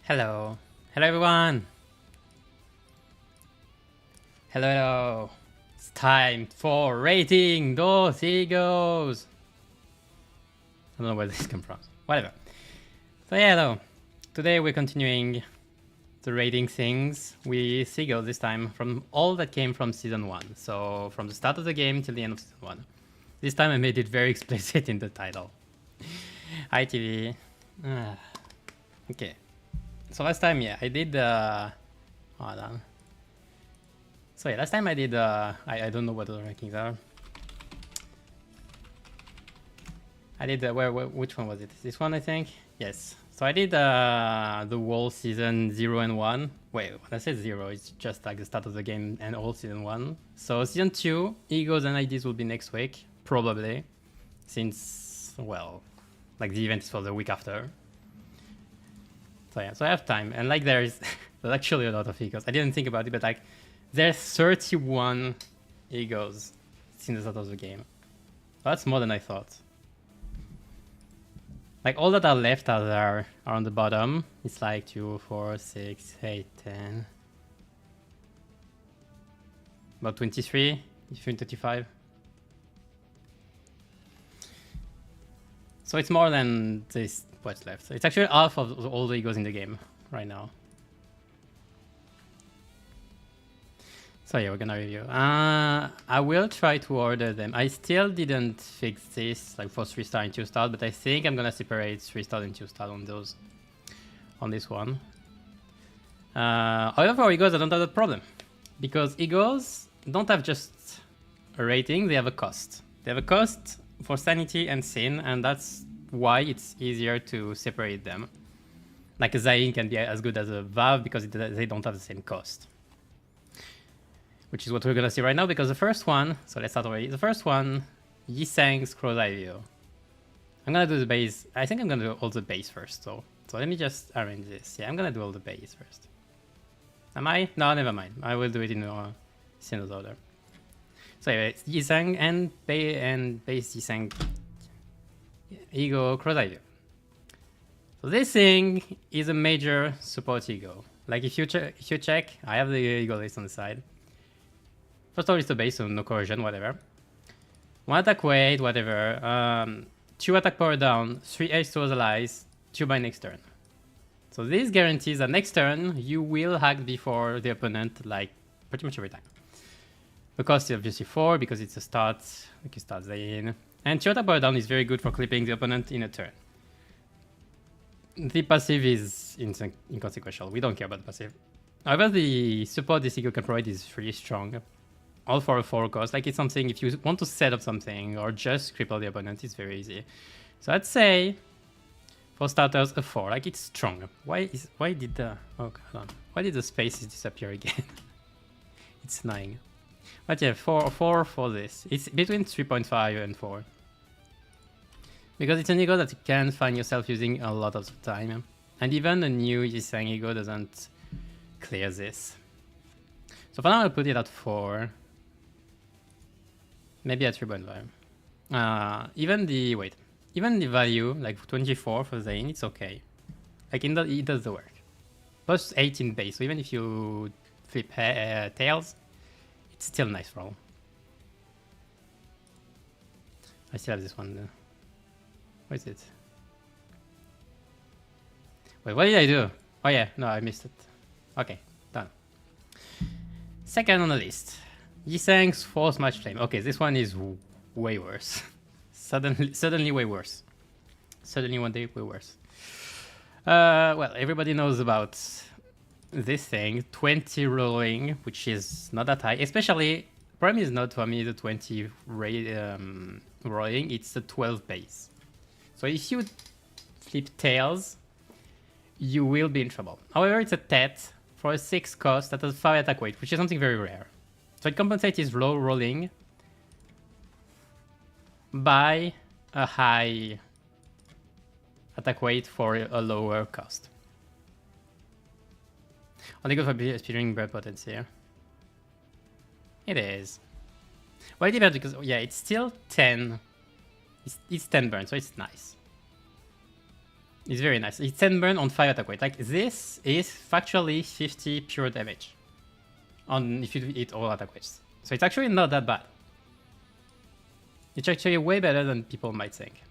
Hello. Hello, everyone. Hello, hello. It's time for rating those E.G.O.s. I don't know where this comes from. Whatever. So yeah, hello. Today we're continuing the rating things with E.G.O. this time from all that came from Season 1. So from the start of the game till the end of Season 1. This time I made it very explicit in the title. Hi, TV. Okay. So last time, yeah, I did hold on. So yeah, last time I did I don't know what the rankings are. I did which one was it? This one, I think. Yes. So I did the whole season 0 and 1. Wait, when I say 0, it's just like the start of the game and all season 1. So season 2, E.G.O.s and IDs will be next week, probably, since, well, like the event is for the week after. So yeah, so I have time, and like there's actually a lot of E.G.O.s. I didn't think about it, but like there's 31 E.G.O.s since the start of the game. That's more than I thought. Like all that are left are on the bottom. It's like 2, 4, 6, 8, 10. About 23, 35. So it's more than this what's left. It's actually half of all the E.G.O.s in the game right now. So yeah, we're gonna review. I will try to order them. I still didn't fix this like for 3-star and 2-star, but I think I'm gonna separate 3-star and 2-star on those. On this one. However, for E.G.O.s, I don't have that problem because E.G.O.s don't have just a rating; they have a cost. They have a cost for sanity and sin, and that's why it's easier to separate them. Like a Zain can be as good as a Vav because they don't have the same cost. Which is what we're gonna see right now, because the first one, so let's start already. The first one, Yi-Sang's Crow's Eye View. I'm gonna do the base. I think I'm gonna do all the base first, so let me just arrange this. Yeah, I'm gonna do all the base first. Am I? No, never mind. I will do it in a sequence order. So anyway, it's Yi-Sang and base Yi-Sang E.G.O. Crow's Eye View. So this thing is a major support E.G.O. Like if you check, I have the E.G.O. list on the side. First of all, it's the base, so no corrosion, whatever. 1 attack weight, whatever. 2 attack power down, 3 edge towards allies, 2 by next turn. So this guarantees that next turn you will hack before the opponent, like pretty much every time. The cost is obviously 4 because it's a start, like you start in. And 2 attack power down is very good for clipping the opponent in a turn. The passive is inconsequential. We don't care about the passive. However, the support this E.G.O. can provide is really strong. All for a 4 cost. Like it's something, if you want to set up something or just cripple the opponent, it's very easy. So I'd say, for starters, a 4. Like it's strong. Why did the... Oh, hold on. Why did the spaces disappear again? It's annoying. But yeah, 4 for this. It's between 3.5 and 4. Because it's an E.G.O. that you can find yourself using a lot of the time. And even a new Yi-Sang E.G.O. doesn't clear this. So for now I'll put it at 4. Maybe at 3.5. Even the value, like 24 for Zain, it's okay. Like it does the work. Plus 18 base, so even if you flip tails, it's still nice for all. I still have this one. What is it? Wait, what did I do? Oh yeah, no, I missed it. Okay, done. Second on the list. Yi-Sang's Force Match Flame. Okay, this one is way worse. Suddenly way worse. Suddenly one day way worse. Well, everybody knows about this thing. 20 rolling, which is not that high. Especially, problem is not for me the 20 rolling, it's the 12 base. So if you flip tails, you will be in trouble. However, it's a Tet for a 6 cost that has 5 attack weight, which is something very rare. So it compensates his low rolling by a high attack weight for a lower cost. Only good for speeding bread potency. It is. Well, it depends because, yeah, it's still 10. It's 10 burn, so it's nice. It's very nice. It's 10 burn on 5 attack weight. Like, this is factually 50 pure damage on if you hit all attack weights. So it's actually not that bad. It's actually way better than people might think.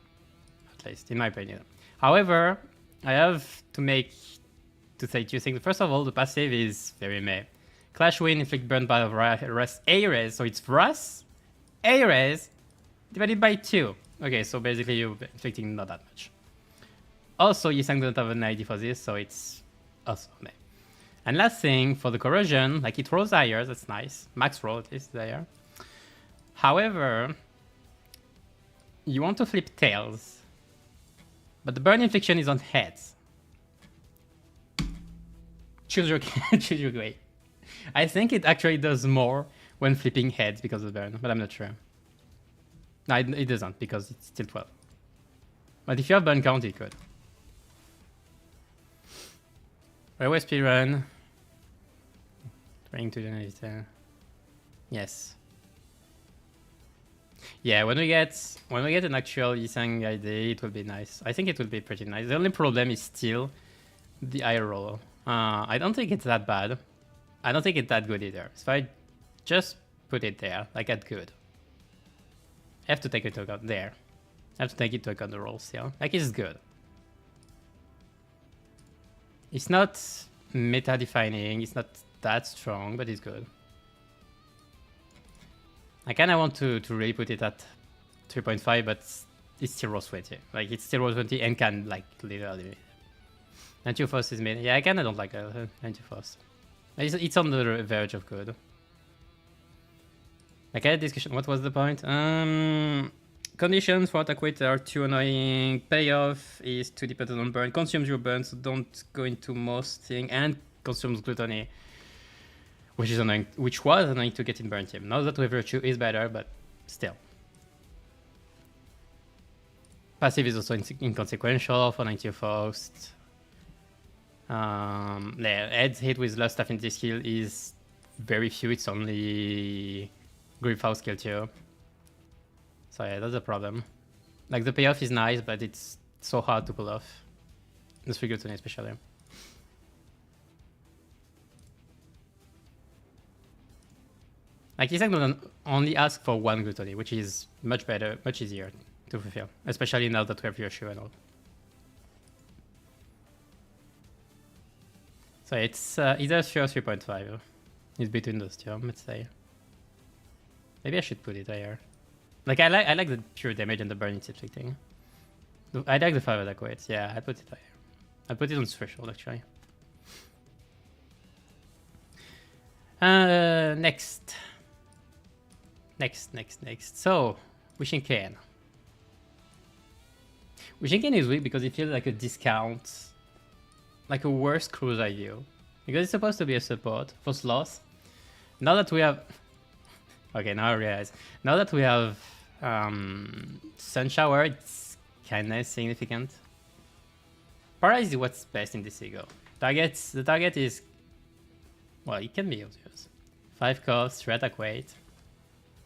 At least, in my opinion. However, I have to say two things. First of all, the passive is very meh. Clash Wind, inflict burn by Rust A-Res. So it's Rust A-Res divided by 2. Okay, so basically you're inflicting not that much. Also, Yisang doesn't have an ID for this, so it's also meh. And last thing, for the corrosion, like it rolls higher, that's nice. Max roll at least there. However, you want to flip tails, but the burn infliction is on heads. Choose your way. I think it actually does more when flipping heads because of burn, but I'm not sure. No, it doesn't because it's still 12. But if you have burn count, it could. Railway speedrun. Trying to generate. Yes. Yeah, when we get an actual Yisang ID, it will be nice. I think it will be pretty nice. The only problem is still the eye roll. I don't think it's that bad. I don't think it's that good either. So I just put it there, like at good. I have to take it into account there. I have to take it into account the roll still. Like it's good. It's not meta defining. It's not that strong, but it's good. I kind of want to really put it at 3.5, but it's still roll 20. Like it's still roll 20 and can like literally. 92 Force is mid. Yeah, I kind of don't like 92 Force. It's on the verge of good. Like I had a discussion. What was the point? Conditions for attack weight are too annoying. Payoff is too dependent on burn. Consumes your burn, so don't go into most thing. And consumes gluttony, which is annoying. Which was annoying to get in burn team. Now that Wave Virtue is better, but still. Passive is also inconsequential for 90 Faust. Heads hit with Lost Affinity skill is very few. It's only Grip House skill too. So yeah, that's a problem. Like the payoff is nice, but it's so hard to pull off. The 3 gluttony especially. Like Isaac doesn't only ask for 1 gluttony, which is much better, much easier to fulfill. Especially now that we have your shoe and all. So it's either 3 or 3.5. It's between those two, let's say. Maybe I should put it higher. Like I like the pure damage and the burn it's inflicting. I like the 5 attack weights. Yeah, I put it higher. I put it on threshold actually. Next. So, Wishing Cane. Wishing Cane is weak because it feels like a discount. Like a worse cruise IU. Because it's supposed to be a support for sloth. Now that we have... Okay, now I realize. Now that we have Sunshower, it's kinda significant. Paralyze is what's best in this E.G.O. The target is... Well, it can be obvious. 5 cost, 3 attack weight.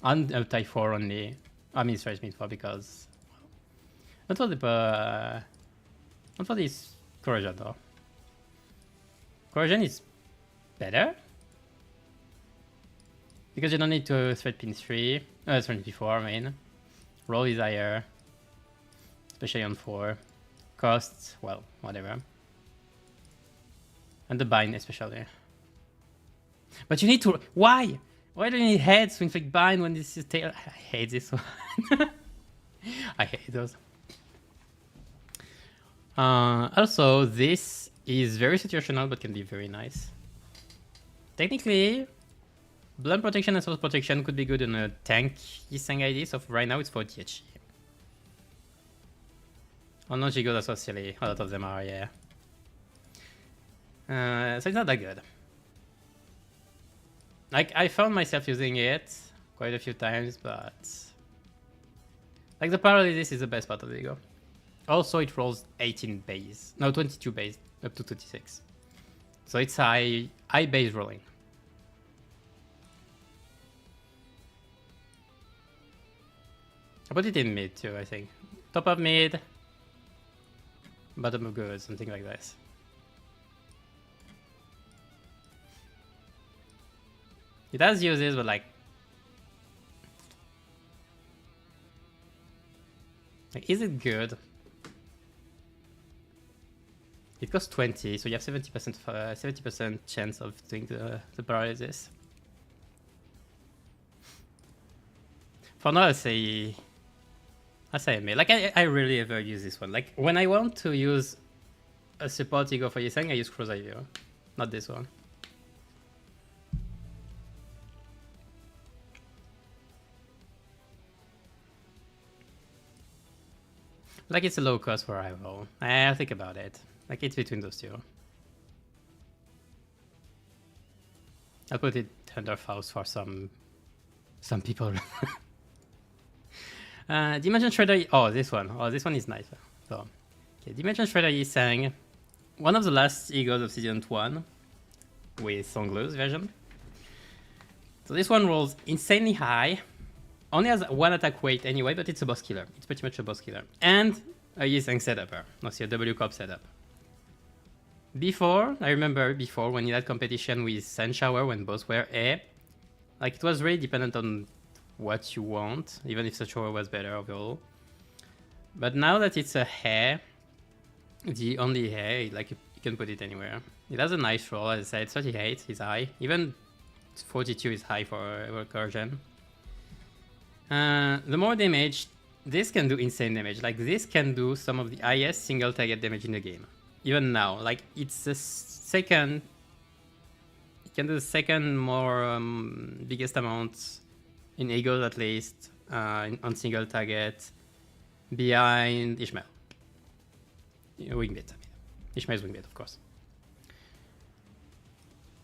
And type 4 only. I mean, stretch mid 4 because... Not for this corrosion though. Corrosion is better. Because you don't need to thread pin 3. Thread pin 4, I mean. Roll is higher. Especially on 4. Costs, well, whatever. And the bind especially. But you need to... Why? Why do you need heads to inflict bind when this is tail? I hate this one. I hate those. Also, this is very situational but can be very nice. Technically, Blunt Protection and Source Protection could be good in a tank Yisang ID, so right now it's for THE. Oh no, E.G.O. that's so silly. A lot of them are, yeah. So it's not that good. Like, I found myself using it quite a few times, but... Like, the paralysis is the best part of the E.G.O. Also, it rolls 18 base. No, 22 base, up to 26. So it's high base rolling. I put it in mid too, I think. Top of mid. Bottom of good, something like this. It has uses, but like is it good? It costs 20, so you have 70% chance of doing the paralysis. For now, I say mid. Like I rarely ever use this one. Like when I want to use a support E.G.O for Yiseng, I use Crozavio, not this one. Like it's a low cost for rival. I'll think about it. Like it's between those two. I'll put it under Faust for some people. Dimension Shredder. Oh, this one. Oh, this one is nice. So, okay, Dimension Shredder Yiseng, one of the last E.G.O.s of Season 1 with Songlu's version. So this one rolls insanely high. Only has one attack weight anyway, but it's a boss killer. It's pretty much a boss killer. And a Yiseng setup. No, see, a W Corp setup. I remember before when you had competition with Sunshower when both were A, like it was really dependent on what you want, even if Sunshower was better overall. But now that it's a hair, the only hair, like you can put it anywhere. It has a nice roll, as I said, 38 is high. Even 42 is high for recursion. The more damage, this can do insane damage. Like this can do some of the highest single target damage in the game. Even now, like it's the second. It can do the second more biggest amount in E.G.O.s at least on single target, behind Ishmael. Wingbit. I mean. Ishmael's Wingbit, of course.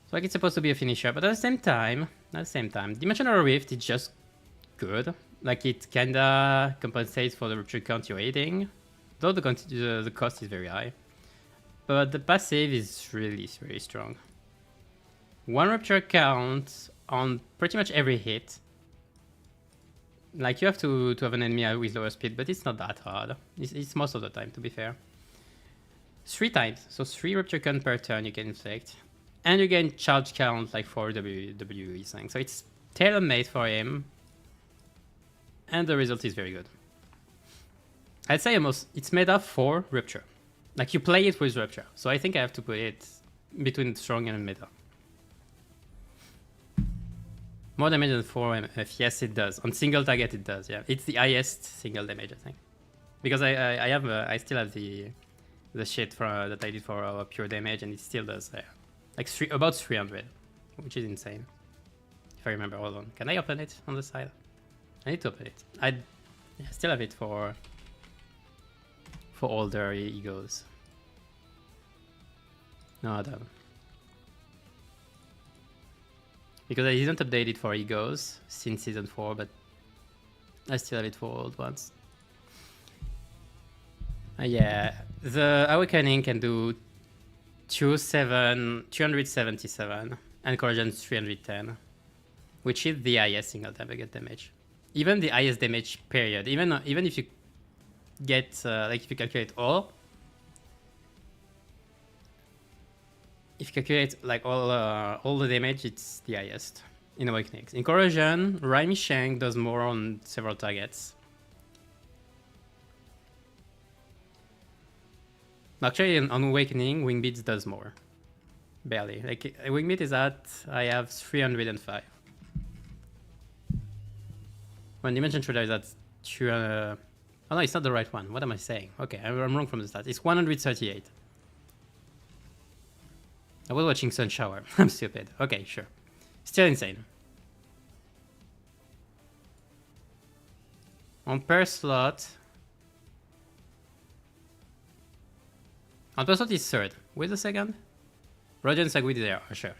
So like it's supposed to be a finisher, but at the same time, Dimensional Rift is just good. Like it kinda compensates for the rupture count you're hitting, though the cost is very high. But the passive is really very strong. One rupture count on pretty much every hit. Like you have to have an enemy with lower speed, but it's not that hard. It's most of the time, to be fair. 3 times, so 3 rupture count per turn you can inflict. And you gain charge count like 4 WWE things. So it's tailor-made for him. And the result is very good. I'd say it's made up for Rupture. Like you play it with Rupture. So I think I have to put it between strong and meta. More damage than 4 MF. Yes, it does. On single target, it does. Yeah, it's the highest single damage, I think. Because I still have the shit that I did for pure damage, and it still does. Like about 300, which is insane. If I remember. Hold on. Can I open it on the side? I need to open it. I still have it for older E.G.O.s. No, I don't. Because I didn't update it for E.G.O.s since Season 4, but I still have it for old ones. Yeah, the Awakening can do 277 and Corrosion 310, which is the highest single target damage. Even the highest damage period. Even if you get like if you calculate all, if you calculate like all the damage, it's the highest in Awakening. In Corrosion, Raimi Shang does more on several targets. Actually, on Awakening, Wingbeats does more. Barely. Like Wingbeat is at I have 305. When Dimension Shredder is at oh no, it's not the right one. What am I saying? Okay, I'm wrong from the start. It's 138. I was watching Sunshower. I'm stupid. Okay, sure. Still insane. On per slot. On per slot is third. Wait a second. Radiant Sanguine is there. Oh, sure.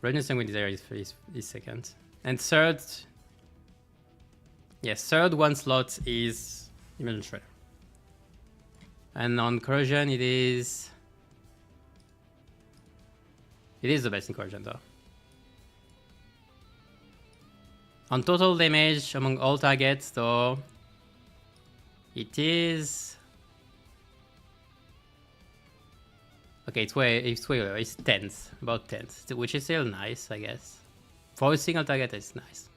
Radiant Sanguine is there is second. And third. Yes, third one slot is Dimension Shredder. And on Corrosion, it is the best in Corrosion, though. On total damage among all targets, though, it is Okay, it's way lower. It's tenth, about tenth, which is still nice, I guess. For a single target, it's nice.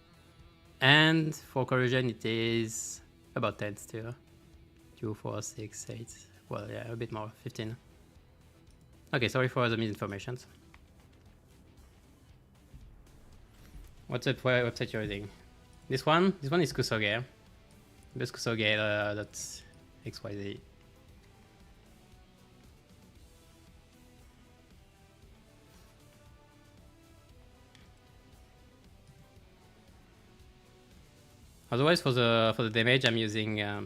And for corrosion, it is about 10th too. 2, 4, 6, 8. Well, yeah, a bit more, 15. Okay, sorry for the misinformation. What's the website you're using? This one is Kusoge. This Kusoge, that's XYZ. Otherwise, for the damage, I'm using a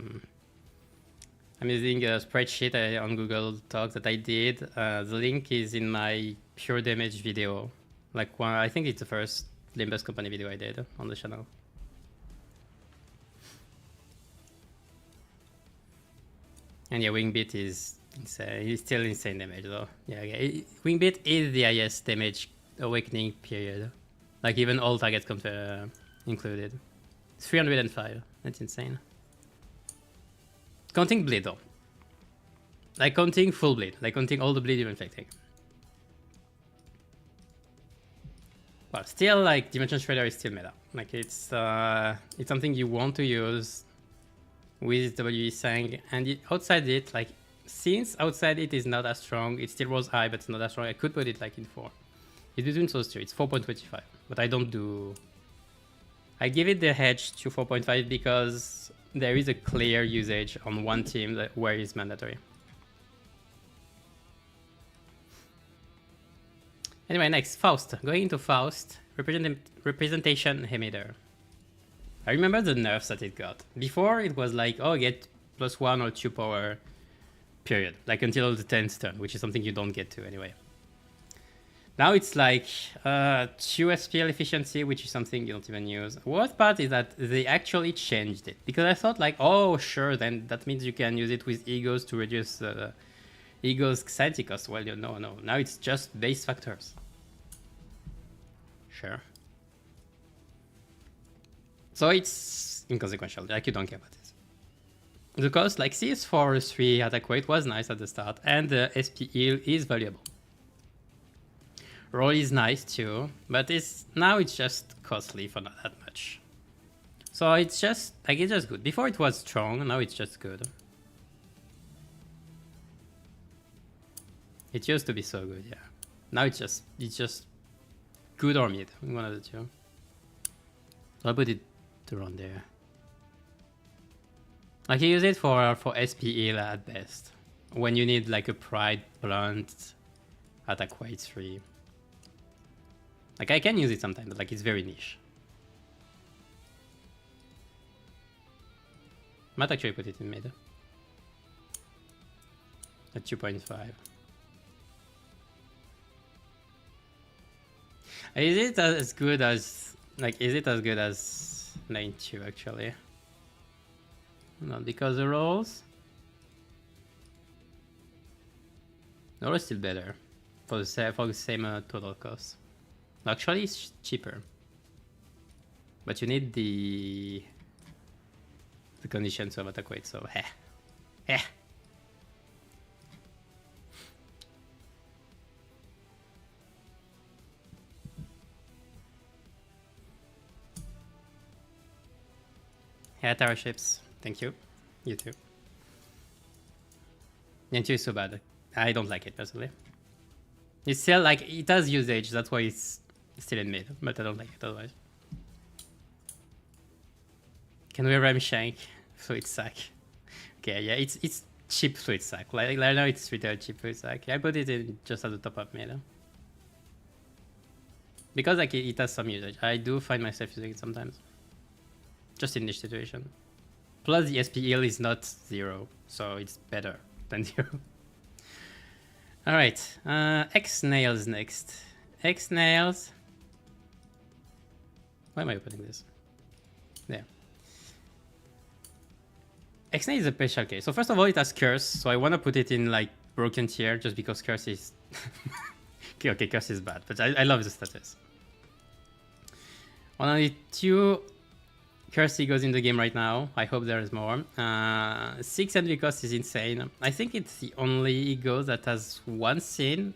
spreadsheet on Google Docs that I did. The link is in my pure damage video. Like one, I think it's the first Limbus company video I did on the channel. And yeah, Wingbit is insane. It's still insane damage though. Yeah, Wingbit is the highest damage awakening period. Like even all targets included. 305. That's insane. Counting bleed though. Like counting full bleed. Like counting all the bleed you're inflicting. But still, like Dimension Shredder is still meta. Like it's something you want to use with WE Sang, and outside it, like since outside it is not as strong, it still was high, but it's not as strong. I could put it like in 4. It's between those two. It's 4.25, but I don't do. I give it the hedge to 4.5 because there is a clear usage on one team where it's mandatory. Anyway, next, Faust. Going into Faust, representation emitter. I remember the nerfs that it got. Before, it was like, oh, get +1 or 2 power, period. Like until the 10th turn, which is something you don't get to anyway. Now it's like 2 SPL efficiency, which is something you don't even use. Worst part is that they actually changed it. Because I thought like, oh, sure, then that means you can use it with E.G.O.s to reduce E.G.O.s sanity cost. Well, no. Now it's just base factors. Sure. So it's inconsequential. Like you don't care about this. The cost, like CS4 3 attack weight was nice at the start, and the SP heal is valuable. Roll is nice too, but now it's just costly for not that much. So it's just like it's just good. Before it was strong, now it's just good. It used to be so good, yeah. Now it's just good or mid, one of the two. So I'll put it around there. Like you use it for SP heal at best. When you need like a pride blunt attack weight 3. Like I can use it sometimes, but like it's very niche. Might actually put it in mid. At 2.5. Is it as good as is it as good as 9.2 actually? Not because the rolls. The roll is still better for the same total cost. Actually, it's cheaper, but you need the conditions of attack weight. So, heh. Yeah, tower ships. Thank you. You too. Niantiu is so bad. I don't like it personally. It's still like it has usage. That's why it's still in mid, but I don't like it otherwise. Can we ram shank fluid sack? Okay, yeah, it's cheap fluid sack. Like I know it's retail cheap fluid sack. I put it in just at the top of mid. Because like it has some usage. I do find myself using it sometimes. Just in this situation. Plus the SP heal is not 0, so it's better than 0. Alright, X-Nails next. X-Nails. Why am I opening this? There. X-Nail is a special case. So first of all, it has Curse, so I want to put it in like broken tier just because Curse is... okay, Curse is bad, but I love the status. 102 Curse E.G.O.s in the game right now. I hope there is more. 6 envy cost is insane. I think it's the only E.G.O. that has one sin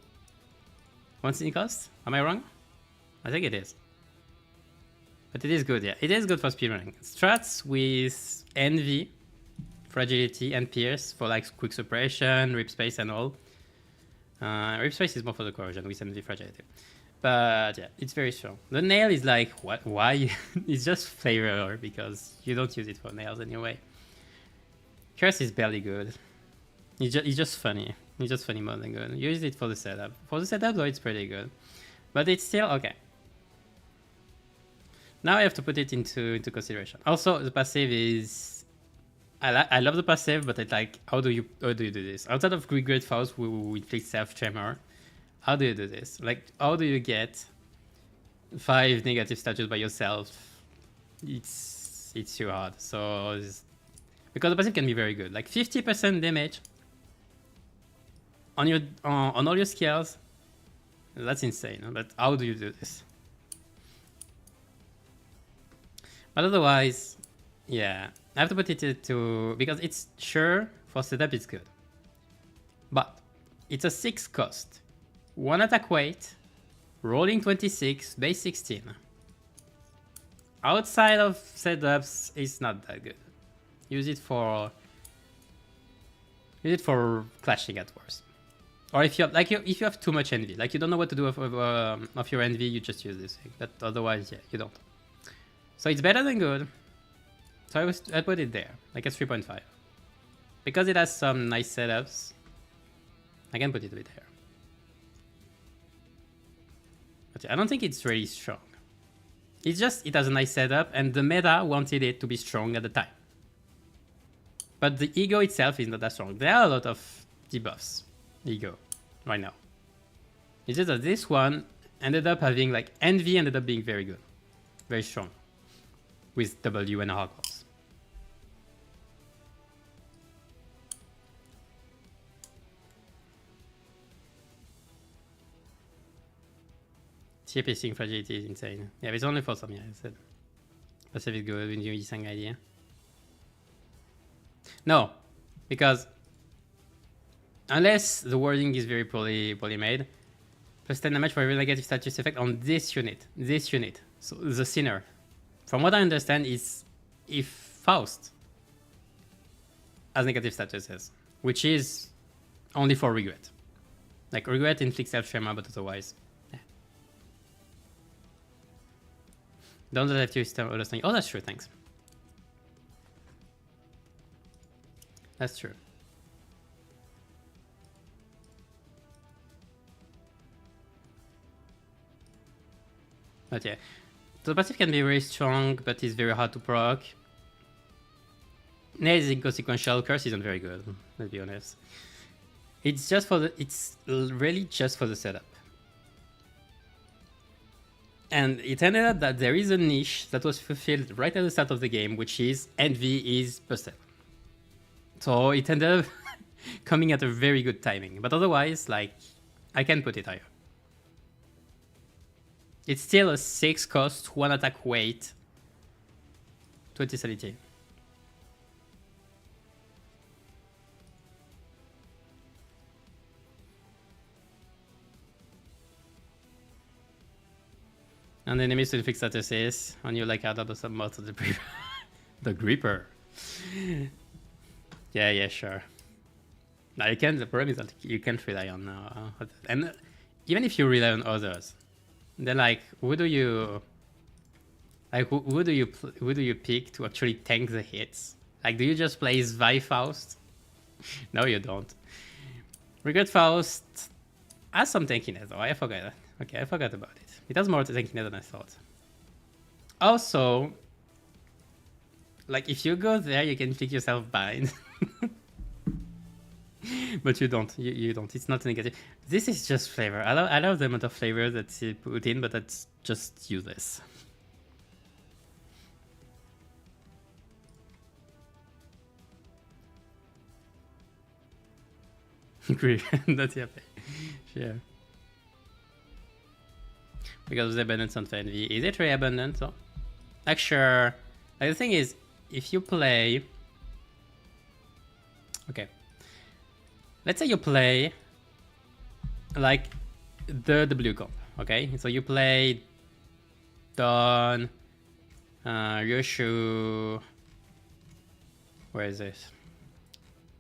cost. Am I wrong? I think it is. But it is good, yeah. It is good for speedrunning. Strats with envy, fragility, and pierce for like quick suppression, rip space, and all. Rip space is more for the corrosion with envy fragility. But yeah, it's very strong. The nail is like, what? Why? It's just flavor because you don't use it for nails anyway. Curse is barely good. It's just funny. It's just funny more than good. Use it for the setup. For the setup though, it's pretty good. But it's still okay. Now I have to put it into consideration. Also, the passive is... I love the passive, but it's like, how do you do this? Outside of Regret Faust, we inflict self-tremor. How do you do this? Like, how do you get 5 negative status by yourself? It's too hard. So, because the passive can be very good. Like 50% damage on your on all your skills. That's insane. But how do you do this? But otherwise, yeah, I have to put it to because it's sure for setup it's good, but it's a 6 cost. 1 attack weight, rolling 26, base 16. Outside of setups, it's not that good. Use it for clashing at worst. Or if you have, if you have too much envy, like you don't know what to do of your envy, you just use this thing. But otherwise, yeah, you don't. So it's better than good. So I put it there, like a 3.5. Because it has some nice setups, I can put it a bit there. But I don't think it's really strong. It's just, it has a nice setup, and the meta wanted it to be strong at the time. But the E.G.O. itself is not that strong. There are a lot of debuffs, E.G.O. right now. It's just that this one ended up having, like, Envy ended up being very good. Very strong. With W and Hogwarts. Tier pacing fragility is insane. Yeah, but it's only for some, yeah, I said. Passive is good when you use some idea. No, because unless the wording is very poorly made, plus 10 damage for every negative status effect on this unit. So the sinner. From what I understand is if Faust has negative statuses, which is only for regret. Like regret inflicts self-tremor, but otherwise. Don't have to use understanding. Oh, that's true, thanks. That's true. But yeah. The passive can be very strong, but it's very hard to proc. Nail is inconsequential, curse isn't very good, let's be honest. It's just for the it's really just for the setup. And it ended up that there is a niche that was fulfilled right at the start of the game, which is Envy is +7. So it ended up coming at a very good timing. But otherwise, like, I can put it higher. It's still a 6 cost, 1 attack weight, 20 sanity. And the enemies to inflict statuses on you like out of some mods of the Gripper. The Gripper. Yeah, sure. Now you can. The problem is that you can't rely on and even if you rely on others, then like who do you pick to actually tank the hits? Like, do you just play Zwei Faust? No, you don't. Regret Faust has some tankiness though. I forgot that. Okay, I forgot about it. It has more tankiness than I thought. Also, like if you go there, you can pick yourself bind. But you don't. You don't. It's not negative. This is just flavor. I love the amount of flavor that's put in, but that's just useless. That's yeah. Sure. Because of the abundance on Envy. Is it really abundant? So, like sure, Like the thing is, if you play, okay, let's say you play like the blue comp, okay? So you play Dawn, Ryoshu, where is it?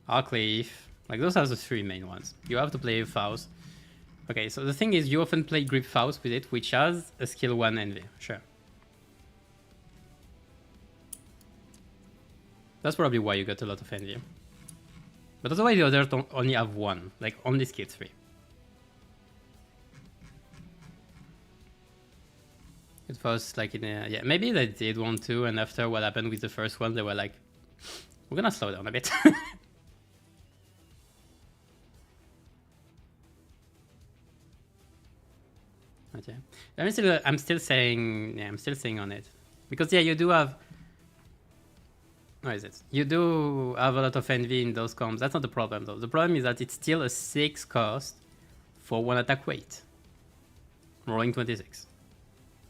Arcleaf, like those are the three main ones. You have to play Faust. Okay, so the thing is, you often play Grip Faust with it, which has a skill 1 envy, sure. That's probably why you got a lot of envy. But otherwise the others don't only have 1, like only skill 3. It was like in a, yeah, maybe they did 1 too, and after what happened with the first one, they were like, we're gonna slow down a bit. Okay. I'm still saying, yeah, I'm still saying on it. Because yeah, you do have, what is it? You do have a lot of envy in those comps. That's not the problem though. The problem is that it's still a 6 cost for 1 attack weight. Rolling 26.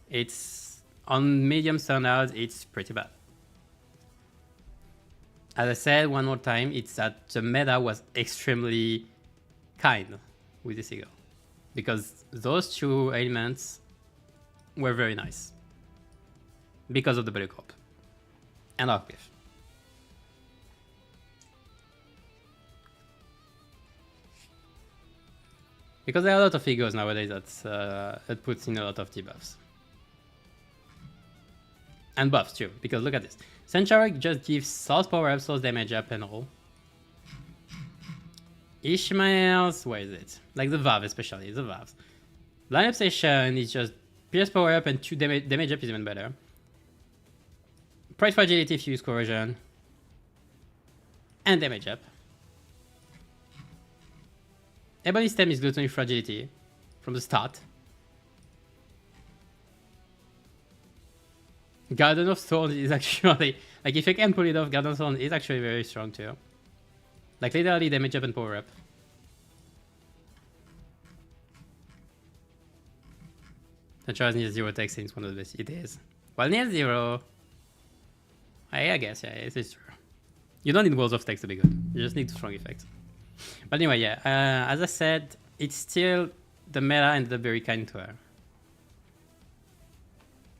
It's, on medium standards, it's pretty bad. As I said one more time, it's that the meta was extremely kind with this E.G.O. Because those two elements were very nice. Because of the Blue Corp. And Arcleaf. Because there are a lot of E.G.O.s nowadays that puts in a lot of debuffs. And buffs too, because look at this. Sunshower just gives source power up, source damage up and all. Ishmael's, where is it? Like the Valve especially, the Valves. Line Obsession is just pierce power up and 2 damage up is even better. Price Fragility if you use Corrosion. And damage up. Ebony Stem is Gluttony Fragility from the start. Garden of Thorns is actually, like if you can pull it off, Garden of Thorns is actually very strong too. Like literally damage up and power up. Sunshower near 0 text is one of the best. It is. Well, near 0, I guess, yeah, it is true. You don't need walls of text to be good. You just need strong effects. But anyway, yeah, as I said, it's still the meta and the very kind to her.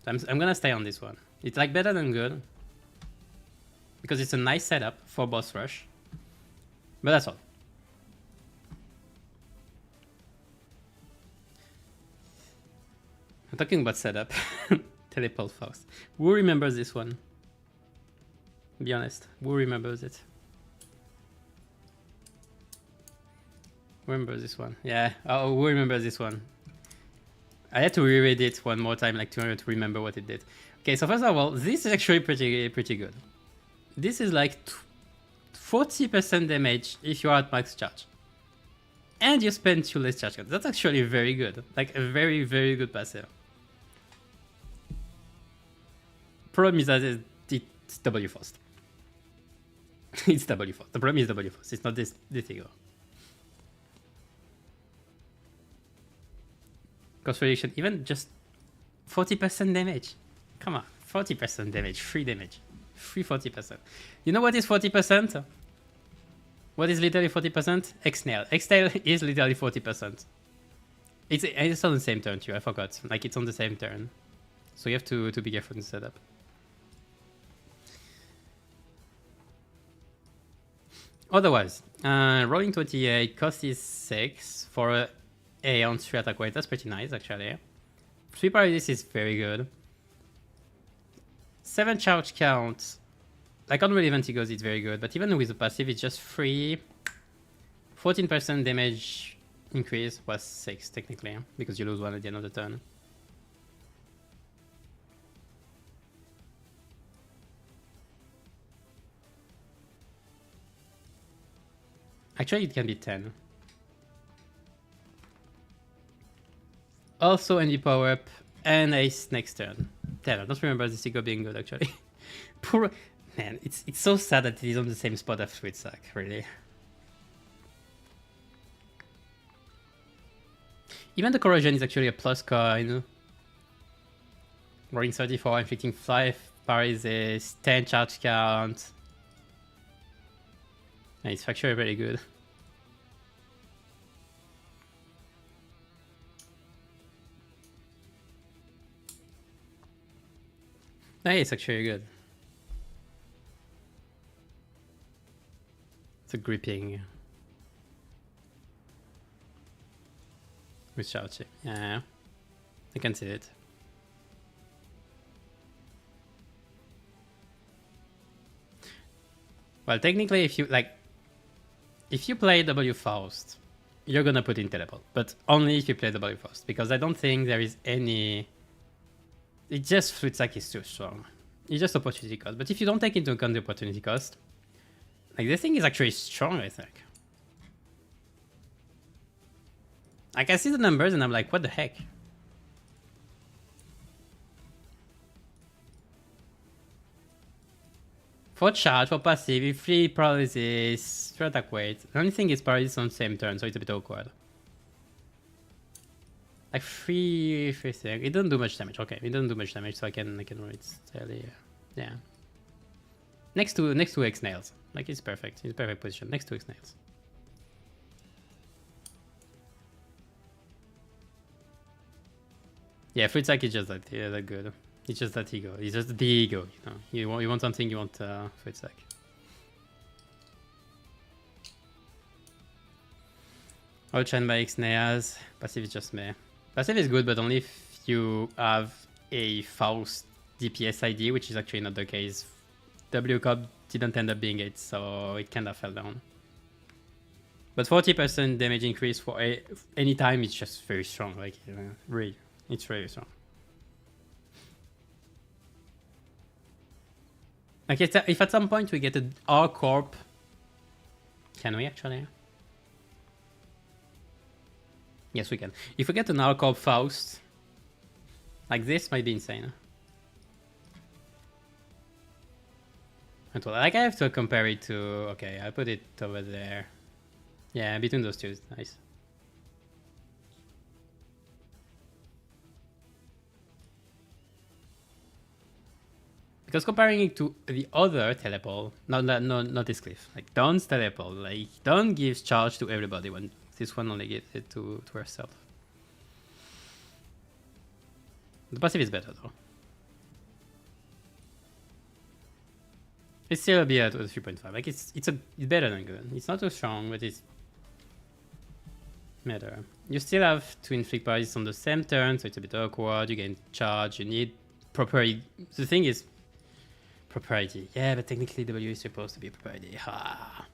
So I'm gonna stay on this one. It's like better than good. Because it's a nice setup for boss rush. But that's all. I'm talking about setup. Teleport Faust. Who remembers this one? Be honest. Who remembers it? Who remembers this one? Yeah. Oh, who remembers this one? I had to reread it one more time, like to remember what it did. Okay, so first of all, this is actually pretty good. This is like 40% damage if you are at max charge. And you spend 2 less charge cards. That's actually very good. Like a very, very good passive. Problem is that it's W fast. It's W fast. The problem is W fast. It's not this E.G.O. Cost reduction, even just 40% damage. Come on, 40% damage, free damage. Free 40%. You know what is 40%? What is literally 40%? X-Nail. X-Nail is literally 40%. It's on the same turn too, I forgot. Like it's on the same turn. So you have to be careful in the setup. Otherwise, rolling 28, cost is 6 for a on 3 attack weight. That's pretty nice actually. 3 paralysis is very good. 7 charge count. Like on relevant E.G.O.s it's very good, but even with the passive it's just free. 14% damage increase was 6 technically, because you lose 1 at the end of the turn. Actually it can be 10. Also NV power up and ace next turn. Damn, I don't remember this E.G.O being good actually. Poor man, it's so sad that it is on the same spot after its sack, really. Even the corrosion is actually a plus coin. Rolling 34, inflicting 5 paralysis, 10 charge count. And it's actually pretty good. Hey, it's actually good. It's a gripping. With Shouchi. Yeah, I can see it. Well, technically, if you play W Faust, you're gonna put in teleport, but only if you play W Faust, because I don't think there is any. It just Fruit Sack is too strong. It's just opportunity cost. But if you don't take into account the opportunity cost, like this thing is actually strong, I think. Like I see the numbers and I'm like, what the heck? For charge, for passive, 3 paralysis, 3 attack weight. The only thing is paralysis on the same turn, so it's a bit awkward. Like 3 thing. It doesn't do much damage. Okay, it doesn't do much damage, so I can roll it steadily. Yeah. Next to X nails. Like it's perfect. It's perfect position. Next to X nails. Yeah, Fruit Sack is just that good. It's just that E.G.O. It's just the E.G.O. You know, you want something, you want Fruit Sack. Outshine by Xneas. Passive is just meh. Passive is good, but only if you have a Faust DPS ID, which is actually not the case. W.E.G.O. didn't end up being it, so it kinda fell down. But 40% damage increase for any time, it's just very strong. Like, really, it's very strong. Like, if at some point we get an R-Corp, can we actually? Yes, we can. If we get an R-Corp Faust, like this might be insane. And well, like I have to compare it to, okay, I'll put it over there. Yeah, between those two, it's nice. Because comparing it to the other teleport, not this cliff, like Dawn's teleport, like Dawn gives charge to everybody when this one only gives it to herself. The passive is better though. It's still be at 3.5. Like it's better than good. It's not too strong, but it's better. You still have to inflict paralysis on the same turn, so it's a bit awkward. You gain charge. You need property. The thing is, propriety. Yeah, but technically W is supposed to be propriety. Ha.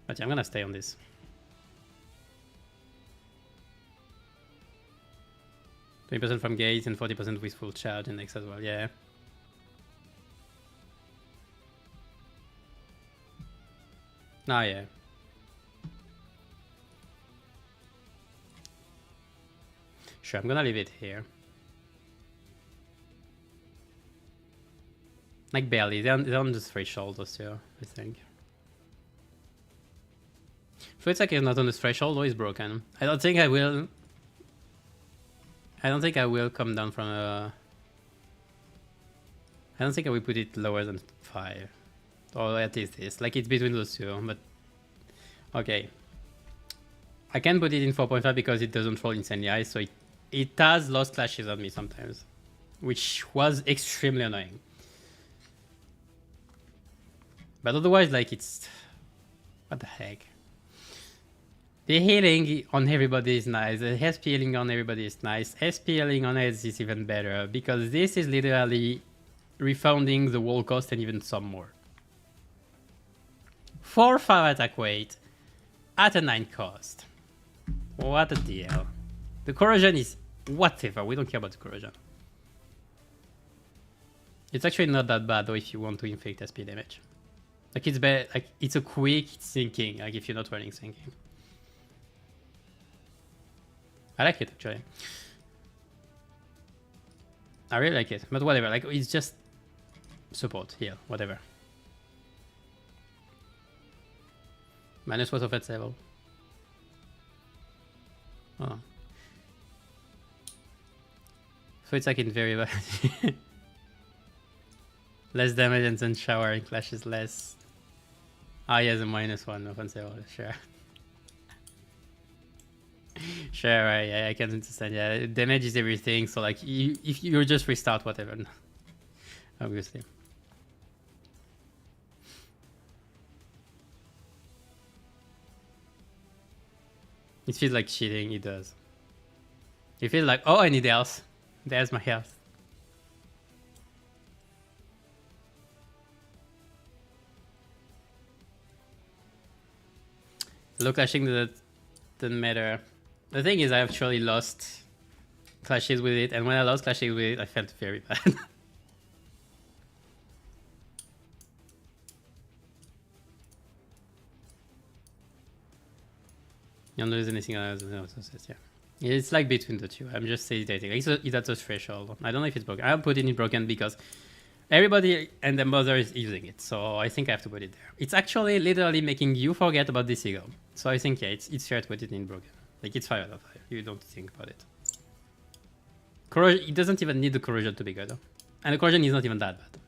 But yeah, I'm gonna stay on this. %20 from gate and 40% with full charge and X as well. Yeah. Ah, yeah. Sure, I'm gonna leave it here. Like barely. They're on the threshold or so, I think. Fruit Sack is not on the threshold or is broken. I don't think I will come down from a... I don't think I will put it lower than 5. Or at least this. Like it's between those two, but... Okay. I can put it in 4.5 because it doesn't roll insanely high, so it has lost clashes on me sometimes. Which was extremely annoying. But otherwise, like, it's... What the heck? The healing on everybody is nice. The SP healing on everybody is nice. SP healing on heads is even better, because this is literally refunding the wall cost and even some more. 4-5 attack weight at a 9 cost. What a deal. The corrosion is whatever. We don't care about the corrosion. It's actually not that bad though if you want to inflict SP damage. Like it's bad, like it's a quick sinking, like if you're not running sinking. I like it actually. I really like it, but whatever, like it's just support, heal, whatever. Minus what offense level? Oh. So it's like in very bad. Less damage and Sunshower and clashes less. Ah, he has a -1 offensive order, sure. Sure, I can understand. Yeah, damage is everything. So like, if you just restart whatever, obviously. It feels like cheating. It does. You feel like, oh, I need health. There's my health. Low clashing doesn't matter. The thing is, I actually lost clashes with it, and when I lost clashes with it, I felt very bad. You don't lose anything else. Yeah. It's like between the two. I'm just hesitating. It's at a threshold. I don't know if it's broken. I'll put it in broken because everybody and their mother is using it. So I think I have to put it there. It's actually literally making you forget about this E.G.O. So I think, yeah, it's fair to put it in broken. Like, it's 5 out of 5. You don't think about it. Corrosion, it doesn't even need the corrosion to be good. And the corrosion is not even that bad.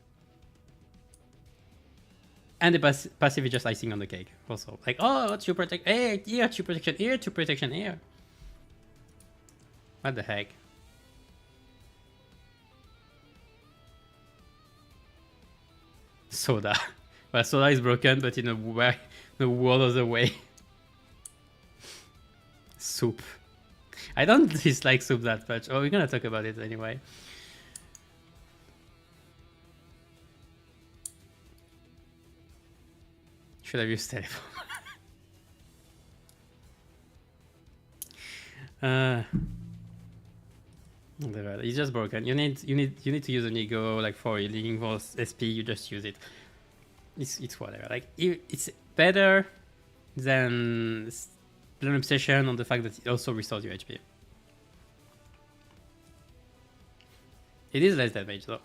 And the passive is just icing on the cake. Also, like, oh, to protect, here, to protection, here, to protection, here. What the heck? Soda. Well, Soda is broken, but in a way, the world of the way. Soup. I don't dislike soup that much. Oh, we're gonna talk about it anyway. Should have used telephone. It's just broken. You need to use an E.G.O. like for healing, for SP. You just use it. It's whatever. Like, it's better than an obsession on the fact that it also restores your HP. It is less damage though,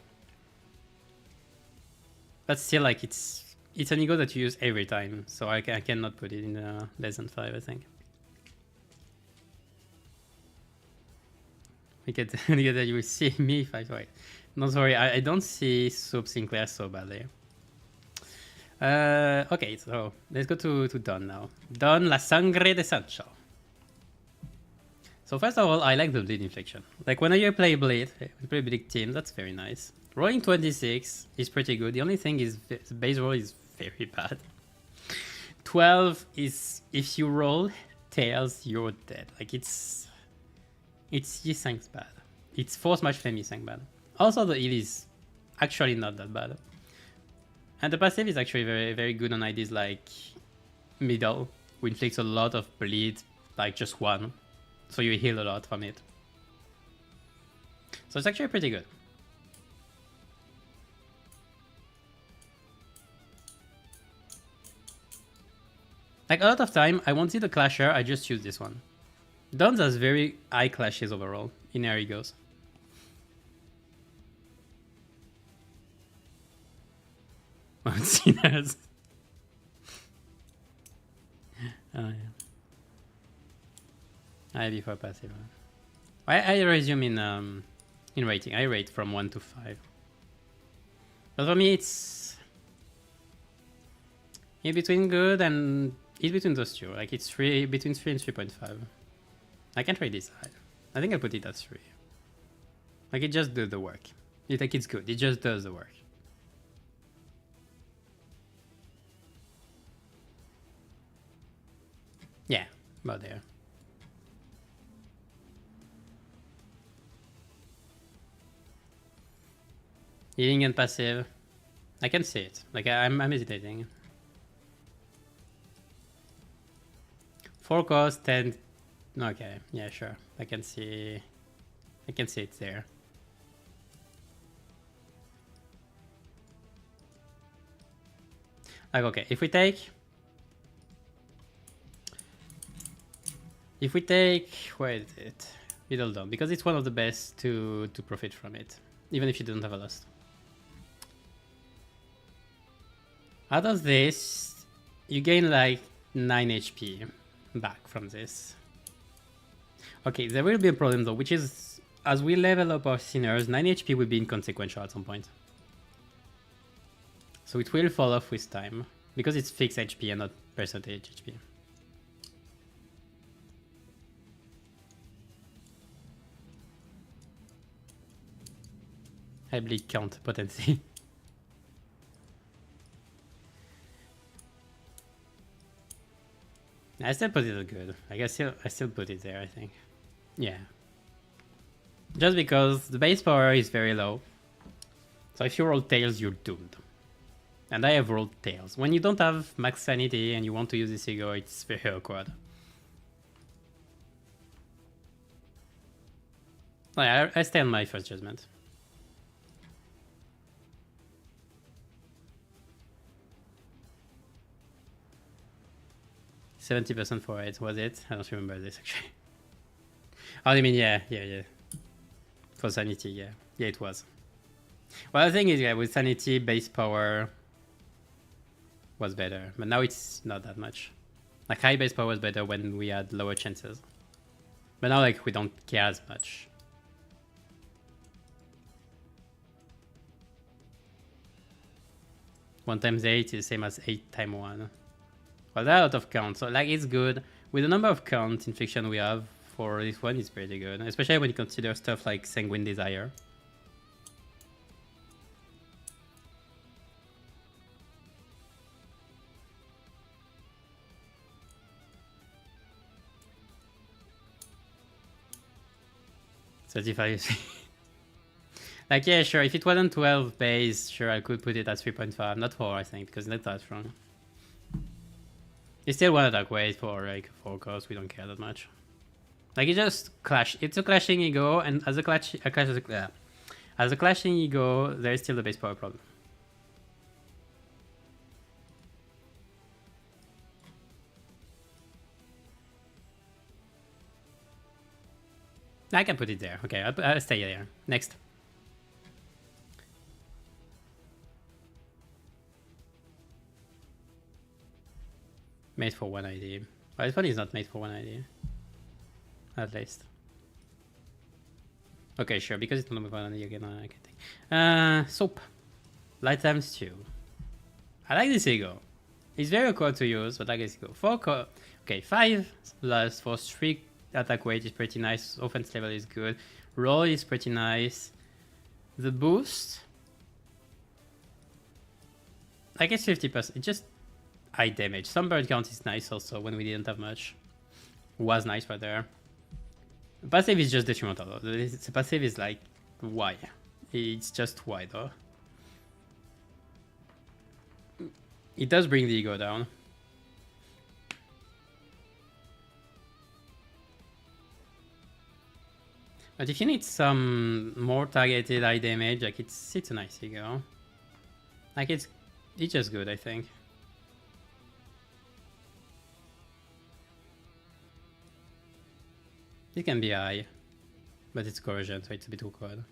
but still, like, it's an E.G.O. that you use every time, so I cannot put it in less than 5, I think. We get that you will see me if I wait. No, sorry, I don't see Soup Sinclair so badly. Okay, so let's go to Don now. Don La Sangre de Sancho. So first of all, I like the bleed inflection. Like, when you play bleed, we play big team, that's very nice. Rolling 26 is pretty good. The only thing is the base roll is very bad. 12 is, if you roll tails, you're dead. Like, it's Yi-Sang's bad. It's force match flame Yi-Sang bad. Also, the heal is actually not that bad. And the passive is actually very, very good on IDs like middle, who inflicts a lot of bleed, like just 1. So you heal a lot from it. So it's actually pretty good. Like, a lot of time, I won't see the clasher, I just use this one. Dons has very high clashes overall in E.G.O.s. Mount Sinners. Oh, yeah. I before passive. I resume in rating. I rate from 1 to 5. But for me, it's in between good and it's between those two. Like, it's between 3 and 3.5. I can't rate this high. I think I'll put it at 3. Like, it just does the work. It's good. It just does the work. Yeah, about there. Healing and passive. I can see it. Like, I'm hesitating. 4 cost, 10. Okay, yeah, sure. I can see it there. Like, okay, if we take where is it? Middle Dome, because it's one of the best to profit from it, even if you don't have a loss. Out of this, you gain like 9 HP back from this. Okay, there will be a problem though, which is as we level up our sinners, 9 HP will be inconsequential at some point. So it will fall off with time, because it's fixed HP and not percentage HP. I bleed count potency. I still put it good. Like I still put it there, I think. Yeah. Just because the base power is very low. So if you roll tails, you're doomed. And I have rolled tails. When you don't have max sanity and you want to use this E.G.O, it's very awkward. I stay on my first judgment. %70% for it, was it? I don't remember this actually. Oh, I mean, yeah. For sanity, yeah. Yeah, it was. Well, the thing is, yeah, with sanity, base power was better. But now it's not that much. Like, high base power was better when we had lower chances. But now, like, we don't care as much. One times 8 is the same as 8 times 1. Well, there are a lot of counts, so like it's good. With the number of count infliction we have for this one, it's pretty good. Especially when you consider stuff like Sanguine Desire. Like, yeah, sure, if it wasn't 12 base, sure, I could put it at 3.5. Not 4, I think, because it's not that strong. It's still one attack weight for like 4 costs, we don't care that much. Like it just clash. It's a clashing E.G.O, and as a clashing E.G.O, there is still the base power problem. I can put it there. Okay, I'll stay there. Next. Made for 1 ID. Well, this one is not made for 1 ID. At least. Okay, sure, because it's not 1 ID again, I can think. Soap. Light times 2. I like this E.G.O. It's very awkward to use, but I like this E.G.O. 4 okay, 5 plus for 3 attack weight is pretty nice. Offense level is good. Roll is pretty nice. The boost, I guess 50%. It just high damage. Some bird count is nice also when we didn't have much. Was nice right there. The passive is just detrimental. The passive is like why? It's just why though. It does bring the E.G.O down. But if you need some more targeted high damage, like it's a nice E.G.O. Like it's just good, I think. It can be high, but it's coercion, so it's a bit awkward.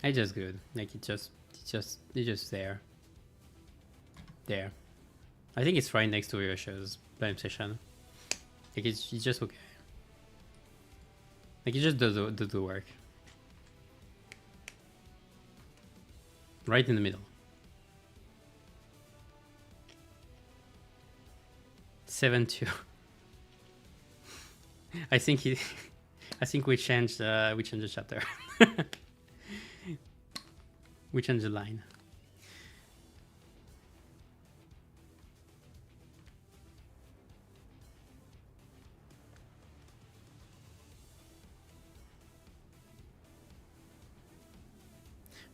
It's just good. Like it's just there. There. I think it's right next to Yoshi's Blame Session. Like it's just okay. Like it just does the work. Right in the middle. 7-2. I think we changed the chapter. We changed the line.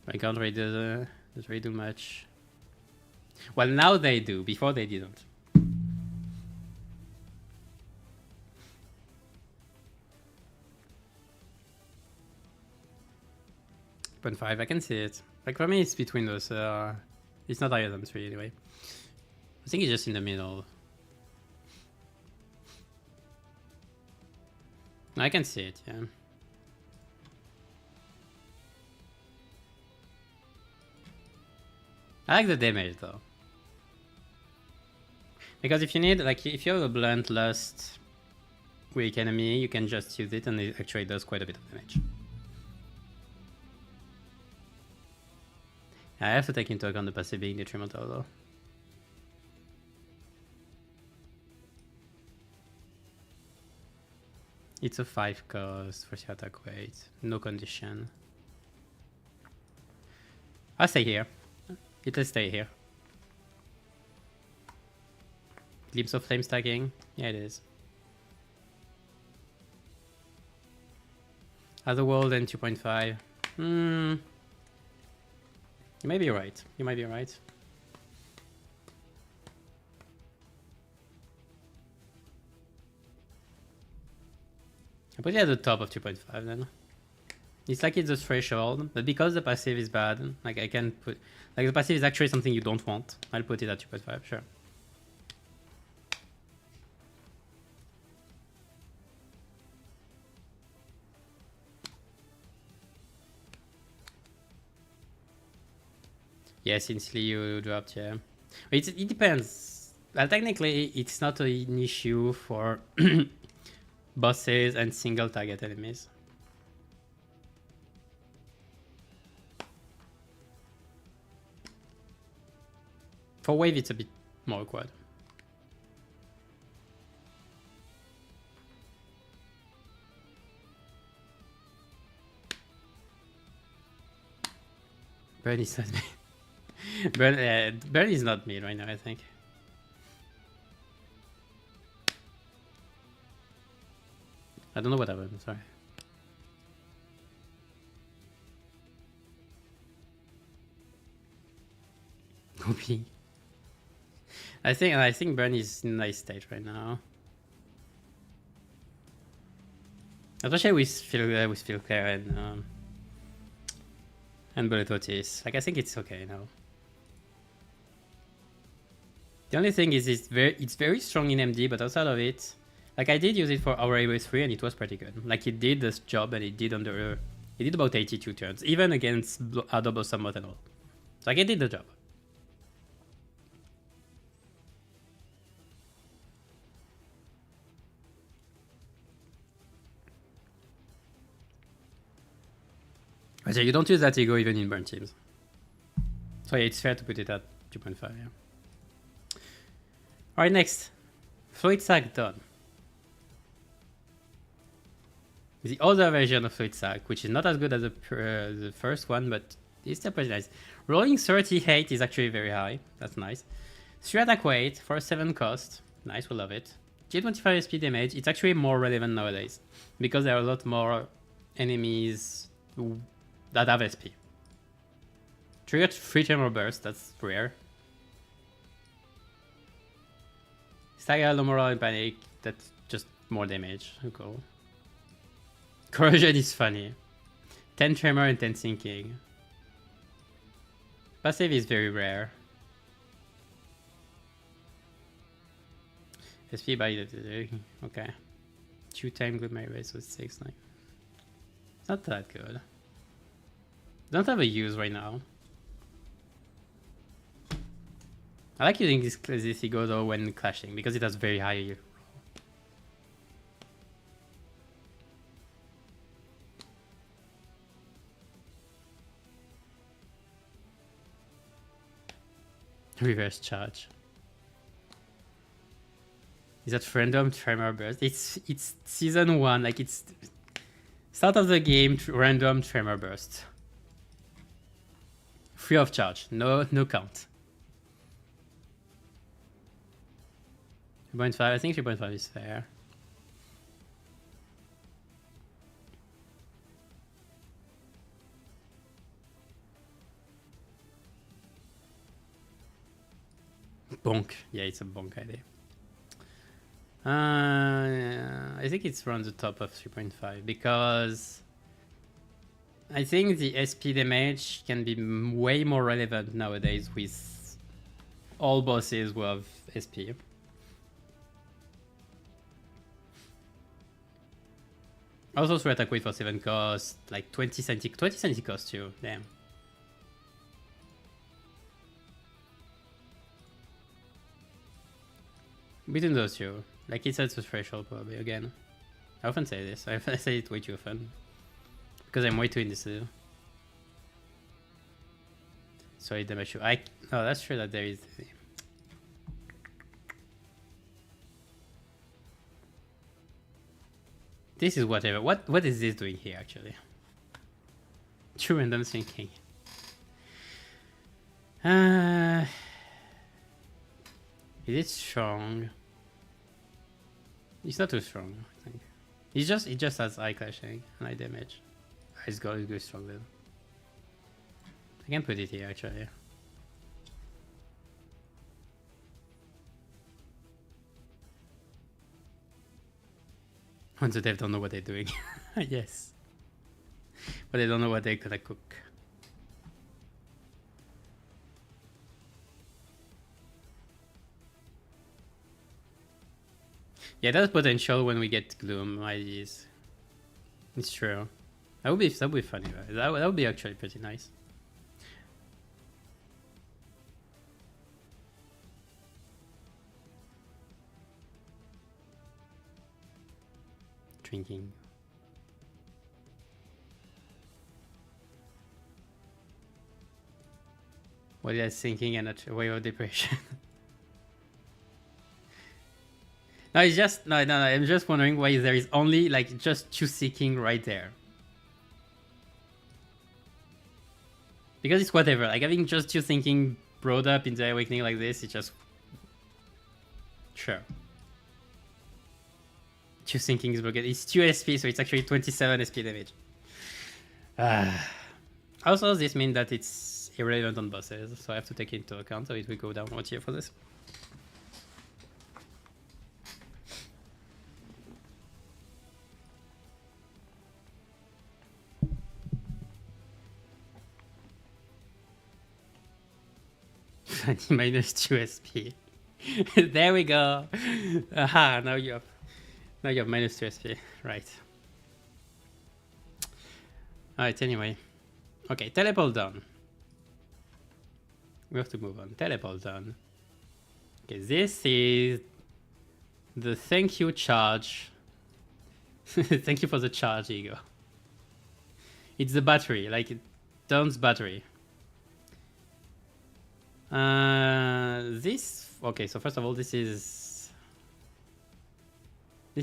I can't really doesn't really do much. Well, now they do. Before they didn't. 0.5, I can see it. Like for me, it's between those. It's not higher than 3 anyway. I think it's just in the middle. I can see it, yeah. I like the damage though. Because if you need, like, if you have a blunt lust weak enemy, you can just use it and it actually does quite a bit of damage. I have to take into account the passive being detrimental though. It's a 5 cost for the attack weight, no condition. I'll stay here. It'll stay here. Glimpse of flame stacking? Yeah, it is. Otherworld and 2.5. You may be right. You might be right. I put it at the top of 2.5 then. It's like it's a threshold, but because the passive is bad, like I can put, like the passive is actually something you don't want. I'll put it at 2.5, sure. Yeah, since Liu dropped, yeah. It depends. Well, technically, it's not an issue for bosses and single target enemies. For wave, it's a bit more awkward. Burn is not mid. Burn is not mid right now, I think. I don't know what happened, sorry. Goopy. I think Burn is in a nice state right now. Especially with Phil Claire and Bullet Otis. Like I think it's okay now. The only thing is it's very strong in MD, but outside of it, like I did use it for Aura 3 and it was pretty good. Like it did this job and it did about 82 turns, even against double summon and all. So like it did the job. So you don't use that E.G.O even in burn teams. So yeah, it's fair to put it at 2.5, yeah. Alright, next. Fluid Sac done. The other version of Fluid Sac, which is not as good as the first one, but it's still pretty nice. Rolling 38 is actually very high. That's nice. 3 attack weight for 7 cost. Nice, we love it. G25 SP damage. It's actually more relevant nowadays because there are a lot more enemies that have SP. Triggered 3 tremor burst, that's rare. Stagger, no moral and panic, that's just more damage. Cool. Corrosion is funny. 10 tremor and 10 sinking. Passive is very rare. SP by the okay. 2 times good my race was 6 9. It's not that good. Don't have a use right now. I like using this E.G.O though when clashing because it has very high roll. Reverse charge. Is that random tremor burst? It's season 1, like it's start of the game random tremor burst. Free of charge, no count. 3.5, I think 3.5 is fair. Bonk, yeah, it's a bonk idea. I think it's around the top of 3.5 because I think the SP damage can be way more relevant nowadays with all bosses who have SP. Also, 3 attack weight for 7 cost, like 20 centi cost too, damn. Between those two, like it's at the threshold probably again. I often say this. I say it way too often. Because I'm way too indecisive. Sorry, damage. No, that's true that there is. This is whatever. What is this doing here actually? True random thinking. Is it strong? It's not too strong, I think. It just has eye clashing and eye damage. It's got to go strong though. I can put it here actually. Once the devs don't know what they're doing. Yes. But they don't know what they're gonna cook. Yeah, that's potential when we get Gloom IDs. It's true. That would be funny, right? That would be actually pretty nice. Drinking. What is I thinking and a wave of depression? No, it's just no. I'm just wondering why there is only like just two seeking right there. Because it's whatever. Like having just two thinking brought up in the awakening like this, it's just sure. Two thinking is broken. It's 2 SP, so it's actually 27 SP damage. Also, this means that it's irrelevant on bosses, so I have to take it into account. So it will go down 1 tier for this. Minus 2 SP. There we go. Aha, now you have minus 2 SP. Right. Alright, anyway. Okay, teleport done. We have to move on. Teleport done. Okay, this is the thank you charge. Thank you for the charge, E.G.O. It's the battery, like it Dawn's battery. This okay, so first of all, this is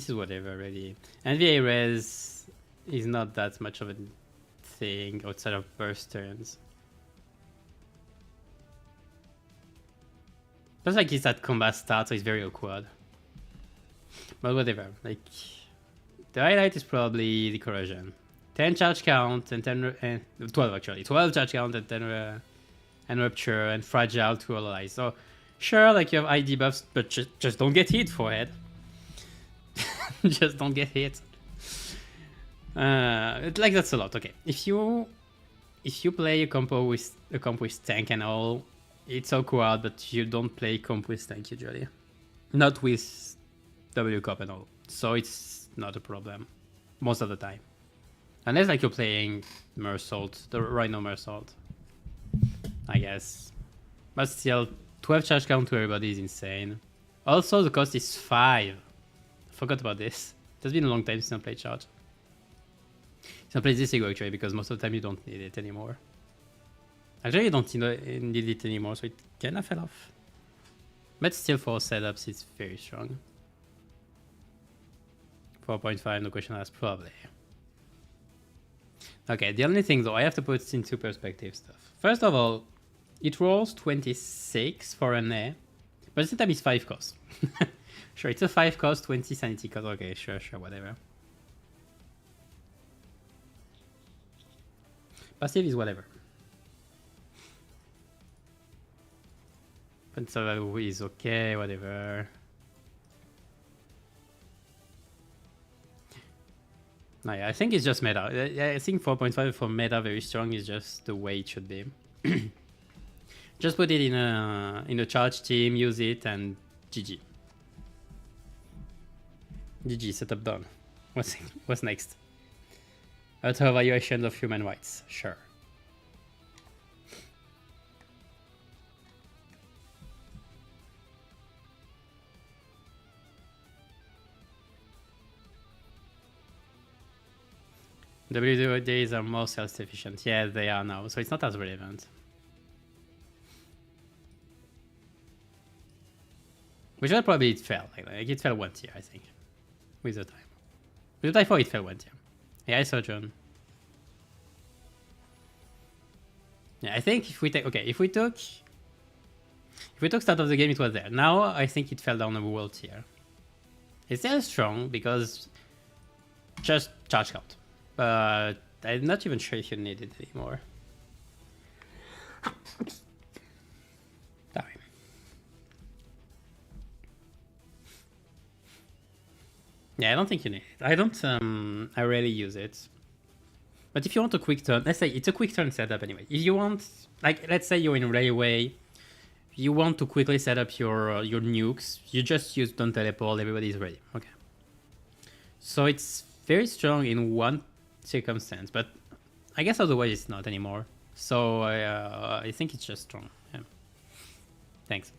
whatever really. NVA res is not that much of a thing outside of burst turns. Just like it's at combat start, so it's very awkward. But whatever, like the highlight is probably the corrosion. 10 charge count and 12 actually. 12 charge count and 10 and rupture and fragile to allies. So sure, like you have ID buffs, but just don't get hit, forehead. Just don't get hit. Like that's a lot. Okay, if you play a compo with tank and all, it's awkward, but you don't play comp with tank usually. Not with W cop and all. So it's not a problem most of the time. Unless like you're playing Mersault, the Rhino Mersault, I guess. But still, 12 charge count to everybody is insane. Also, the cost is 5. Forgot about this. It's been a long time since I played charge. Since I played this E.G.O actually, because most of the time you don't need it anymore. Actually, you don't need it anymore, so it kinda fell off. But still, for setups, it's very strong. 4.5, no question asked, probably. Okay, the only thing though, I have to put into perspective stuff. First of all, it rolls 26 for an A, but at the same time it's 5 cost. Sure, it's a 5 cost, 20 sanity cost. Okay, sure, whatever. Passive is whatever. Survival is okay, whatever. No, yeah, I think it's just meta. I think 4.5 for meta very strong is just the way it should be. Just put it in a charge team, use it, and GG. GG, setup done. What's next? Auto evaluation of human rights. Sure. WDs are more self-sufficient. Yeah, they are now, so it's not as relevant. Which will probably it fell. Like it fell 1 tier, I think. With the time. With the Typho it fell 1 tier. Yeah, I saw John. Yeah, I think if we take if we took start of the game, it was there. Now I think it fell down a world tier. It's still strong because just charge count. But I'm not even sure if you need it anymore. Sorry. Yeah, I don't think you need it. I don't I rarely use it. But if you want a quick turn, let's say it's a quick turn setup anyway. If you want, like, let's say you're in railway, you want to quickly set up your nukes, you just use don't teleport, everybody's ready. Okay. So it's very strong in one circumstance, but I guess otherwise it's not anymore. So I think it's just strong. Yeah. Thanks.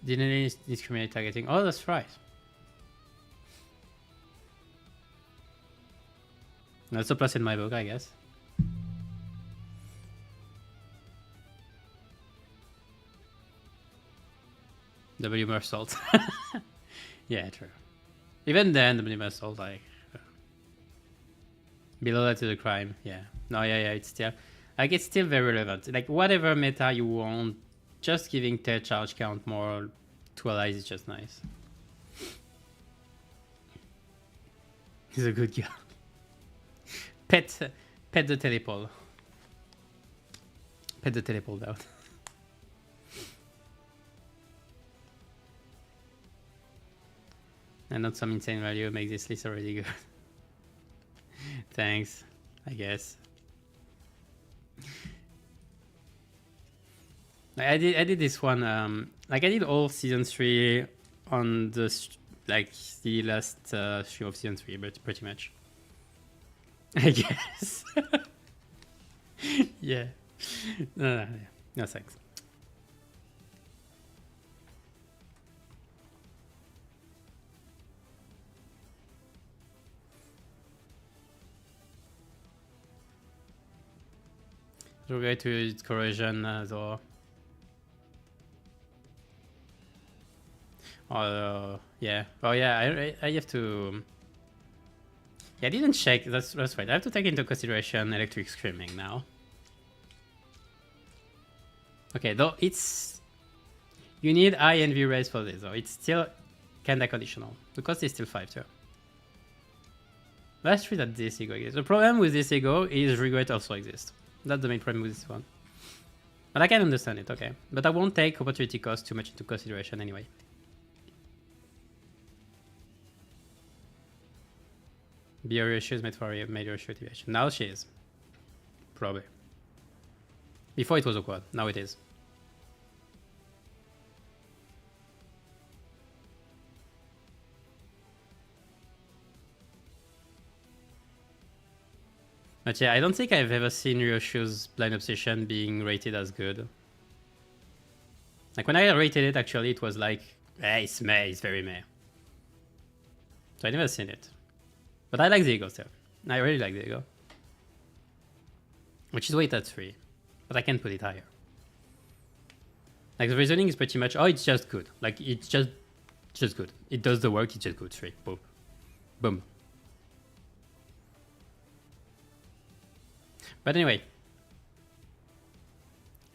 Didn't discriminate targeting. Oh, that's right. That's a plus in my book, I guess. W Mersault. Yeah, true. Even then, W Mersault, like below that to the crime. Yeah. No, yeah, it's still like it's still very relevant. Like whatever meta you want, just giving tail charge count more to allies is just nice. He's a good girl. Pet the telepole. Pet the telepole out. And not some insane value makes this list already good. Thanks, I guess. I did this one. Like I did all season 3 on the the last stream of season 3, but pretty much. I guess. Yeah. No, thanks. So we're going to corrosion though. Yeah. Oh yeah, I have to. Yeah, I didn't check. That's right. I have to take into consideration electric screaming now. Okay, though it's you need high NV raise for this, though it's still kinda conditional. The cost is still 5 too. Let's treat that this E.G.O exists. The problem with this E.G.O is regret also exists. That's the main problem with this one. But I can understand it, okay. But I won't take opportunity cost too much into consideration anyway. BRE issues made for a major issue activation. Now she is. Probably. Before it was a quad, now it is. But yeah, I don't think I've ever seen Ryoshu's Blind Obsession being rated as good. Like when I rated it, actually, it was like, it's meh, it's very meh. So I never seen it. But I like the E.G.O stuff. I really like the E.G.O. Which is weight at 3. But I can put it higher. Like the reasoning is pretty much, oh, it's just good. Like it's just good. It does the work, it's just good. 3. Boom. Boom. But anyway.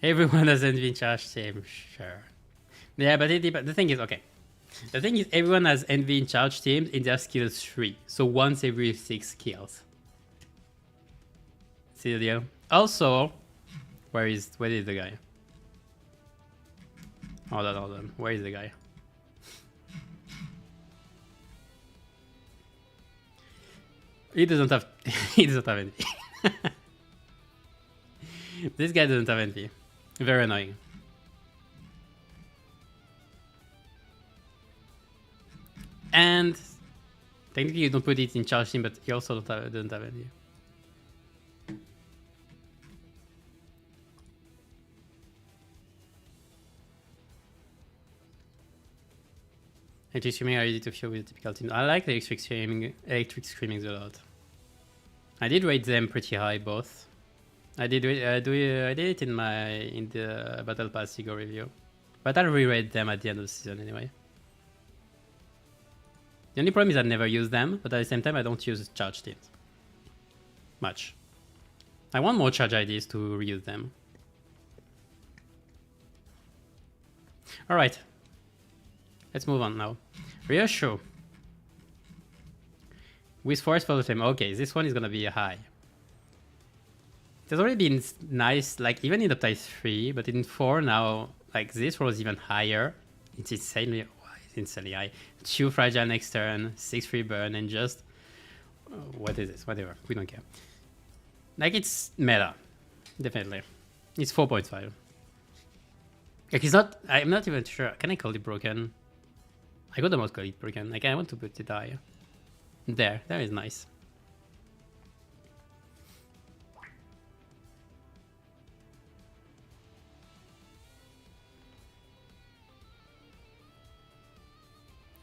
Everyone has NV in charge team, sure. Yeah, but the thing is, okay. The thing is, everyone has NV in charge teams in their skills 3. So once every 6 kills. See the deal? Also, where is the guy? Hold on. Where is the guy? He doesn't have NV. This guy doesn't have NV. Very annoying. And Technically, you don't put it in charge team, but you also don't have any. Electric Screaming are easy to feel with the typical team. I like the Electric Screamings a lot. I did rate them pretty high, both. I did it in the Battle Pass E.G.O review, but I'll re-rate them at the end of the season anyway. The only problem is I never use them, but at the same time I don't use charge teams much. I want more charge IDs to reuse them. All right, let's move on now. Reassure with Forest for the Flame. Okay, this one is gonna be high. It has already been nice, like even in the type 3, but in 4 now, like this was even higher. It's insanely, it's insanely high. 2 fragile next turn, 6 free burn, and just what is this? Whatever, we don't care. Like it's meta, definitely. It's 4.5. Like it's not. I'm not even sure. Can I call it broken? I got the most call it broken. Like I want to put it higher. There is nice.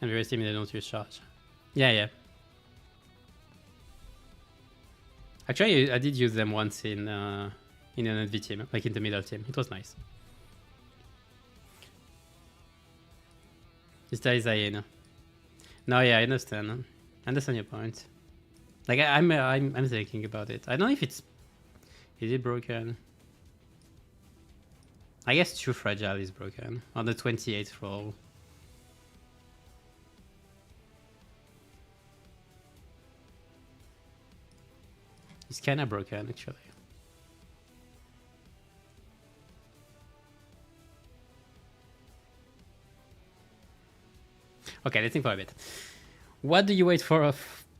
And very similar, they don't use charge. Yeah. Actually, I did use them once in an NV team, like in the middle team. It was nice. This guy is Hyena. No, yeah, I understand. I understand your point. Like I'm thinking about it. I don't know if it's... Is it broken? I guess 2 fragile is broken on the 28th roll. It's kinda broken actually. Okay, let's think for a bit. What do you wait for?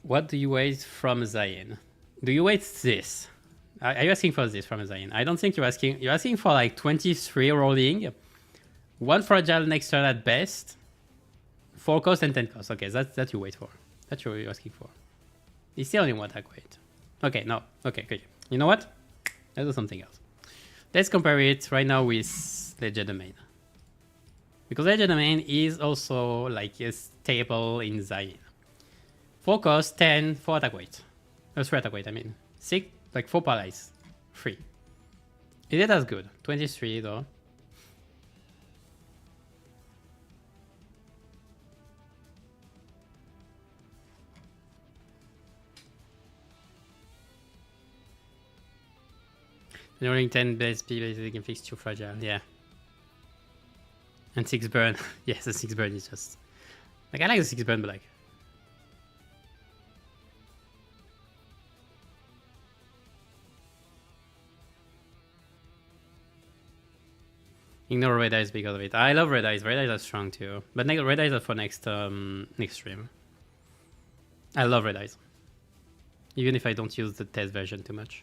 What do you wait from Zion? Do you wait this? Are you asking for this from Zion? I don't think you're asking. You're asking for like 23 rolling, 1 fragile next turn at best, 4 cost and 10 cost. Okay, that's you wait for. That's what you're asking for. It's the only one I wait. Okay, no. Okay. You know what? Let's do something else. Let's compare it right now with Legend Domain. Because Legend Domain is also like a staple in Zion. 4 cost, 10, 4 attack weight. 3 attack weight, I mean. 6, like 4 paralyze. 3. Is it as good? 23 though. Rolling 10 base P basically can fix 2 fragile, yeah. And 6 burn. Yes, the 6 burn is just... Like, I like the 6 burn, but like... Ignore red eyes because of it. I love red eyes. Red eyes are strong too. But red eyes are for next stream. I love red eyes. Even if I don't use the test version too much.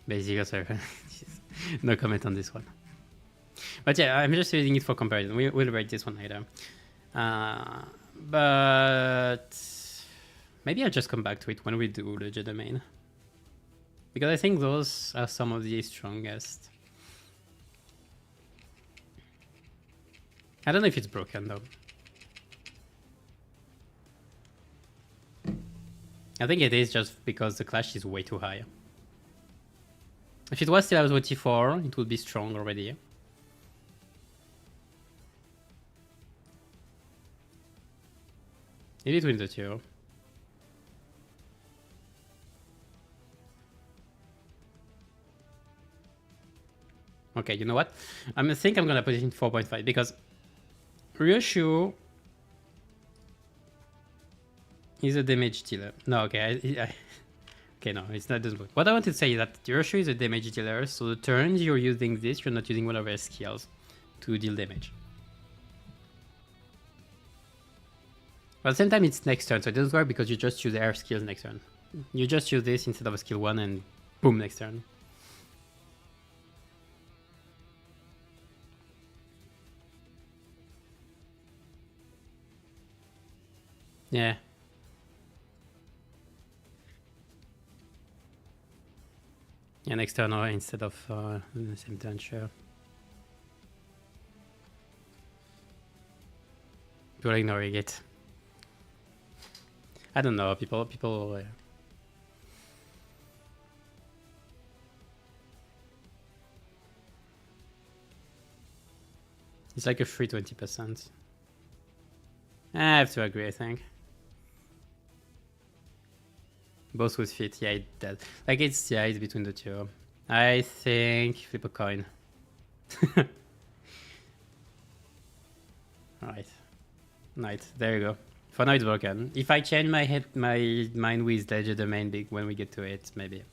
Basically, no comment on this one. But yeah, I'm just using it for comparison. We'll rate this one later. But maybe I'll just come back to it when we do Legend Domain. Because I think those are some of the strongest. I don't know if it's broken though. I think it is just because the clash is way too high. If it was still at 24, it would be strong already. In between the two. Okay, you know what? I think I'm gonna put it in 4.5 because Ryoshu is a damage dealer. No, okay, okay, no, it's not this good. What I want to say is that Ryoshu is a damage dealer, so the turns you're using this, you're not using one of their skills to deal damage. But at the same time, it's next turn, so it doesn't work because you just use air skills next turn. You just use this instead of a skill 1 and boom, next turn. Yeah. Yeah, next turn or instead of the same turn, sure. People ignoring it. I don't know, people. It's like a free 20%. I have to agree, I think. Both would fit, yeah, it does. Like it's between the two. I think flip a coin. Right, there you go. For now it's broken. If I change my mind with Legerdemain big when we get to it, maybe.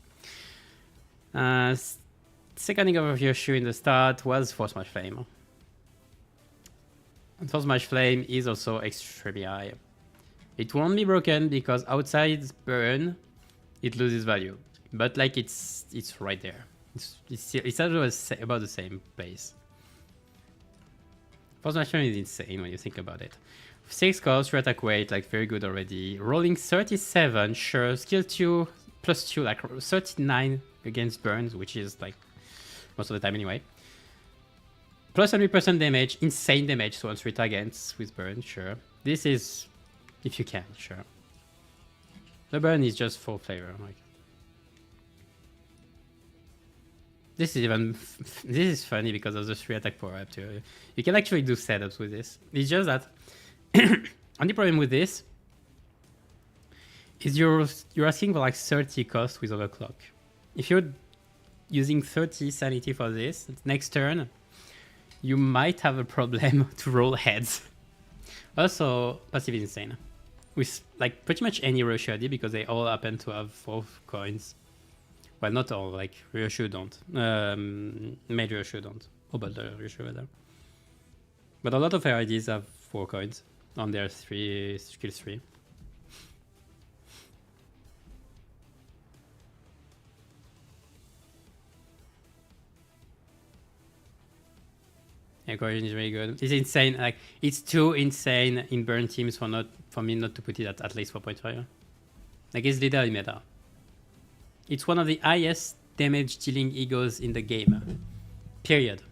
Seconding of your shoe in the start was Force Smash Flame. And Force Smash Flame is also extremely high. It won't be broken because outside burn, it loses value. But like it's right there. It's about the same place. Force Smash Flame is insane when you think about it. 6 cost, 3 attack weight, like very good already. Rolling 37, sure. Skill 2 plus 2, like 39 against burns, which is like most of the time anyway. Plus 100% damage, insane damage to 1-3 against with burn, sure. This is if you can, sure. The burn is just for flavor. Like this is funny because of the 3 attack power up too. You can actually do setups with this. It's just that only problem with this is you're asking for like 30 cost with overclock. If you're using 30 sanity for this, next turn you might have a problem to roll heads. Also, passive is insane. With like pretty much any Ryoshu because they all happen to have 4 coins. Well, not all, like Ryoshu don't. Major Ryoshu don't. Oh, but Ryoshu rather. But a lot of IDs have 4 coins on their skill 3. Yeah, Corrosion is really good. It's insane. Like it's too insane in burn teams for me not to put it at least 4.5. Like it's literally meta. It's one of the highest damage dealing E.G.O.s in the game. Period.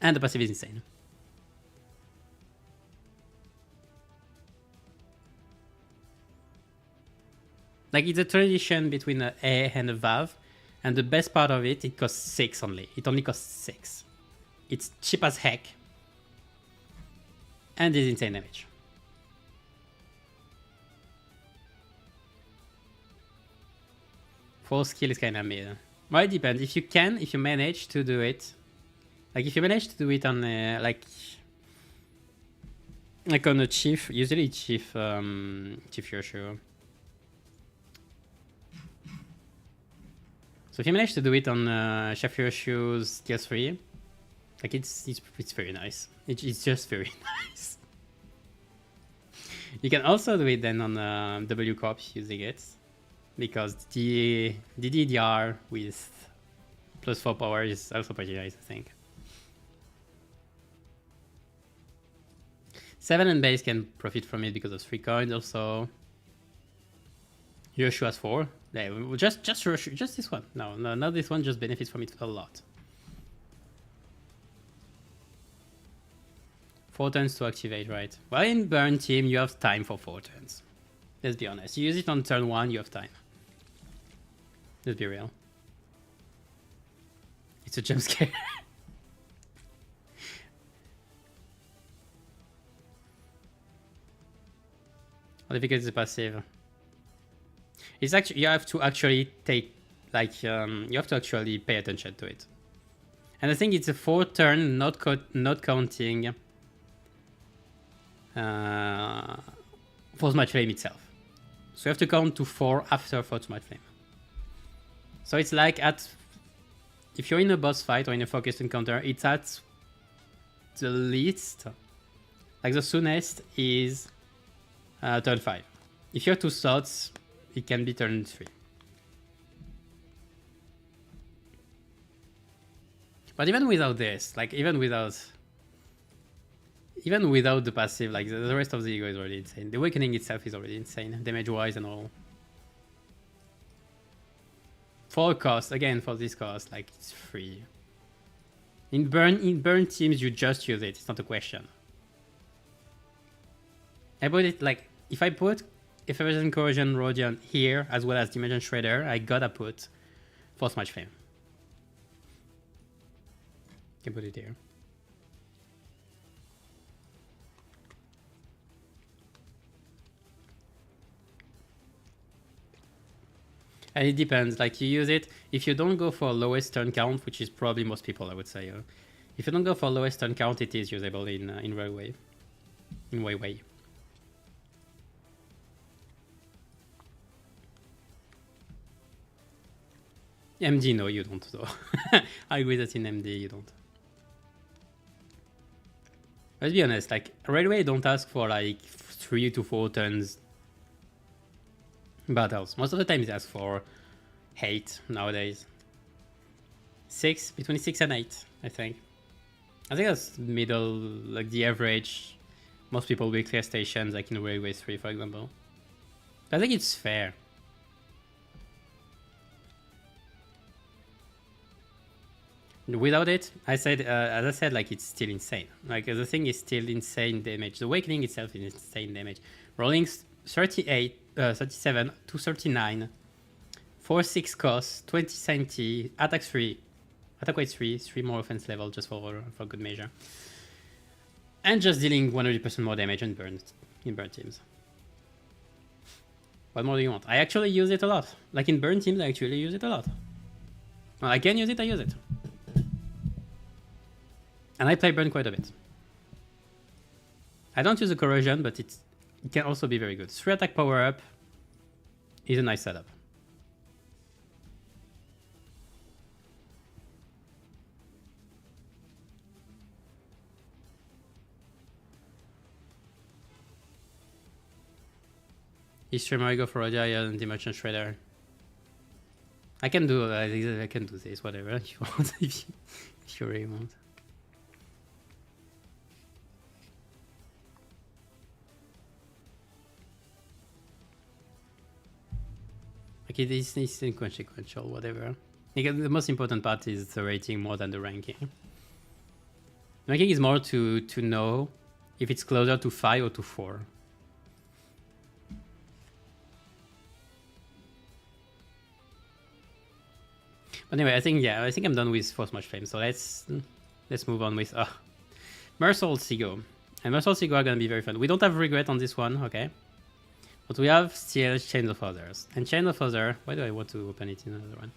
And the passive is insane. Like it's a transition between a and a Valve. And the best part of it, it costs 6 only. It only costs 6. It's cheap as heck. And it's insane damage. Full skill is kind of mid. Well, it depends. If you manage to do it, like if you manage to do it on like on a chief, usually chief Ryoshu. So if you manage to do it on Chef Ryoshu's tier 3, like it's very nice. It's just very nice. You can also do it then on W Corp using it, because the DDR with plus 4 power is also pretty nice, I think. 7 and base can profit from it because of 3 coins also. Ryoshu has 4. Yeah, just this one. No, not this one. Just benefits from it a lot. 4 turns to activate, right? Well, in burn team, you have time for 4 turns. Let's be honest. You use it on turn 1, you have time. Let's be real. It's a jump scare. How difficult is the passive? It's actually, you have to actually take, like, you have to actually pay attention to it. And I think it's a 4 turn, not counting Force Smash Flame itself. So you have to count to 4 after Force Smash Flame. So it's like if you're in a boss fight or in a focused encounter, it's at the least, like the soonest is turn 5. If you have 2 slots, it can be turn 3. But even without this, like even without even without the passive, like the rest of the E.G.O is already insane. The Awakening itself is already insane, damage-wise and all. For cost, again, for this cost, like it's free. In burn teams, you just use it. It's not a question. I put it like if I put Effervescent Corrosion Rodion here as well as Dimension Shredder, I gotta put Force Match Flame. Can put it here. And it depends, like you use it, if you don't go for lowest turn count, which is probably most people, I would say. If you don't go for lowest turn count, it is usable in Railway. In Weiwei. MD, no, you don't, though. I agree that in MD, you don't. Let's be honest, like, Railway don't ask for like 3 to 4 turns battles. Most of the time it asks for 8 nowadays. 6, between 6 and 8, I think. I think that's middle, like the average. Most people will clear stations, like in Railway 3, for example. I think it's fair. Without it, I said, as I said, like it's still insane. Like the thing is still insane damage. The Awakening itself is insane damage. Rolling 38, 37 to 39, 4-6 cost, 20 sanity, attack 3, attack weight 3 more offense level just for good measure, and just dealing 100% more damage in burn teams. What more do you want? I actually use it a lot. Like in burn teams, I actually use it a lot. When I can use it, I use it. And I play burn quite a bit. I don't use the corrosion, but it can also be very good. 3 attack power up is a nice setup. Is tremor go for Rodia and the Merchant Shredder? I can do this, whatever if you want, if you really want. Okay, this is inconsequential, whatever. Because the most important part is the rating more than the ranking. The ranking is more to know if it's closer to 5 or to 4. But anyway, I think I'm done with Force Match Flame. So let's move on with Mersault E.G.O. And Mersault E.G.O are gonna be very fun. We don't have regret on this one, okay? But we have still Chain of Others. And Chain of Others, why do I want to open it in another one?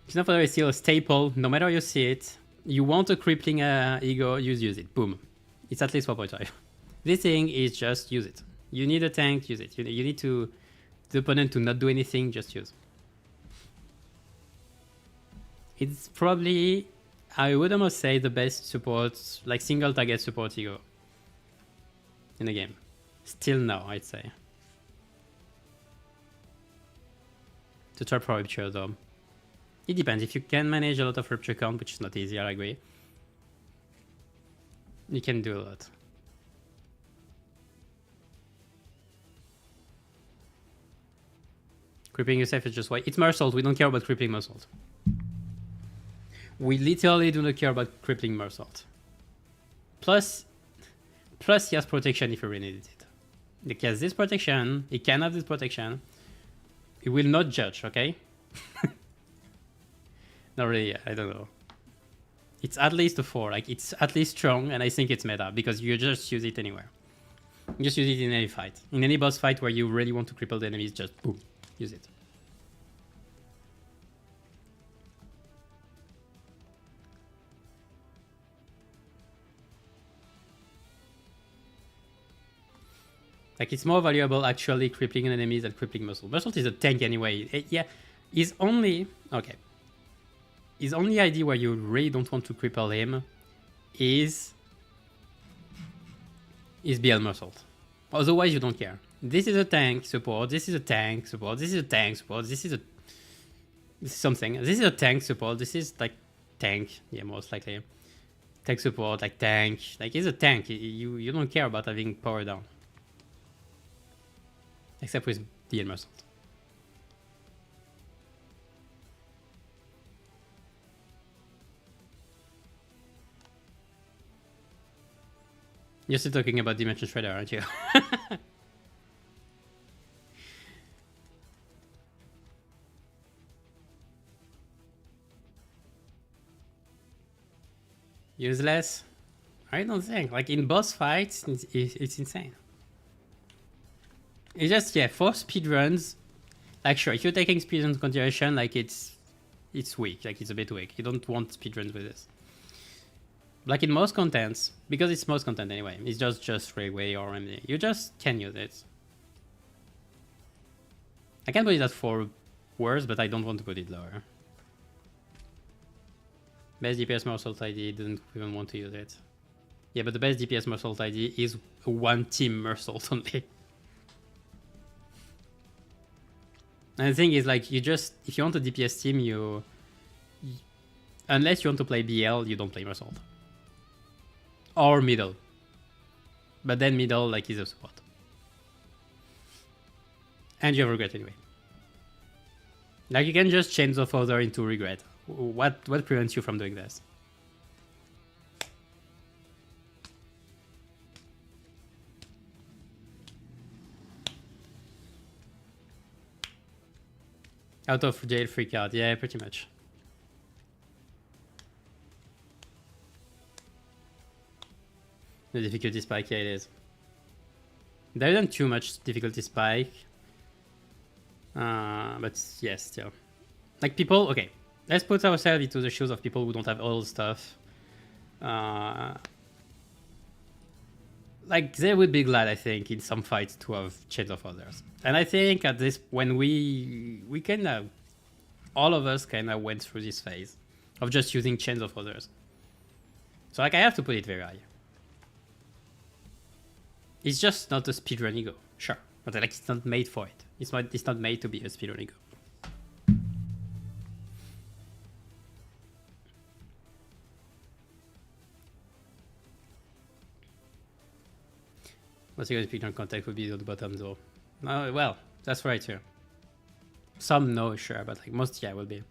Chain of Others is still a staple, no matter you see it. You want a crippling E.G.O, use it. Boom. It's at least 4.5. This thing is just use it. You need a tank, use it. You need the opponent to not do anything, just use. It's probably, I would almost say, the best support, like single target support E.G.O in the game. Still now, I'd say. To trap for rupture though. It depends. If you can manage a lot of rupture count, which is not easy, I agree. You can do a lot. Crippling yourself is just why. It's Mersault, we don't care about crippling Mersault. We literally do not care about crippling Mersault. Plus he has protection if you really need it. He has this protection, he can have this protection. He will not judge, okay? Not really, I don't know. It's at least a 4, like it's at least strong, and I think it's meta, because you just use it anywhere. You just use it in any fight. In any boss fight where you really want to cripple the enemies, just boom, use it. Like it's more valuable actually crippling enemies than crippling Mersault. Mersault is a tank anyway. Yeah, his only idea where you really don't want to cripple him is BL Mersault. Otherwise you don't care. This is a tank support, this is a tank support, this is a tank support, this is something. This is a tank support, this is like tank, yeah, most likely. Tech support, like tank. Like he's a tank. You don't care about having power down. Except with the Emerald. You're still talking about Dimension Shredder, aren't you? Useless? I don't think. Like in boss fights, it's insane. It's just, yeah, for speedruns, like sure, if you're taking speedruns into consideration, like it's weak, like it's a bit weak. You don't want speedruns with this. Like in most contents, because it's most content anyway, it's just Railway or MD. You just can use it. I can put it at 4 words, but I don't want to put it lower. Best DPS Mersault ID didn't even want to use it. Yeah, but the best DPS Mersault ID is one team Mersault only. And the thing is, like, you just, if you want a DPS team, unless you want to play BL, you don't play Mersault. Or middle. But then middle, like, is a support. And you have regret anyway. Like, you can just change the further into regret. What prevents you from doing this? Out of jail free card, yeah, pretty much. The difficulty spike, yeah, it is. There isn't too much difficulty spike. But yes, still. Like people, okay. Let's put ourselves into the shoes of people who don't have all stuff. Like they would be glad, I think, in some fights to have Chains of Others. And I think at this, when we kind of, all of us kind of went through this phase of just using Chains of Others. So like I have to put it very high. It's just not a speedrun E.G.O, sure, but like it's not made for it. It's not made to be a speedrun E.G.O. What's your speedrun contact would be on the bottom though? Well, that's right here. Some no, sure, but like most, yeah, will be.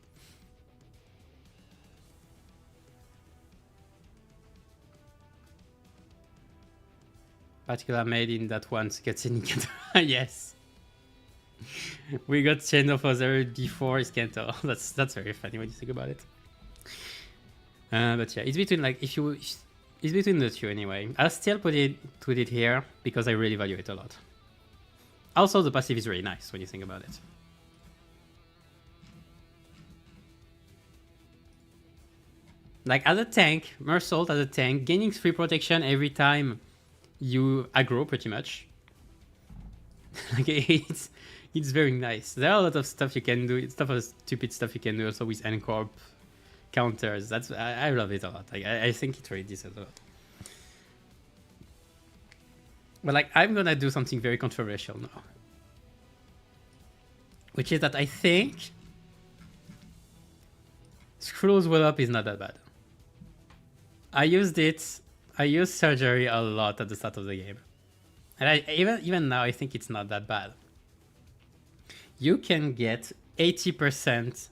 Particular made in that once gets in Iskander. Yes. We got Chain of Other before Iskander. That's very funny when you think about it. But yeah, it's between like it's between the two anyway. I'll still put it here because I really value it a lot. Also, the passive is really nice when you think about it. Like as a tank, Mersault as a tank, gaining 3 protection every time you aggro pretty much. Like it's very nice. There are a lot of stuff you can do. It's stupid stuff you can do also with N-Corp counters. I love it a lot. Like I think it really deserves a lot. But like I'm gonna do something very controversial now. Which is that I think Screw's Well Up is not that bad. I used surgery a lot at the start of the game. And even now I think it's not that bad. You can get 80%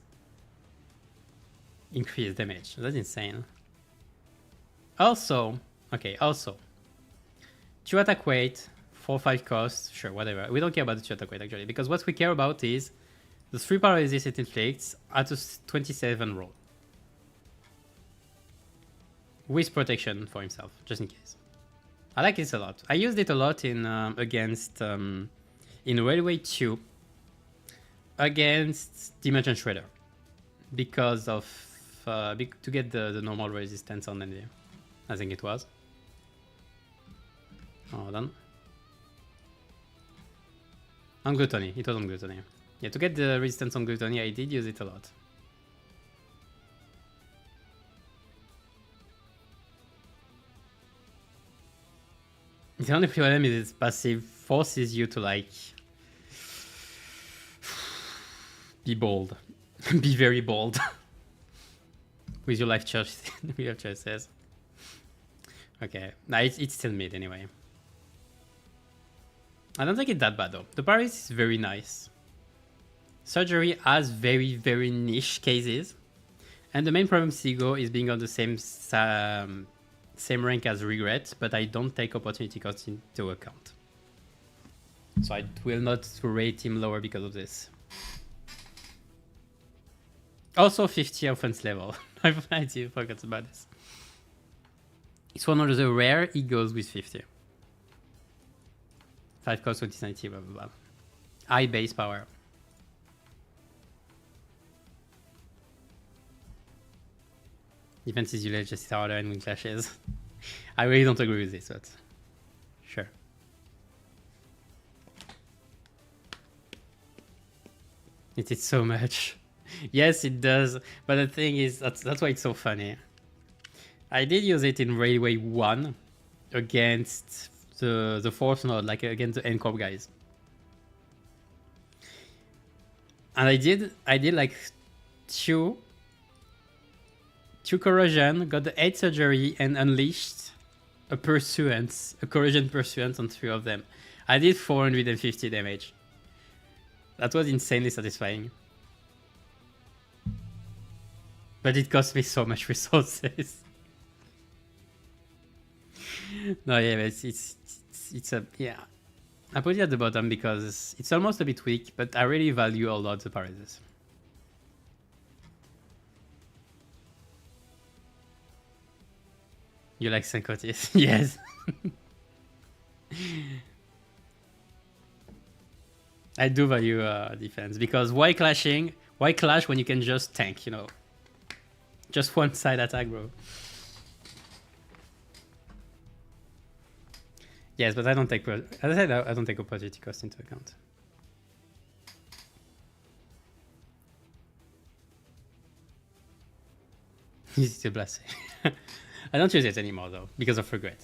increased damage. That's insane. Also, 2 attack weight, 4-5 cost, sure, whatever. We don't care about the 2 attack weight actually, because what we care about is the 3 paralysis it inflicts at a 27 roll. With protection for himself, just in case. I like this a lot. I used it a lot in against in Railway 2 against Dimension Shredder because of to get the normal resistance on ND. I think it was. Hold on. On Gluttony. It was on Gluttony. Yeah, to get the resistance on Gluttony, I did use it a lot. The only problem is its passive forces you to like be bold, be very bold with your life choices. Okay, nah, it's still mid anyway. I don't think it's that bad though. The paralysis is very nice. Surgery has very, very niche cases. And the main problem with E.G.O. is being on the same rank as Regret, but I don't take opportunity cost into account. So I will not rate him lower because of this. Also 50 offense level. I forgot about this. It's one of the rare E.G.O.s with 50. 5 cost 2090, blah blah blah. High base power. Defense is usually just harder and win clashes. I really don't agree with this, but sure. It did so much. Yes, it does. But the thing is, that's why it's so funny. I did use it in Railway 1 against the Force Node, like against the N-Corp guys. And I did like two corrosion, got the 8 surgery, and unleashed a pursuance, a corrosion pursuance on 3 of them. I did 450 damage. That was insanely satisfying. But it cost me so much resources. No, yeah, but it's a, yeah. I put it at the bottom because it's almost a bit weak, but I really value a lot the paralysis. You like Syncotis? Yes. I do value defense because why clash when you can just tank, you know? Just one side attack, bro. Yes, but I don't take, as I said, I don't take opportunity cost into account. Easy to blast. I don't use it anymore though, because of regret.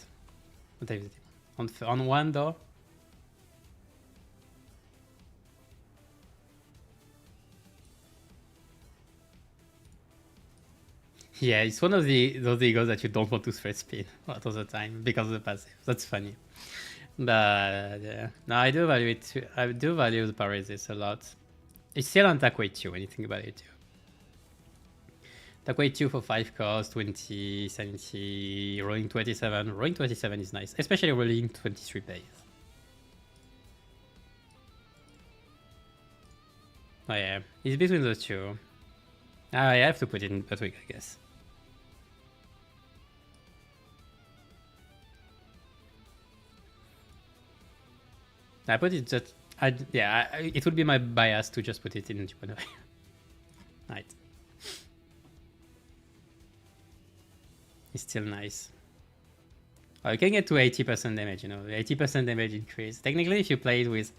What is it? On 1 though? Yeah, it's one of those E.G.O.s that you don't want to thread spin a lot of the time because of the passive. That's funny. But yeah. No, I do value it too. I do value the paralysis a lot. It's still on attack weight 2 when you think about it too. Attack weight 2 for 5 cost, 20, 70, rolling 27. Rolling 27 is nice, especially rolling 23 base. Oh yeah, it's between those two. I have to put it in Butwick, I guess. I put it just, it would be my bias to just put it in Japan. Right. It's still nice. Oh, you can get to 80% damage, you know, 80% damage increase. Technically, if you play it with,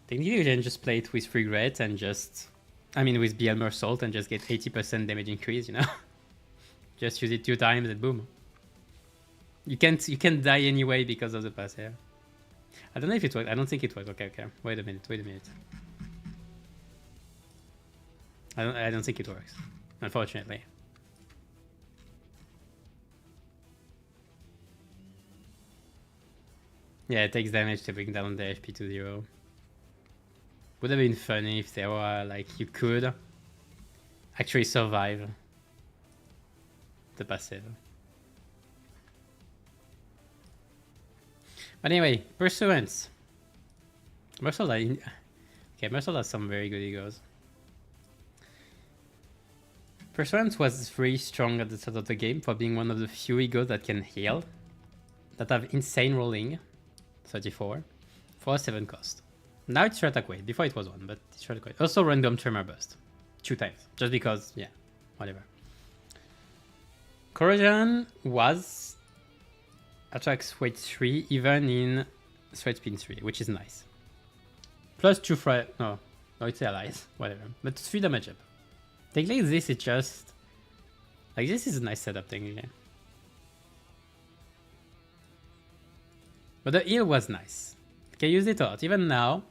technically you can just play it with regret and just, I mean, with Bielmer Salt and just get 80% damage increase, you know. Just use it 2 times and boom. You can't die anyway because of the pass here. I don't know if it worked. I don't think it worked. Okay. Wait a minute. I don't think it works, unfortunately. Yeah, it takes damage to bring down the HP to 0. Would have been funny if there were, like, you could actually survive the passive. But anyway, Pursuance. Mercel has some very good E.G.O.s. Pursuance was very strong at the start of the game for being one of the few E.G.O.s that can heal, that have insane rolling, 34, for 7 cost. Now it's short attack weight. Before it was 1, but it's short attack weight. Also random tremor burst. 2 times. Just because, yeah, whatever. Corrosion was attacks weight 3 even in threat spin 3, which is nice. Plus 2 fry. No, it's allies. Whatever. But 3 damage up. Technically, this is just. Like, this is a nice setup, technically. But the heal was nice. I can use it a lot. Even now,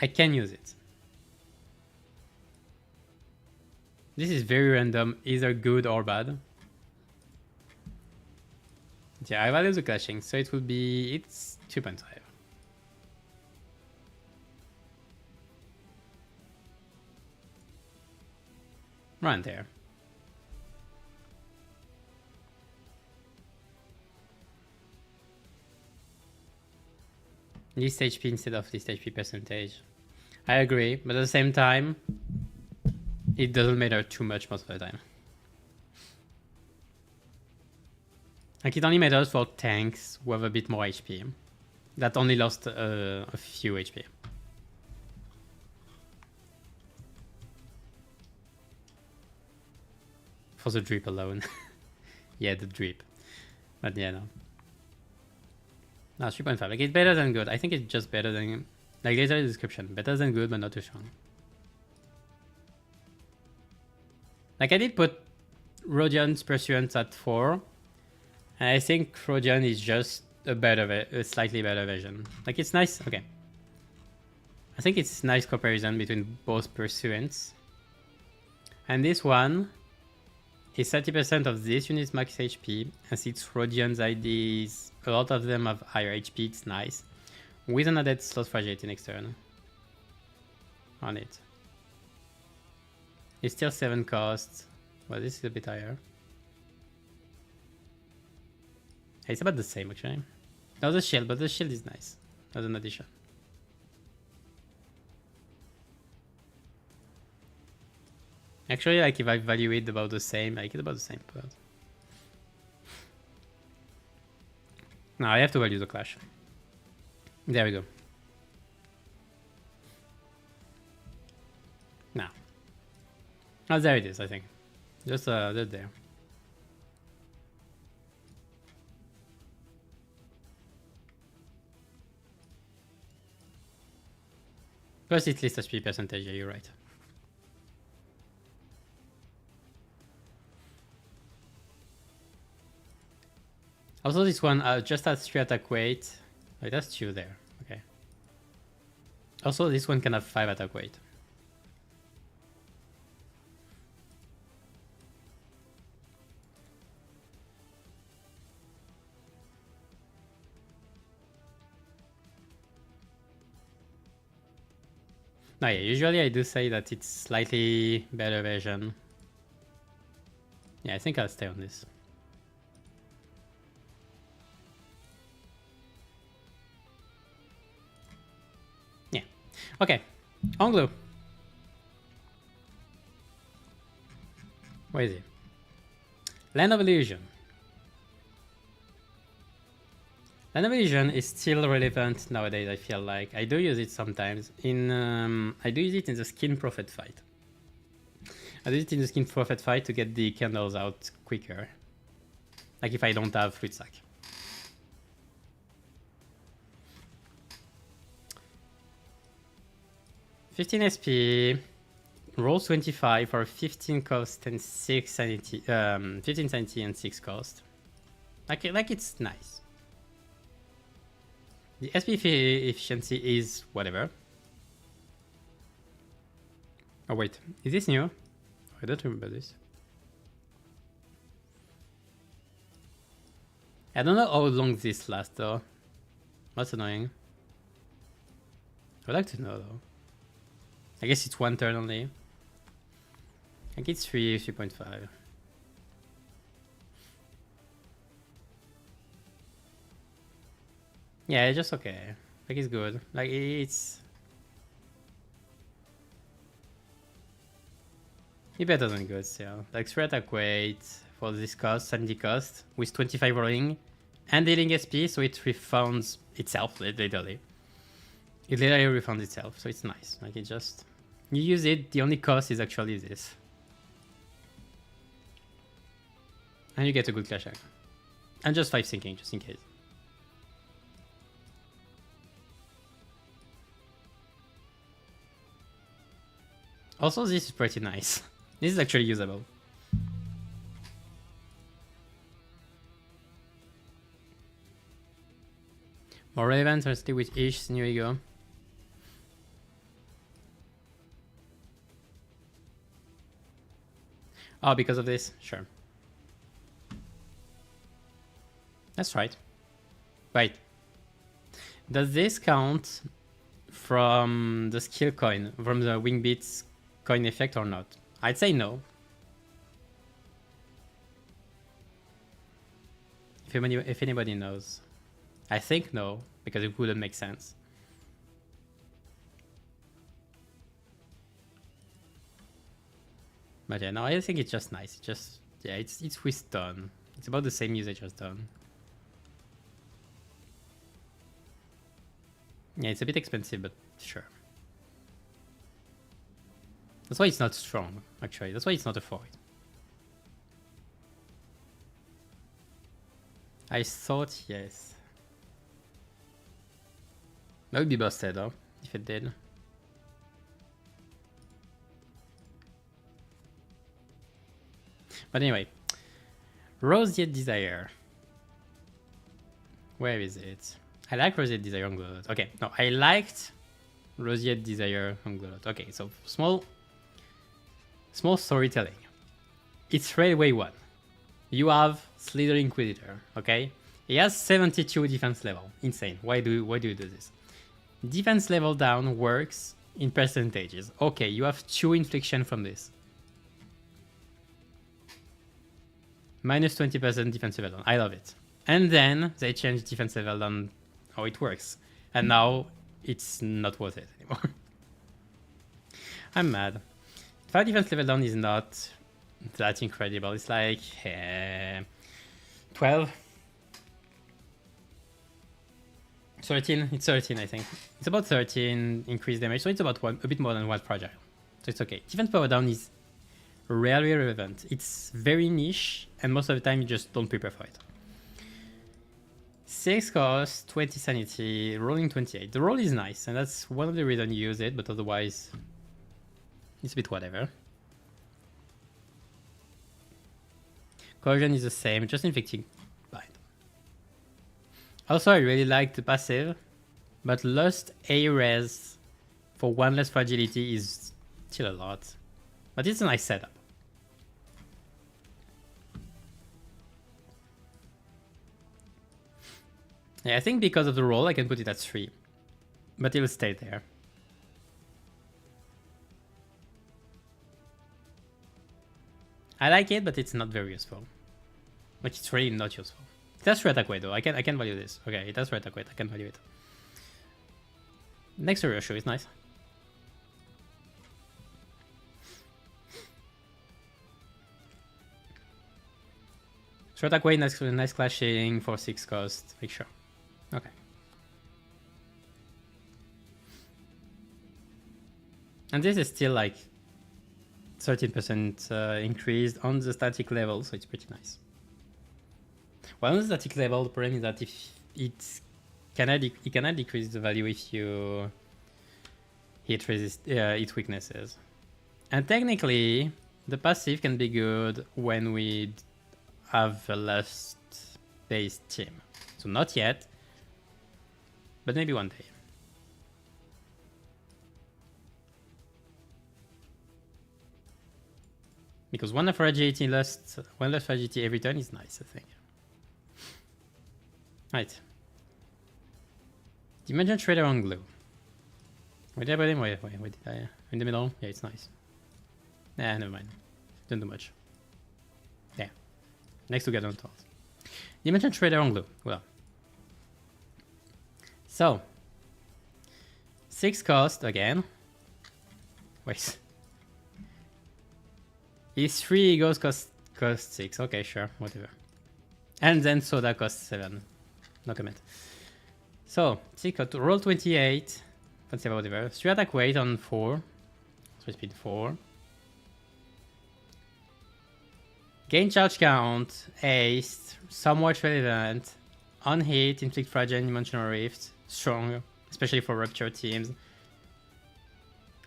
I can use it. This is very random, either good or bad. Yeah, I value the clashing, so it will be, it's 2.5. Right there. List HP instead of list HP percentage. I agree, but at the same time, it doesn't matter too much most of the time. Like, it only matters for tanks who have a bit more HP. That only lost a few HP. For the drip alone. Yeah, the drip. But yeah, no. No, 3.5. Like, it's better than good. I think it's just better than... Like, later description. Better than good, but not too strong. Like, I did put Rhodion's Pursuant at 4. And I think Rhodion is just a slightly better version. Like, it's nice. Okay. I think it's nice comparison between both Pursuants. And this one is 30% of this unit's max HP. And since Rhodion's IDs, a lot of them have higher HP, it's nice. With an added slot fragility next turn on it. It's still 7 cost. Well, this is a bit higher. It's about the same actually. No, the shield, but the shield is nice as an addition. Actually, like if I value it about the same, I get about the same. But no, I have to value the clash. There we go. Now, oh, there it is. I think just there. Plus it lists HP percentage, yeah, you're right. Also this one just has 3 attack weight. Wait, that's 2 there, okay. Also this one can have 5 attack weight. No, yeah, usually I do say that it's slightly better version. Yeah, I think I'll stay on this. Yeah. Okay. Anglo. Where is it? Land of Illusion. Land of Illusion is still relevant nowadays, I feel like. I do use it sometimes. I do use it in the Skin Prophet fight. I do it in the Skin Prophet fight to get the candles out quicker. Like if I don't have Fruit Sack. $15 SP, rolls 25 for 15 cost and 6 sanity, 15 sanity and 6 cost. Like it's nice. The SP efficiency is whatever. Oh wait, is this new? I don't remember this. I don't know how long this lasts though. That's annoying. I'd like to know though. I guess it's 1 turn only. I think it's 3.5. Yeah, it's just okay. Like it's good. Like it's better than good still. Like 3 attack weight for this cost, sanity cost, with 25 rolling and dealing SP, so it refunds itself literally. It literally refunds itself, so it's nice. Like it just you use it, the only cost is actually this. And you get a good clash act. And just 5 sinking, just in case. Also, this is pretty nice. This is actually usable. More relevant, honestly, with each new E.G.O. Oh, because of this? Sure. That's right. Right. Does this count from the skill coin, from the wing beats coin effect or not? I'd say no. If anybody knows. I think no, because it wouldn't make sense. But yeah, no, I think it's just nice. It's with stun. It's about the same usage as stun. Yeah, it's a bit expensive, but sure. That's why it's not strong, actually. That's why it's not a foil. I thought yes. That would be busted though, if it did. But anyway, Roseate Desire. Where is it? I like Roseate Desire on Glowdot. Okay, no, I liked Roseate Desire on Glowdot. Okay, so small storytelling. It's Railway 1. You have Slither Inquisitor, okay? He has 72 defense level. Insane. Why do you do this? Defense level down works in percentages. Okay, you have 2 infliction from this. Minus 20% defense level down. I love it. And then they change defense level down how it works. And now it's not worth it anymore. I'm mad. 5 defense level down is not that incredible. It's like 12. 13. It's 13, I think. It's about 13 increased damage, so it's about a bit more than 1 fragile. So it's okay. Defense power down is rarely relevant. It's very niche, and most of the time you just don't prepare for it. 6 cost, 20 sanity, rolling 28. The roll is nice, and that's one of the reasons you use it, but otherwise it's a bit whatever. Corrosion is the same, just inflicting bind. Also, I really like the passive, but Lust A-Res for 1 less fragility is still a lot. But it's a nice setup. Yeah, I think because of the roll, I can put it at 3. But it will stay there. I like it, but it's not very useful. Like, it's really not useful. It has red attack weight though. I can value this. Okay, it has red attack weight. I can value it. Next area show is nice. Short attack weight, nice clashing for 6 cost. Make sure. Okay. And this is still like 13% increased on the static level, so it's pretty nice. Well, on the static level, the problem is that if it cannot decrease the value if you hit weaknesses. And technically, the passive can be good when we have a Lust-based team. So not yet, but maybe one day. Because one less fragility every turn is nice, I think. Right. Dimension Trader on glue. Wait, did I? In the middle? Yeah, it's nice. Nah, never mind. Don't do much. Yeah. Next to get on top. Dimension Trader on glue. Well. So. 6 cost again. Wait. These 3 E.G.O.s cost 6. Okay, sure, whatever. And then Soda costs 7. No comment. So, to roll 28. Fancy about whatever. 3 attack weight on 4. 3 speed 4. Gain charge count. Ace. Somewhat relevant. On hit. Inflict fragile dimensional rift. Strong. Especially for rupture teams.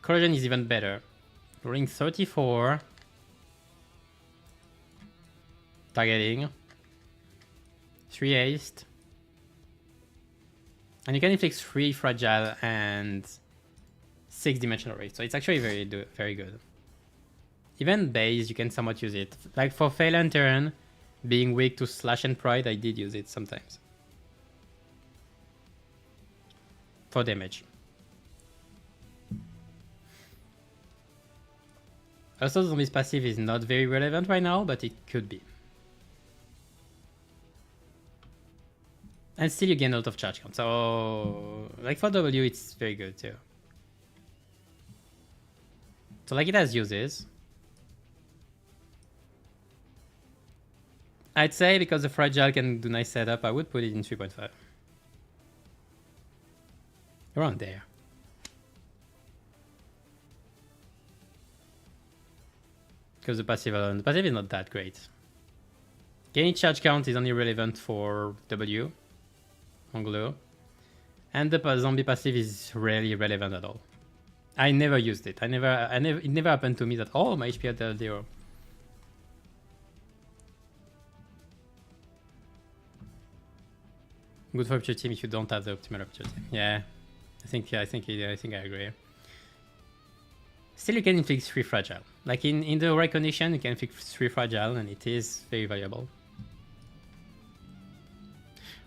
Corrosion is even better. Rolling 34. Targeting. 3 aced. And you can inflict 3 fragile and 6 dimensional rate. So it's actually very good. Even base, you can somewhat use it. Like for Fail and Turn, being weak to Slash and Pride, I did use it sometimes. For damage. Also, Zombie's passive is not very relevant right now, but it could be. And still you gain a lot of charge count, so... Like for W, it's very good too. So like it has uses. I'd say because the Fragile can do nice setup, I would put it in 3.5. Around there. Because the passive alone, the passive is not that great. Gaining charge count is only relevant for W on Glow. And the zombie passive is rarely relevant at all. I never used it. It never happened to me that, oh, my HP at 0. Good for Opture Team if you don't have the optimal Opture Team. Yeah, I think I agree. Still, you can inflict 3 fragile. Like in the right condition, you can inflict 3 fragile, and it is very valuable.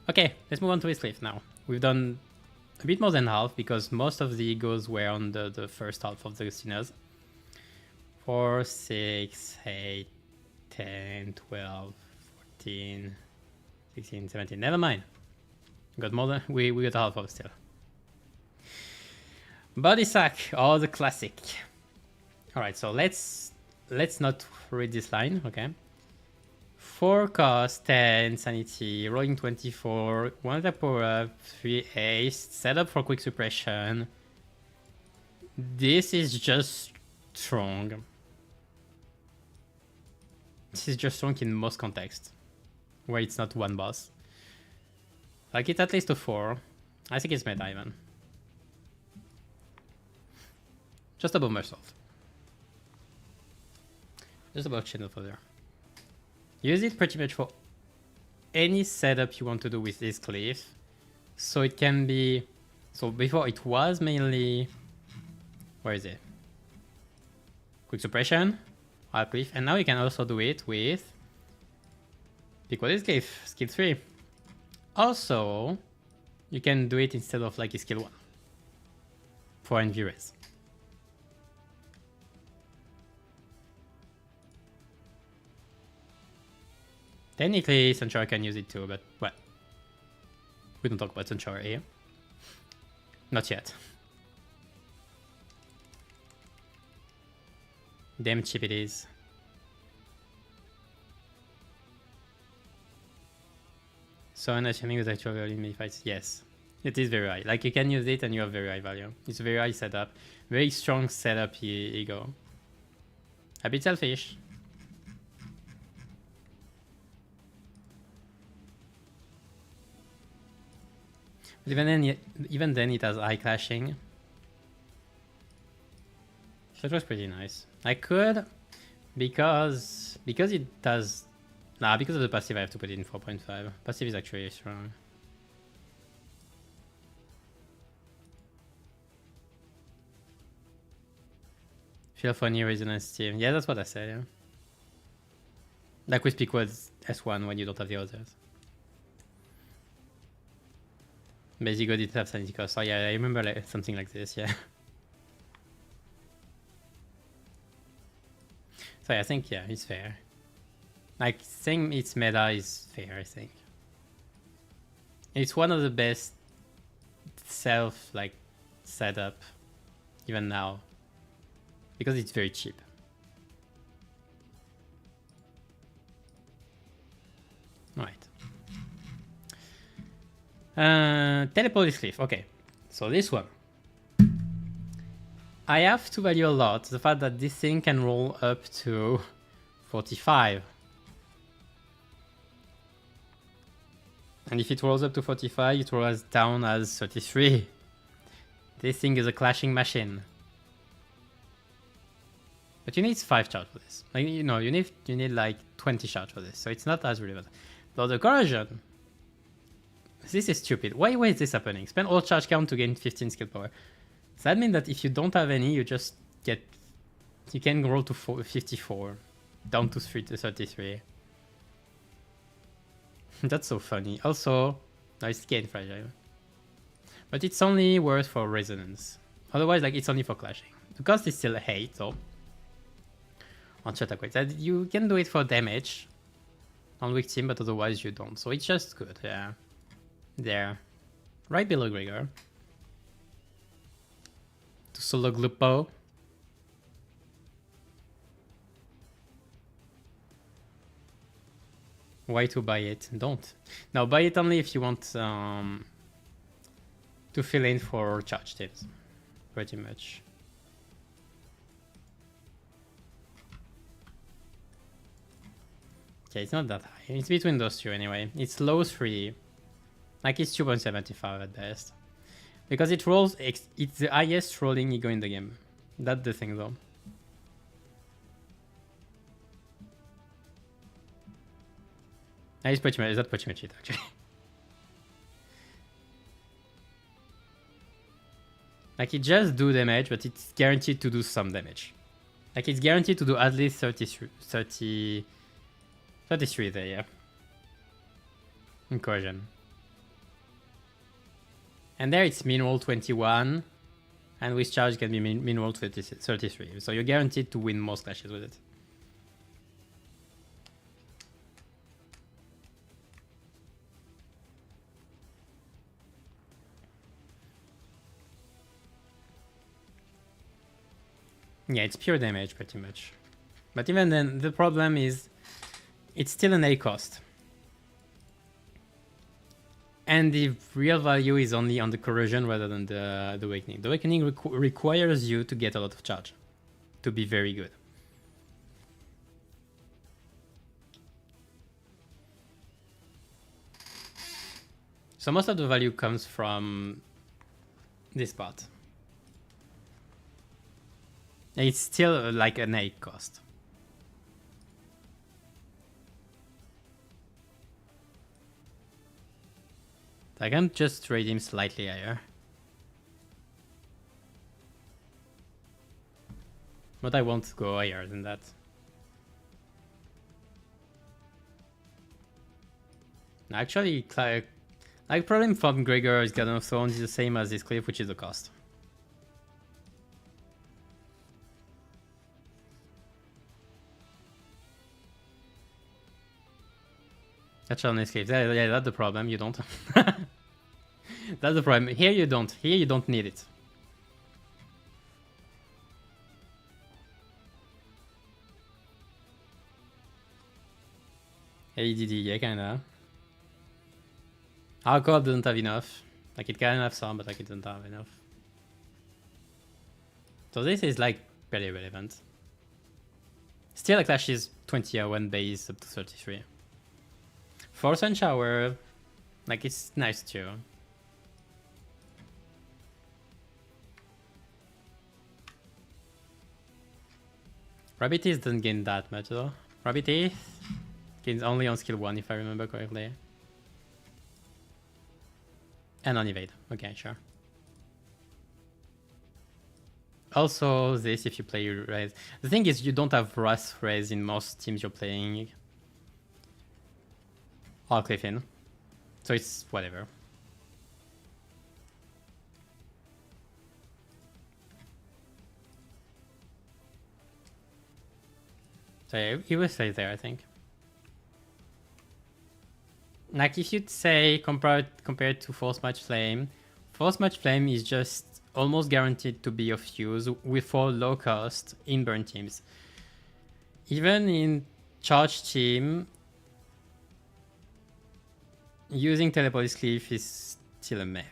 Okay, let's move on to his cliff now. We've done a bit more than half because most of the E.G.O.s were on the first half of the sinners. 4, 6, 8, 10, 12, 14, 16, 17. Never mind. Got more than we got half of still. Body sack, oh, the classic. All right, so let's not read this line, okay? 4 cost, 10 sanity, rolling 24, 1 attack power up, 3 haste, setup for quick suppression. This is just strong. This is just strong in most contexts where it's not one boss. Like it's at least a 4. I think it's meta even. Just above myself. Just above channel for there. Use it pretty much for any setup you want to do with this cliff. So it can be... So before it was mainly... Where is it? Quick suppression, hard cliff, and now you can also do it with... Pick what is cliff, skill 3. Also, you can do it instead of like a skill 1 for NV res. Technically, Sunshower can use it too, but well, we don't talk about Sunshower here. Not yet. Damn cheap it is. So I'm assuming with actual value in many fights. Yes, it is very high. Like you can use it and you have very high value. It's a very high setup. Very strong setup E.G.O. A bit selfish. But even then it has high clashing. So it was pretty nice. I could, because it does... Nah, because of the passive I have to put it in 4.5. Passive is actually strong. Feel funny, resonance team. Yeah, that's what I said, yeah. Like with pick was S1 when you don't have the others. But E.G.O did have sanity cost. Oh yeah, I remember like, something like this, yeah. So yeah, I think, yeah, it's fair. Like, saying it's meta is fair, I think. It's one of the best setup, even now. Because it's very cheap. Alright. Teleport is cliff. Okay, so this one. I have to value a lot the fact that this thing can roll up to 45. And if it rolls up to 45, it rolls down as 33. This thing is a clashing machine. But you need 5 charge for this. Like, you know, you need like 20 charge for this, so it's not as relevant. Though the corrosion, this is stupid. Why is this happening? Spend all charge count to gain 15 skill power. Does that mean that if you don't have any, you just get... You can roll to 54, down to 33. That's so funny. Also, no, it's gain fragile. But it's only worth for resonance. Otherwise, like, it's only for clashing. The cost is still 8, though. On shot attack rate. You can do it for damage on weak team, but otherwise you don't. So it's just good, yeah. There. Right below Gregor. To solo Glupo. Why to buy it? Don't. Now buy it only if you want to fill in for charge teams. Pretty much. Okay, it's not that high. It's between those two anyway. It's low 3. Like it's 2.75 at best. Because it rolls, it's the highest rolling E.G.O in the game. That's the thing though. It's pretty much, that's pretty much it actually. Like it just do damage, but it's guaranteed to do some damage. Like it's guaranteed to do at least 33 there, yeah. Incursion. And there it's min roll 21, and with charge can be min roll 33. So you're guaranteed to win most clashes with it. Yeah, it's pure damage pretty much. But even then, the problem is it's still an A cost. And the real value is only on the corrosion rather than the awakening. The awakening requires you to get a lot of charge to be very good. So most of the value comes from this part. It's still like an 8 cost. I can just trade him slightly higher. But I won't go higher than that. Actually, like problem from Gregor's Garden of Thrones is the same as this cliff, which is the cost. Catch on this cliff. Yeah, that's the problem. You don't. That's the problem. Here you don't. Here you don't need it. ADD, yeah, kinda. Our card doesn't have enough. Like it can have some, but like it doesn't have enough. So this is like very relevant. Still, a clash is 2001 base up to 33. For Sunshower, like it's nice too. Rabbit Teeth doesn't gain that much though. Rabbit Teeth gains only on skill 1 if I remember correctly. And on evade. Okay, sure. Also this if you play Raise. The thing is you don't have Wrath Raise in most teams you're playing. Or Cliffin. So it's whatever. So yeah, he will stay there, I think. Like if you'd say compared to Force Match Flame is just almost guaranteed to be of use for low cost in burn teams. Even in charge team, using Telepolis Cliff is still a meme.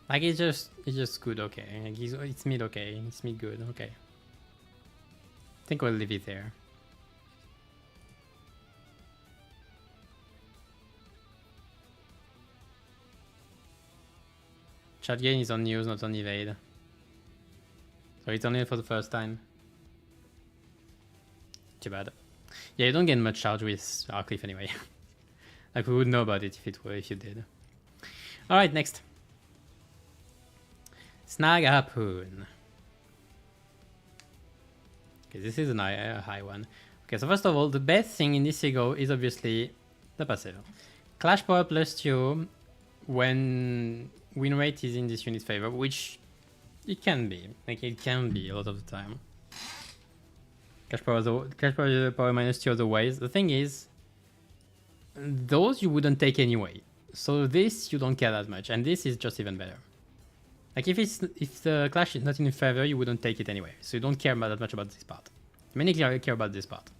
Like it's just good, okay. Like it's mid okay, it's mid good, okay. I think we'll leave it there. Chat gain is on use, not on evade. So it's only for the first time. Too bad. Yeah, you don't get much charge with Arcliff anyway. Like we would know about it if you did. Alright, next. Snag Harpoon. Okay, this is a high one. Okay, so first of all, the best thing in this E.G.O is obviously the passive. Clash power plus 2 when win rate is in this unit's favor, which it can be. Like, it can be a lot of the time. Clash power minus 2 otherwise. The thing is, those you wouldn't take anyway. So this you don't care that much, and this is just even better. Like if the clash is not in your favor, you wouldn't take it anyway. So you don't care that much about this part. You mainly care about this part,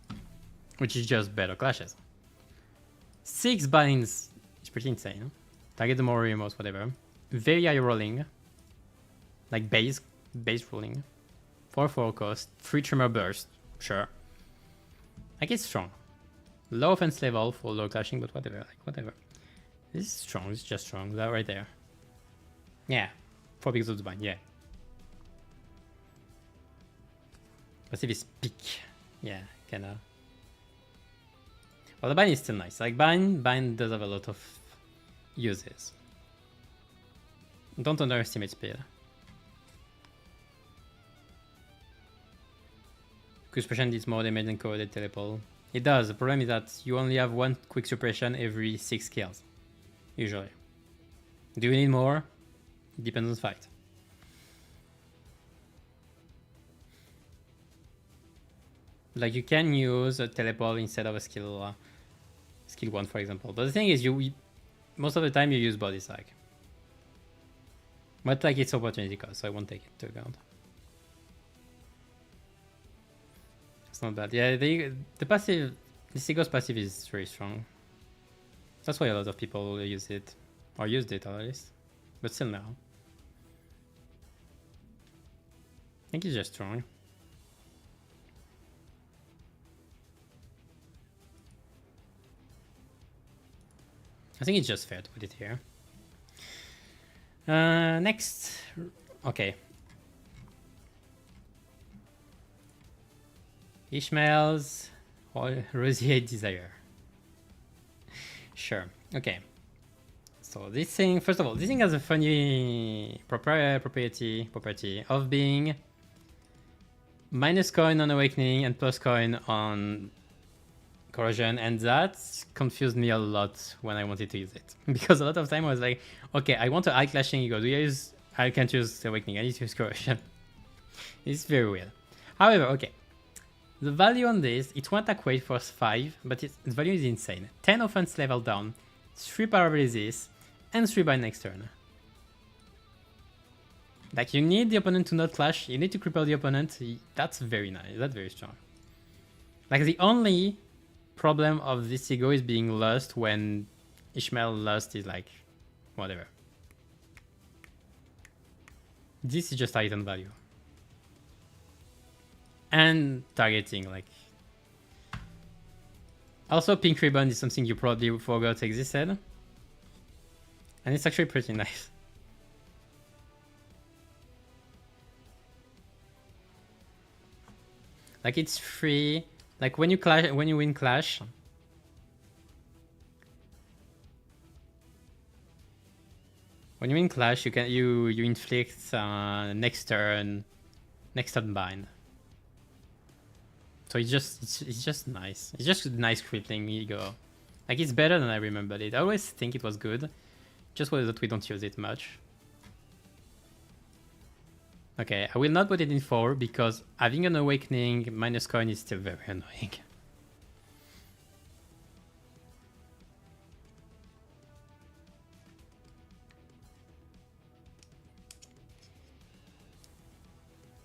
which is just better clashes. 6 binds is pretty insane. Huh? Target the more remote, whatever. Very high rolling, like base rolling. 4/4 cost, 3 tremor burst, sure. Like it's strong. Low offense level for low clashing, but whatever, like whatever. This is strong, it's just strong, that right there. Yeah, 4 pixels of the bind, yeah. Let's see this peak. Yeah, kinda. Well, the bind is still nice. Like bind does have a lot of uses. Don't underestimate speed. Quick suppression deals more damage than corroded teleport. It does. The problem is that you only have 1 quick suppression every 6 kills. Usually. Do you need more? Depends on the fight. Like you can use a teleport instead of a skill 1, for example. But the thing is, most of the time you use body sack. But like it's opportunity cost, so I won't take it into account. It's not bad. Yeah, the passive, the E.G.O.s passive is very strong. That's why a lot of people use it, or used it at least. But still now. I think it's just strong. I think it's just fair to put it here. Next. Okay. Ishmael's Roseate Desire. Sure. Okay. So this thing, first of all, this thing has a funny property of being minus coin on Awakening and plus coin on Corrosion, and that confused me a lot when I wanted to use it. Because a lot of time I was like, okay, I want to high clashing E.G.O. Do you use... I can't use Awakening, I need to use Corrosion. It's very weird. However, okay. The value on this, it won't attack weight force 5, but its value is insane. 10 offense level down, 3 power resist, and 3 by next turn. Like, you need the opponent to not clash, you need to cripple the opponent. That's very nice, that's very strong. Like, the only problem of this E.G.O is being lost when Ishmael Lust is like, whatever. This is just item value. And targeting, like. Also, Pink Ribbon is something you probably forgot existed. And it's actually pretty nice. Like, it's free. Like, when you clash, when you win Clash, when you win Clash, you can you inflict next turn bind. So it's just nice. It's just nice crippling E.G.O. Like, it's better than I remembered it. I always think it was good. Just was that we don't use it much. Okay, I will not put it in 4 because having an Awakening minus coin is still very annoying.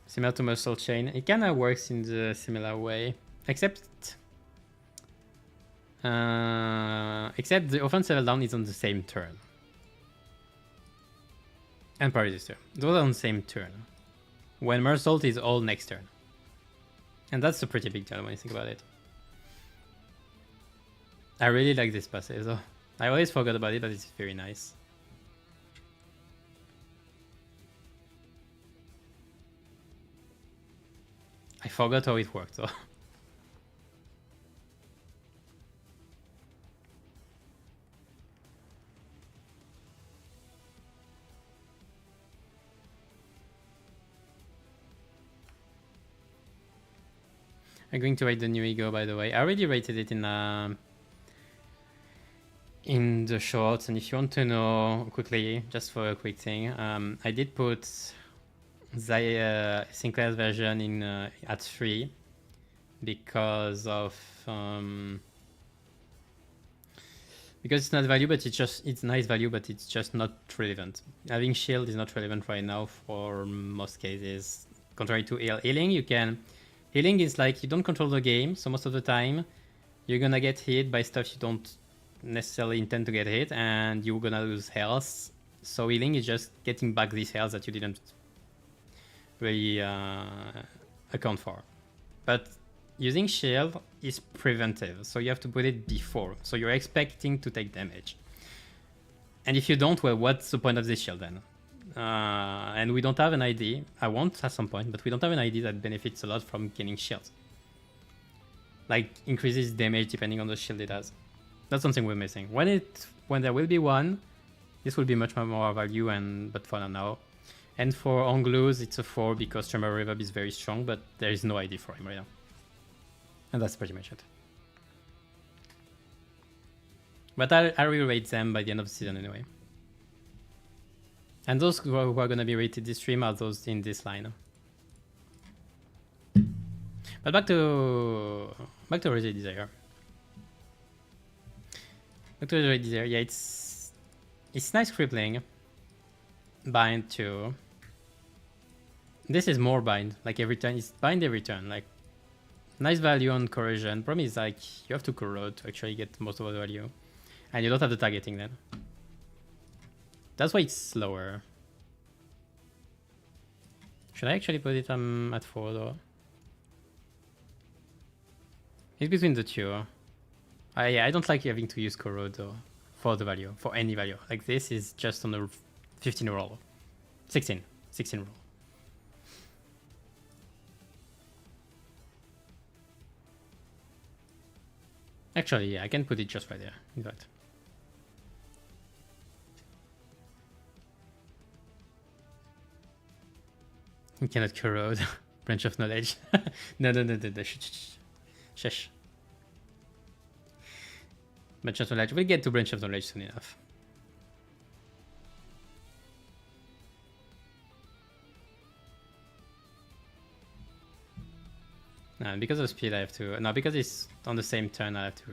Similar to Muscle Chain. It kinda works in the similar way. Except the offense level down is on the same turn. And Power Resistor. Those are on the same turn. When Mersault is all next turn. And that's a pretty big deal when you think about it. I really like this passive though. I always forgot about it, but it's very nice. I forgot how it worked though. I'm going to rate the new E.G.O, by the way. I already rated it in the shorts, and if you want to know quickly, just for a quick thing, I did put Sinclair's version in at 3 because of because it's not value, but it's nice value, but it's just not relevant. Having shield is not relevant right now for most cases. Contrary to healing, healing is like you don't control the game, so most of the time you're gonna get hit by stuff you don't necessarily intend to get hit, and you're gonna lose health. So healing is just getting back this health that you didn't really account for. But using shield is preventive, so you have to put it before, so you're expecting to take damage. And if you don't, well, what's the point of this shield then? And we don't have an ID. I won't at some point, but we don't have an ID that benefits a lot from gaining shields. Like increases damage depending on the shield it has. That's something we're missing. When there will be one, this will be much more value, but for now. And for Anglus, it's a 4 because Tremor Reverb is very strong, but there is no ID for him right now. And that's pretty much it. But I will rate them by the end of the season anyway. And those who are going to be rated this stream are those in this line. But back to Rosy Desire. Back to Rosy Desire. Yeah, it's nice crippling. Bind too. This is more bind. Like every turn, it's bind every turn. Like nice value on corrosion. Problem is like you have to corrode to actually get most of the value, and you don't have the targeting then. That's why it's slower. Should I actually put it at 4 though? It's between the two. Yeah, I don't like having to use corrode though for the value, for any value. Like this is just on the 15 roll. 16 roll. Actually, yeah, I can put it just right there. In fact. You cannot corrode. Branch of knowledge. No. Shush. Branch of knowledge. We'll get to branch of knowledge soon enough. No, because of speed I have to... No, because it's on the same turn I have to...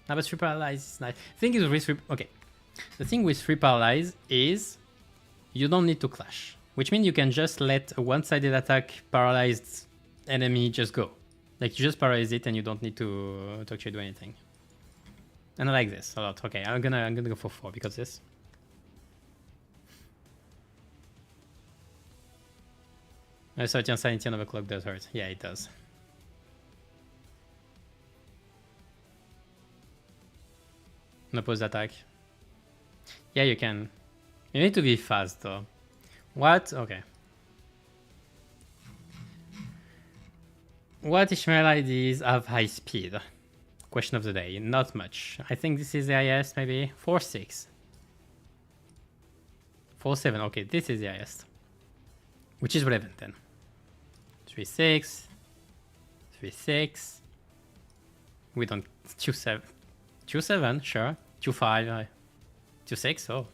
No, but 3 paralyze is nice. The thing is with 3... Okay. The thing with 3 paralyze is you don't need to clash. Which means you can just let a one-sided attack paralyzed enemy just go. Like you just paralyze it and you don't need to actually do anything. And I like this a lot. Okay, I'm gonna go for 4 because this. I saw Insanity on the clock does hurt. Yeah, it does. No pause attack. Yeah, you can. You need to be fast though. What? Okay. What Ishmael IDs have high speed? Question of the day. Not much. I think this is the highest, maybe 4.6. 4.7. Okay, this is the highest. Which is relevant then. 3.6. 3.6. We don't... 2.7. 2.7, sure. 2.5. 2.6, oh.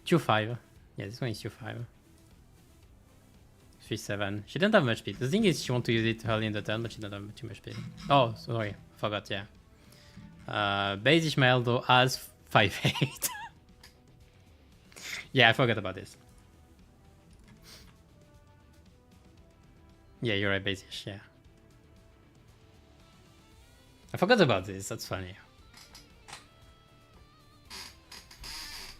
2.5. Yeah, this one is 2.5. 3.7. She didn't have much speed. The thing is, she wants to use it early in the turn, but she doesn't have too much speed. Oh, sorry. Forgot, yeah. Base Ishmael, though, has 5.8. Yeah, I forgot about this. Yeah, you're right, base-ish, yeah. I forgot about this, that's funny.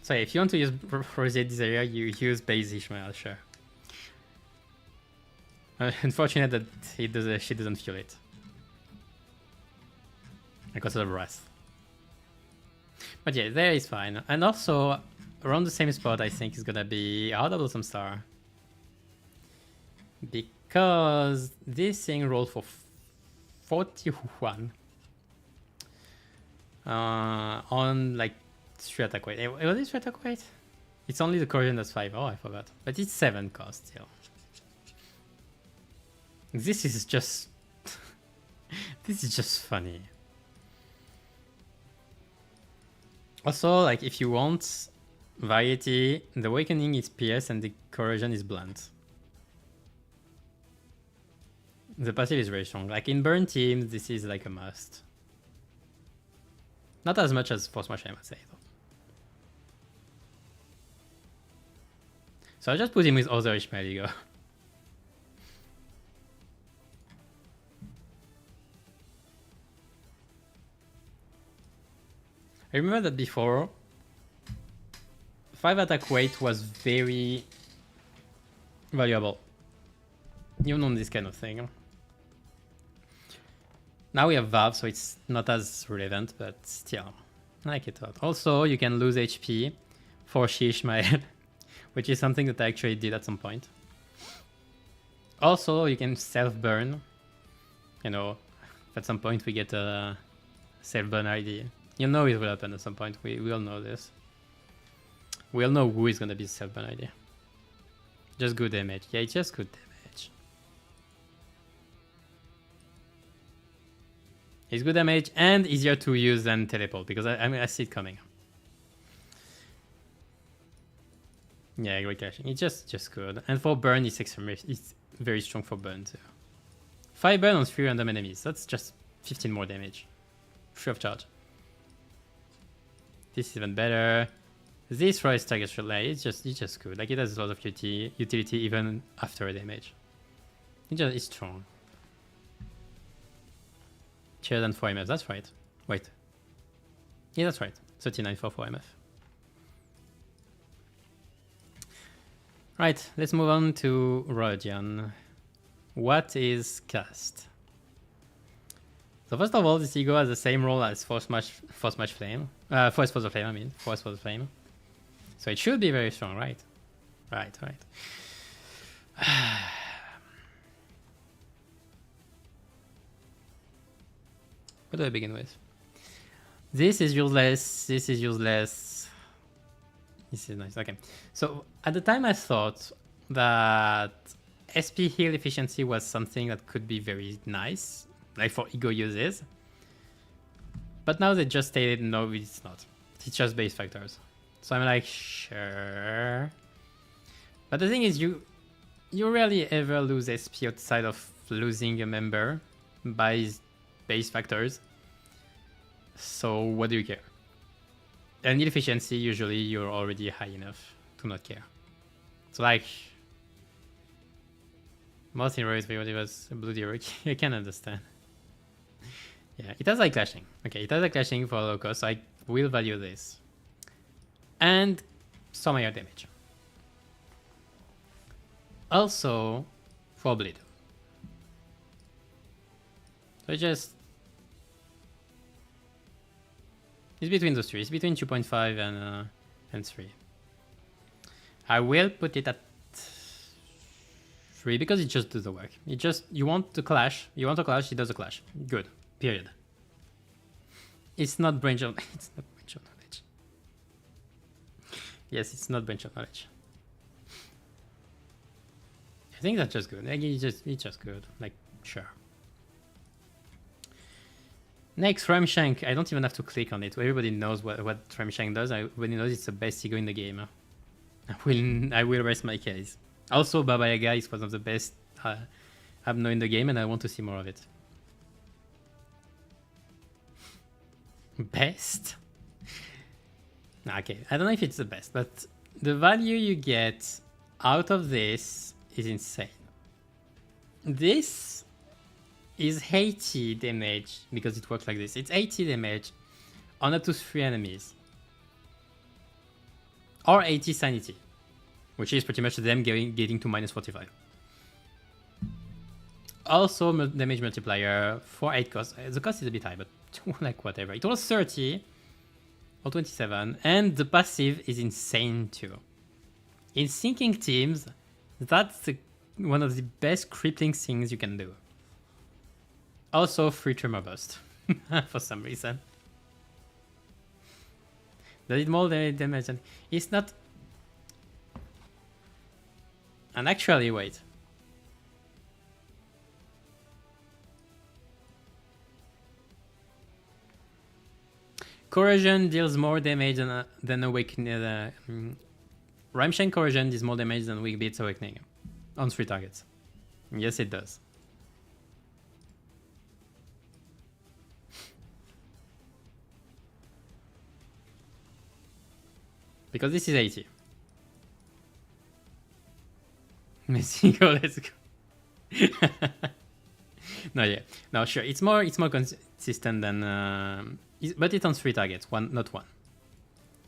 So yeah, if you want to use Rosy Desire, you use base Ishmael, sure. Unfortunate that she doesn't feel it. Because of the breath. But yeah, there is fine. And also, around the same spot, I think is gonna be our double some star. Because this thing rolled for 41. On like 3 attack weight. Was it 3 attack weight? It's only the Korean that's 5. Oh, I forgot. But it's 7 cost still. This is just... this is just funny. Also, like, if you want variety, the Awakening is PS and the Corrosion is Blunt. The passive is very strong. Like, in burn teams, this is like a must. Not as much as Force March, I must say, though. So I just put him with other Ishmael E.G.O. I remember that before, 5 attack weight was very valuable, even on this kind of thing. Now we have Valve, so it's not as relevant, but still, I like it a lot. Also, you can lose HP for Ishmael, which is something that I actually did at some point. Also, you can self-burn. You know, at some point we get a self-burn ID. You know it will happen at some point. We all know this. We all know who is gonna be self-burn ID. Just good damage. Yeah, it's just good damage. It's good damage and easier to use than teleport because I mean I see it coming. Yeah, great caching. It's just good. And for burn, it's very strong for burn too. 5 burn on 3 random enemies. That's just 15 more damage. Free of charge. This is even better. This Royce target shot light, it's just good. Like it has a lot of utility even after a damage. It's strong. Cheer than 4 MF, that's right. Wait. Yeah, that's right. 39 for 4 MF. Right, let's move on to Rodion. What is cast? So first of all, this E.G.O has the same role as Force for the Flame. Force for the Flame. So it should be very strong, right? Right. What do I begin with? This is useless. This is useless. This is nice. Okay. So at the time I thought that SP heal efficiency was something that could be very nice, like for E.G.O uses. But now they just stated no, it's not. It's just base factors. So I'm like, sure. But the thing is, you rarely ever lose SP outside of losing a member by base factors. So what do you care? And heal efficiency, usually you're already high enough to not care. So like, most heroes, it was a bloody rookie. I can understand. Yeah, it has like clashing. Okay, it has like clashing for low cost, so I will value this. And some higher damage. Also, for bleed. So it's between those three. It's between 2.5 and 3. I will put it at 3 because it just does the work. You want to clash. You want to clash, it does a clash. Good. Period. It's not branch of it's not branch of knowledge. Yes, it's not branch of knowledge. I think that's just good. Like, it's just good. Like, sure. Next, Ramshank. I don't even have to click on it. Everybody knows what Ramshank does. Everybody knows it's the best E.G.O in the game. I will rest my case. Also, Baba Yaga is one of the best I've known in the game, and I want to see more of it. Best? Okay, I don't know if it's the best, but the value you get out of this is insane. This is 80 damage because it works like this. It's 80 damage on up to 3 enemies. Or 80 sanity, which is pretty much them getting to minus 45. Also, damage multiplier for 8 cost. The cost is a bit high, but like whatever. It was 30 or 27, and the passive is insane too. In sinking teams, that's one of the best crippling things you can do. Also, free tremor burst for some reason. Does it more damage? It's not. And actually, wait. Corrosion deals more damage than Awakening. Rhyme-Chain Corrosion deals more damage than Weak Beats Awakening on 3 targets. Yes, it does. Because this is 80. Mexico, let's go. No, yeah, no, sure. It's more consistent than, but it's on 3 targets, not one.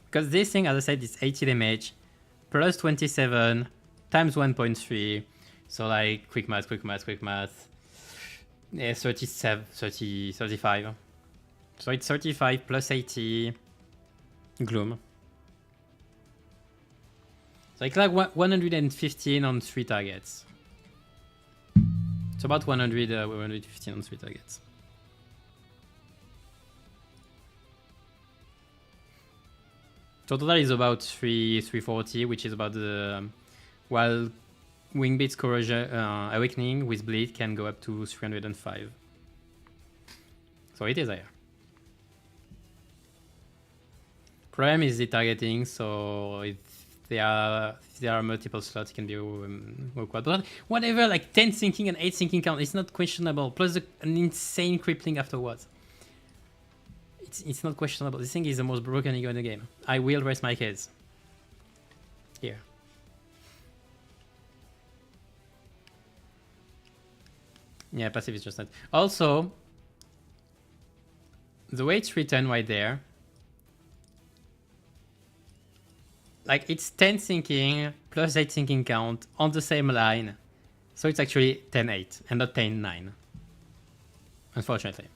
Because this thing, as I said, is 80 damage plus 27 times 1.3. So like quick math. Yeah, 35. So it's 35 plus 80 gloom. So it's like 115 on 3 targets. It's about 115 on 3 targets. So total is about 340, which is about the while Wingbeat's Corrosion Awakening with Bleed can go up to 305. So it is higher. Problem is the targeting, so if there are multiple slots, it can be awkward. But whatever, like 10 sinking and 8 sinking count, it's not questionable. Plus an insane crippling afterwards. It's not questionable. This thing is the most broken E.G.O in the game. I will rest my case. Here. Yeah, passive is just that. Also, the way it's written right there, like it's 10 sinking plus 8 sinking count on the same line. So it's actually 10-8 and not 10-9. Unfortunately.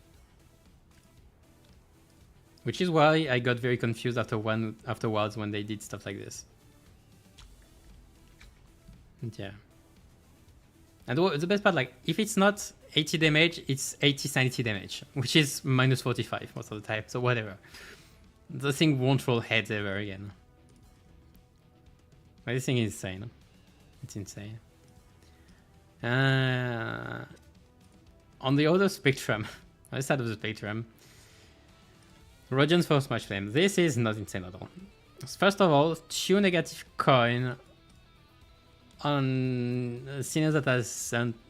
Which is why I got very confused afterwards when they did stuff like this. And yeah. And the best part, like, if it's not 80 damage, it's 80-90 damage, which is minus 45 most of the time, so whatever. The thing won't roll heads ever again. But this thing is insane. It's insane. On the other spectrum, on the side of the spectrum, Radiant's for Smash Flame. This is not insane at all. First of all, 2 negative coin on a sinner that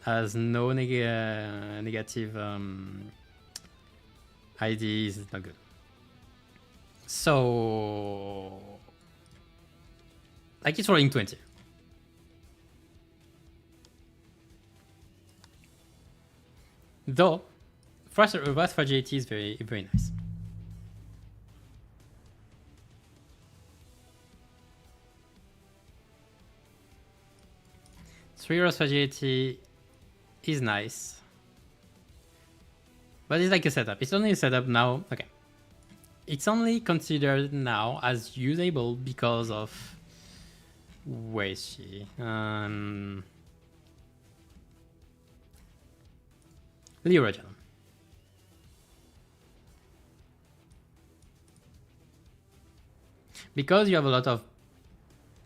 has no negative ID is not good. So, like it's rolling 20. Though, Wrath Fragility is very, very nice. Three Wrath Fragility is nice. But it's like a setup. It's only a setup now. Okay. It's only considered now as usable because of... Where is she? Leorigen. Because you have a lot of...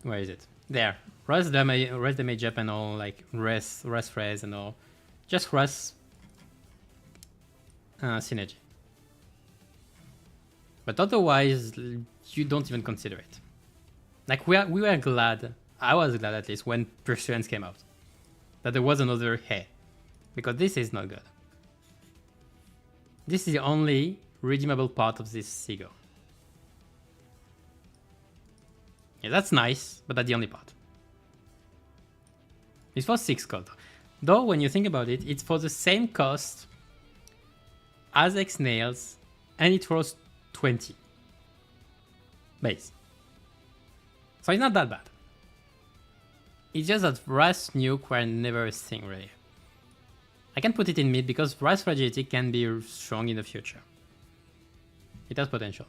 Where is it? There. Rest damage up and all, like rest phrase and all. Just rest synergy. But otherwise, you don't even consider it. Like we were glad, I was glad at least, when Pursuance came out, that there was another hair. Because this is not good. This is the only redeemable part of this E.G.O. Yeah, that's nice, but that's the only part. It's for 6 gold. Though, when you think about it, it's for the same cost as X-Nails, and it rolls 20 base. So it's not that bad. It's just that Wrath Nuke were never a thing, really. I can put it in mid because Wrath Fragility can be strong in the future. It has potential.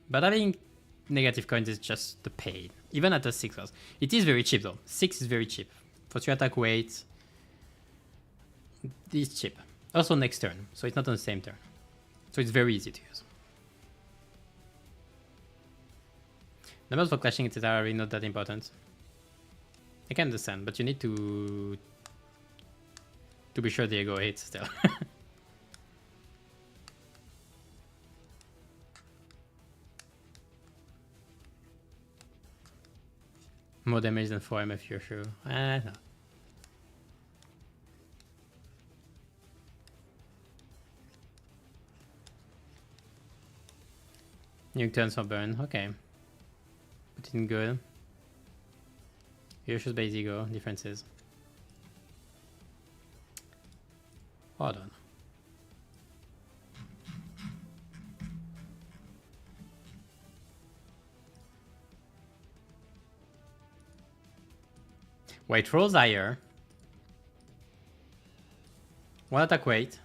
But having negative coins is just the pain. Even at a 6 cost. It is very cheap though. 6 is very cheap. For 3 attack weight, it's cheap. Also next turn, so it's not on the same turn. So it's very easy to use. Numbers for clashing, etc. are really not that important. I can understand, but you need to be sure the E.G.O hits still. More damage than 4 MF, you're sure. No. New turns for burn, okay. Put in good. Yosh's base E.G.O, differences. Hold on. Wait, rolls higher. 1 attack weight.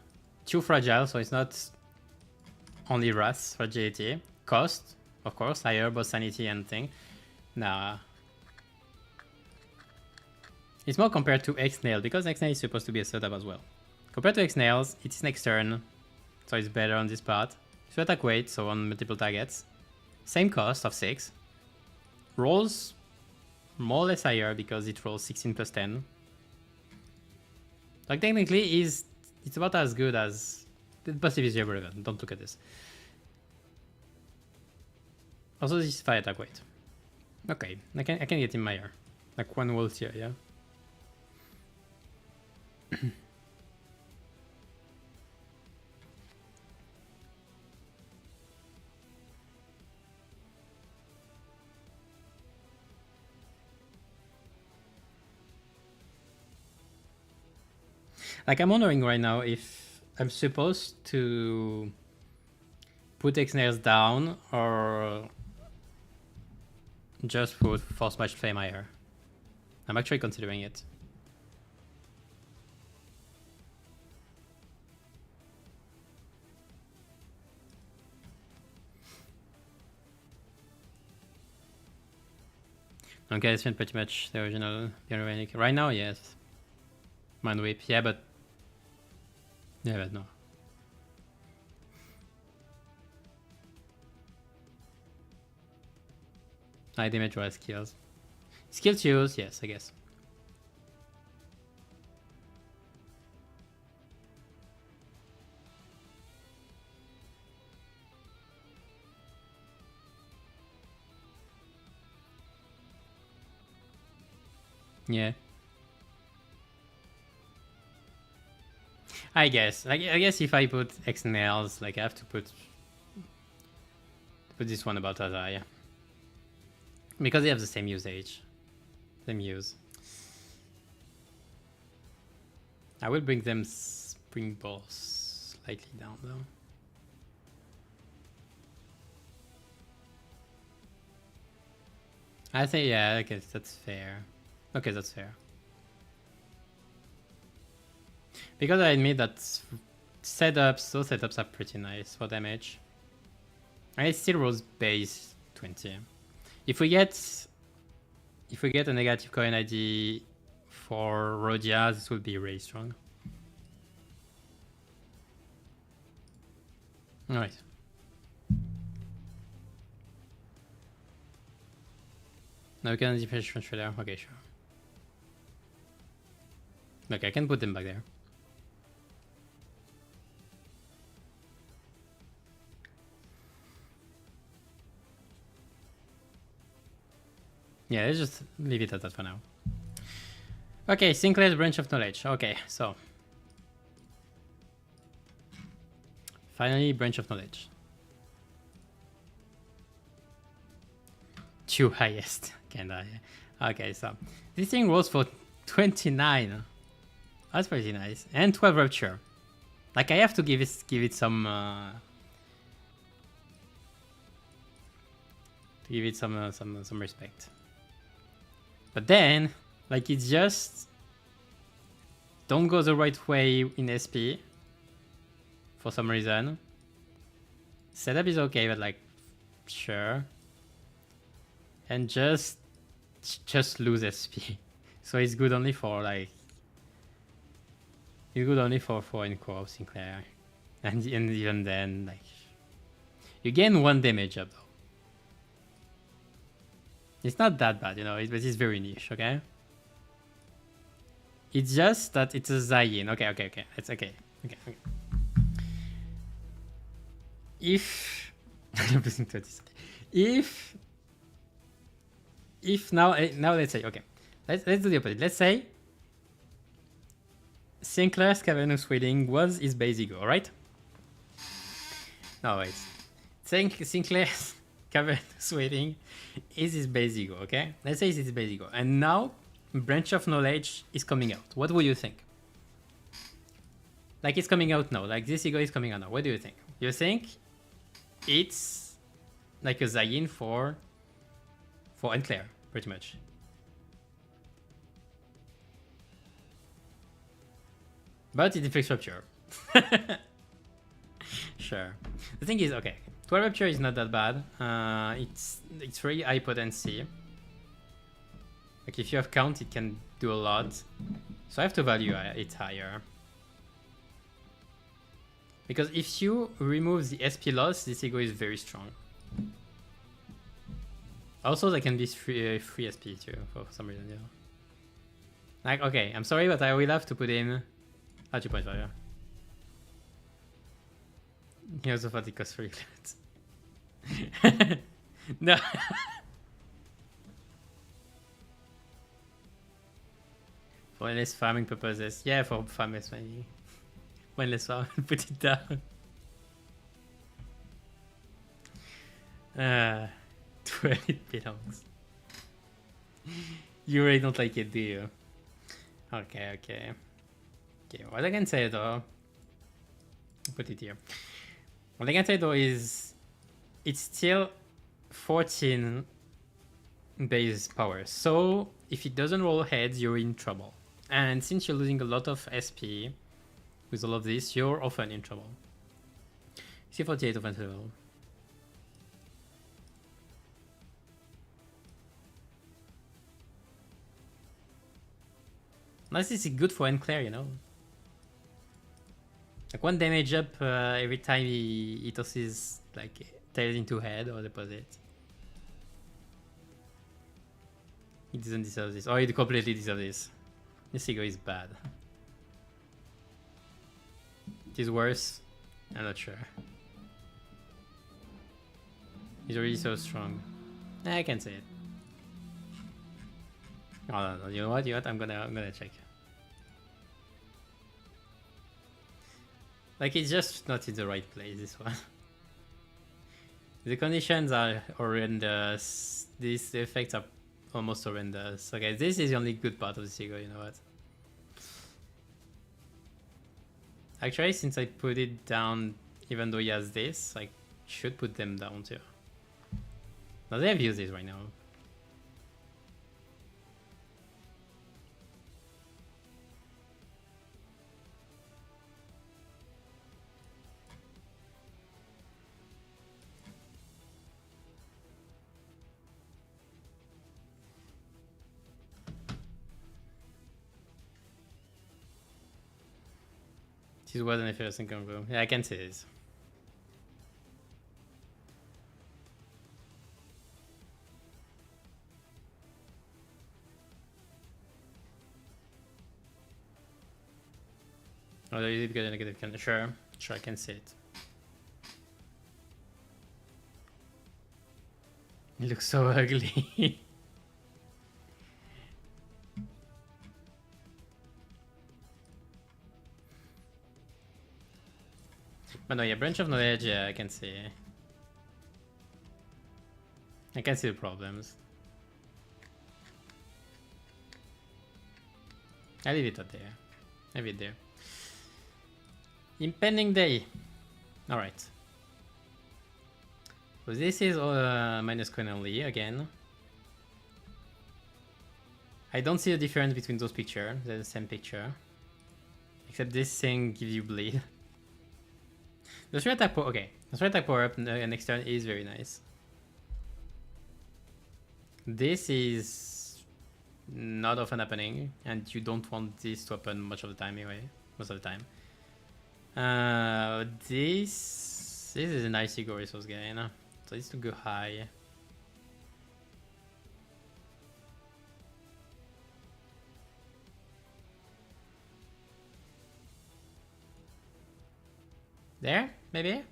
2 fragile, so it's not only Wrath, fragility. Cost, of course, higher, both sanity and thing. Nah. It's more compared to X-Nail, because X-Nail is supposed to be a setup as well. Compared to X-Nails, it's next turn, so it's better on this part. 2 attack weight, so on multiple targets. Same cost of 6. Rolls more or less higher because it rolls 16 plus 10. Like technically it's about as good as the passive is irrelevant. Don't look at this. Also this is 5 attack weight. Okay, I can get him higher. Like 1 wall here, yeah. Like I'm wondering right now if I'm supposed to put X-Nails down or just put Force Match Flame higher. I'm actually considering it. Okay, it's been pretty much the original right now, yes. Mind Whip, yeah, but no. High damage or skills. Skill choose, yes, I guess. Yeah. I guess if I put X-Nails, like I have to put this one about as high. Because they have the same usage. Same use. I will bring them Spring Balls slightly down though. I say yeah, I guess that's fair. Okay, that's fair. Because I admit that those setups are pretty nice for damage. And it still rolls base 20. If we get a negative coin ID for Rhodia, this would be really strong. Alright. Now we can defense there. Okay, sure. Okay, I can put them back there. Yeah, let's just leave it at that for now. Okay, Sinclair's Branch of Knowledge. Okay, so. Finally, Branch of Knowledge. 2 highest. Kinda, yeah. Okay, so. This thing rolls for 29. That's pretty nice. And 12 Rupture. Like, I have to give it some... give it some respect. But then, like, it's just don't go the right way in SP for some reason. Setup is okay, but like, sure. And just lose SP. So it's good only for like, it's good only for 4 in core Sinclair, and even then, like, you gain 1 damage up though. It's not that bad, you know, but it's very niche, okay? It's just that it's a Zayin. Okay. It's okay. Okay. If I'm losing 20. If if now let's say, okay, let's do the opposite. Let's say Sinclair's Cavernous Waiting was his base ego, right? No, wait. Saying Sinclair's Cavernous Waiting is his base ego, okay? Let's say it's his base ego. And now Branch of Knowledge is coming out. What would you think? Like it's coming out now. Like this ego is coming out now. What do you think? You think it's like a Zayin for Unclear, pretty much. But it inflicts rupture. Sure. The thing is, okay, 12 rupture is not that bad. It's really high potency. Like if you have count, it can do a lot. So I have to value it higher. Because if you remove the SP loss, this ego is very strong. Also, there can be free SP too, for some reason, yeah. Like, okay, I'm sorry, but I will have to put in 2.5, yeah. He also thought it costs 3 credits. No. For less farming purposes. Yeah, for farmers maybe. When less farm, put it down. 12 it belongs. You really don't like it, do you? Okay. Okay, what I can say though, put it here. What I can say though is it's still 14 base power. So if it doesn't roll heads, you're in trouble. And since you're losing a lot of SP with all of this, you're often in trouble. C48 offensive level. This is good for Unclear, you know. Like 1 damage up every time he tosses like tails into head or deposit. He doesn't deserve this. Or he completely deserves this. This ego is bad. It is worse. I'm not sure. He's already so strong. I can say it. Oh no, you know what? I'm gonna check. Like it's just not in the right place, this one. The conditions are horrendous. The effects are almost horrendous. Okay, this is the only good part of the ego, you know what? Actually, since I put it down, even though he has this, I should put them down too. Now they have used this right now. This wasn't a first income room. Yeah, I can see this. Oh, there is a negative can. Sure, I can see it. It looks so ugly. But no, yeah, Branch of Knowledge, yeah, I can see. I can see the problems. I leave it there. I leave it there. Impending Day. Alright. So this is minus coin only again. I don't see the difference between those pictures. They're the same picture. Except this thing gives you bleed. The 3 attack power, okay. The 3 attack power up next turn is very nice. This is not often happening, and you don't want this to happen much of the time anyway. Most of the time. This is a nice E.G.O resource gain. So it's to go high. There, maybe?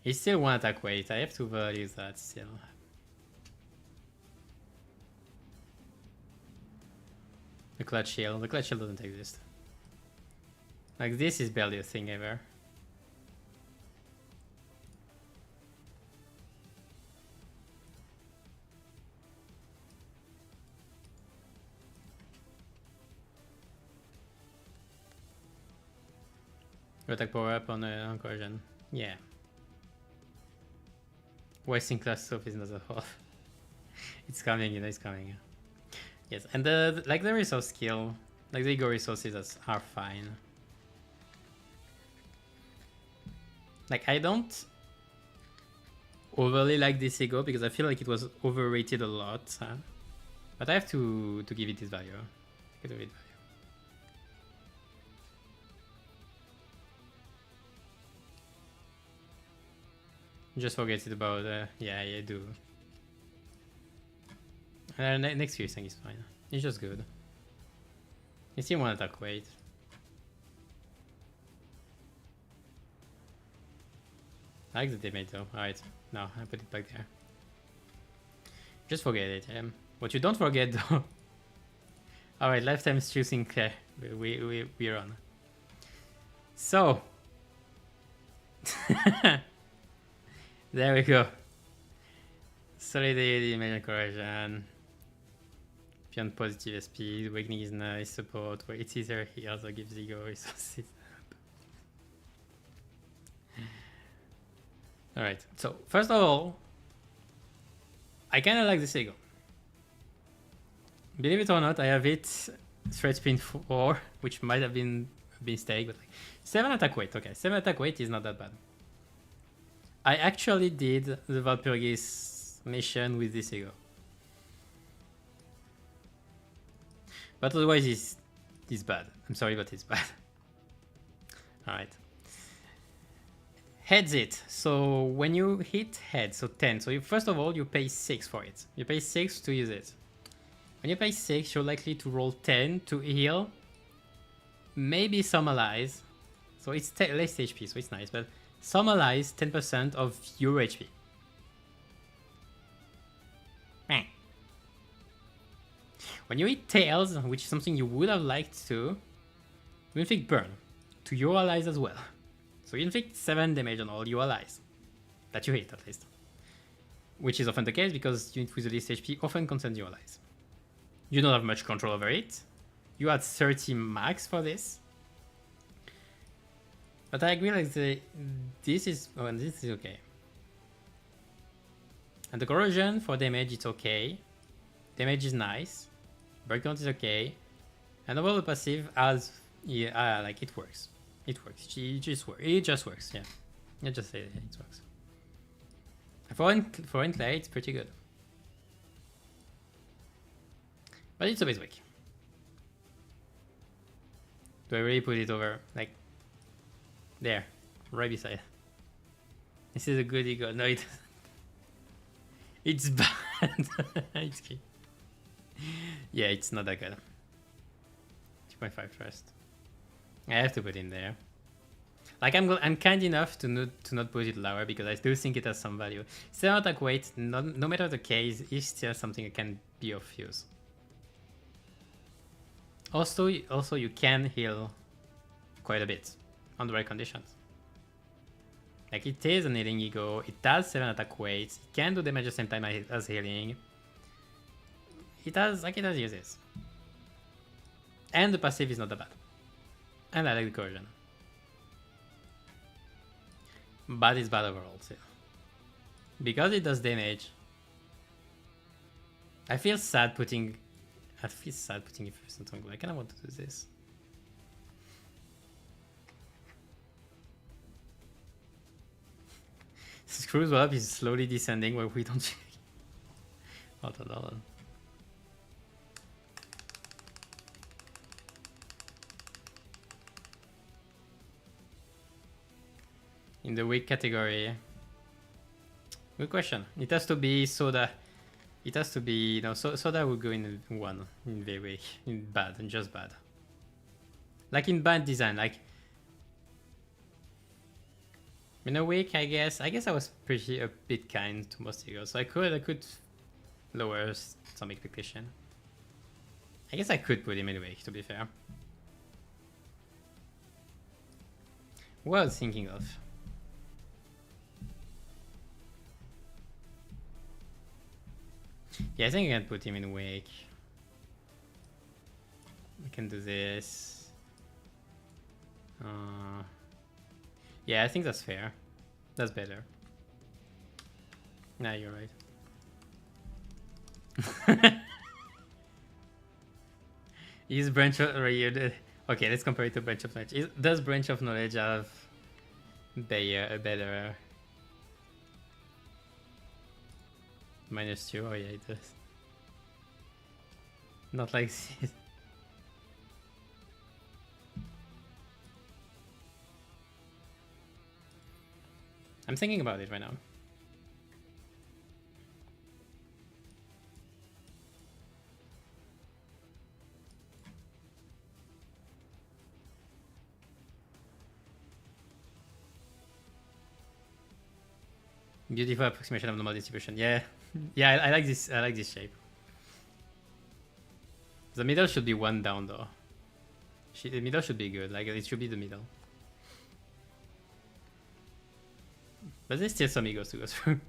It's still one attack weight. I have to value that still. The clutch shield. The clutch shield doesn't exist. Like, this is barely a thing ever. Attack power up on a corrosion. Yeah. Wasting class stuff is not a whole. It's coming, you know, it's coming. Yes, and the like the resource skill, like the E.G.O resources are fine. Like, I don't overly like this E.G.O because I feel like it was overrated a lot. But I have to give it this value. Give it value. Just forget it about yeah, I do. Next few thing is fine. It's just good. You see one attack weight. I like the damage though. Alright, no, I put it back there. Just forget it. What you don't forget though. Alright, lifetime's choosing Claire. We're on. So there we go. Solidity, major corrosion. Beyond positive SP, awakening is nice, support, where it's easier he also gives E.G.O resources. Alright, so first of all, I kinda like this E.G.O. Believe it or not, I have it threat spin 4, which might have been a mistake, but like 7 attack weight, okay, 7 attack weight is not that bad. I actually did the Valpurgis mission with this E.G.O. But otherwise it's bad. I'm sorry, but it's bad. Alright. Heads it. So when you hit head, so 10. So first of all, you pay 6 for it. You pay 6 to use it. When you pay 6, you're likely to roll 10 to heal. Maybe some allies. So it's less HP, so it's nice. But some allies, 10% of your HP. When you hit tails, which is something you would have liked to, you inflict burn to your allies as well. So you inflict 7 damage on all your allies. That you hit, at least. Which is often the case because unit with the least HP often concerns your allies. You don't have much control over it. You had 30 max for this. But I agree, like, this is okay. And the corrosion for damage, it's okay. Damage is nice. Break count is okay. And overall the passive has, yeah, like, it works. It works. It just works, yeah. I just say it works. For Enclave, it's pretty good. But it's a bit weak. Do I really put it over, like, there, right beside? This is a good E.G.O. No, it doesn't. It's bad. It's cute. Yeah, it's not that good. 2.5 trust. I have to put it in there. Like, I'm kind enough to not put it lower because I do think it has some value. Still attack weight, no matter the case, is still something that can be of use. Also, you can heal quite a bit on the right conditions. Like, it is an healing E.G.O. It does 7 attack weights. It can do damage at the same time as healing. It has uses. And the passive is not that bad. And I like the corrosion. But it's bad overall too. Because it does damage. I feel sad putting it first on Tongue. I kinda want to do this. Screws up is slowly descending where we don't check. Hold on. In the weak category. Good question. It has to be soda. It has to be, no, soda would go in 1, in very weak, in bad, and just bad. Like in bad design, like In a week, I guess I was pretty a bit kind to most E.G.O.s, so I could lower some expectation. I guess I could put him in a week, to be fair. What I was thinking of. Yeah, I think I can put him in a week. I can do this. Yeah, I think that's fair. That's better. Nah, you're right. Is branch of okay? Let's compare it to branch of knowledge. Does branch of knowledge have a better -2? Oh yeah, it does. Not like this. I'm thinking about it right now. Beautiful approximation of normal distribution. Yeah, yeah, I like this. I like this shape. The middle should be one down though. The middle should be good. Like it should be the middle. But there's still some E.G.O.s to go through.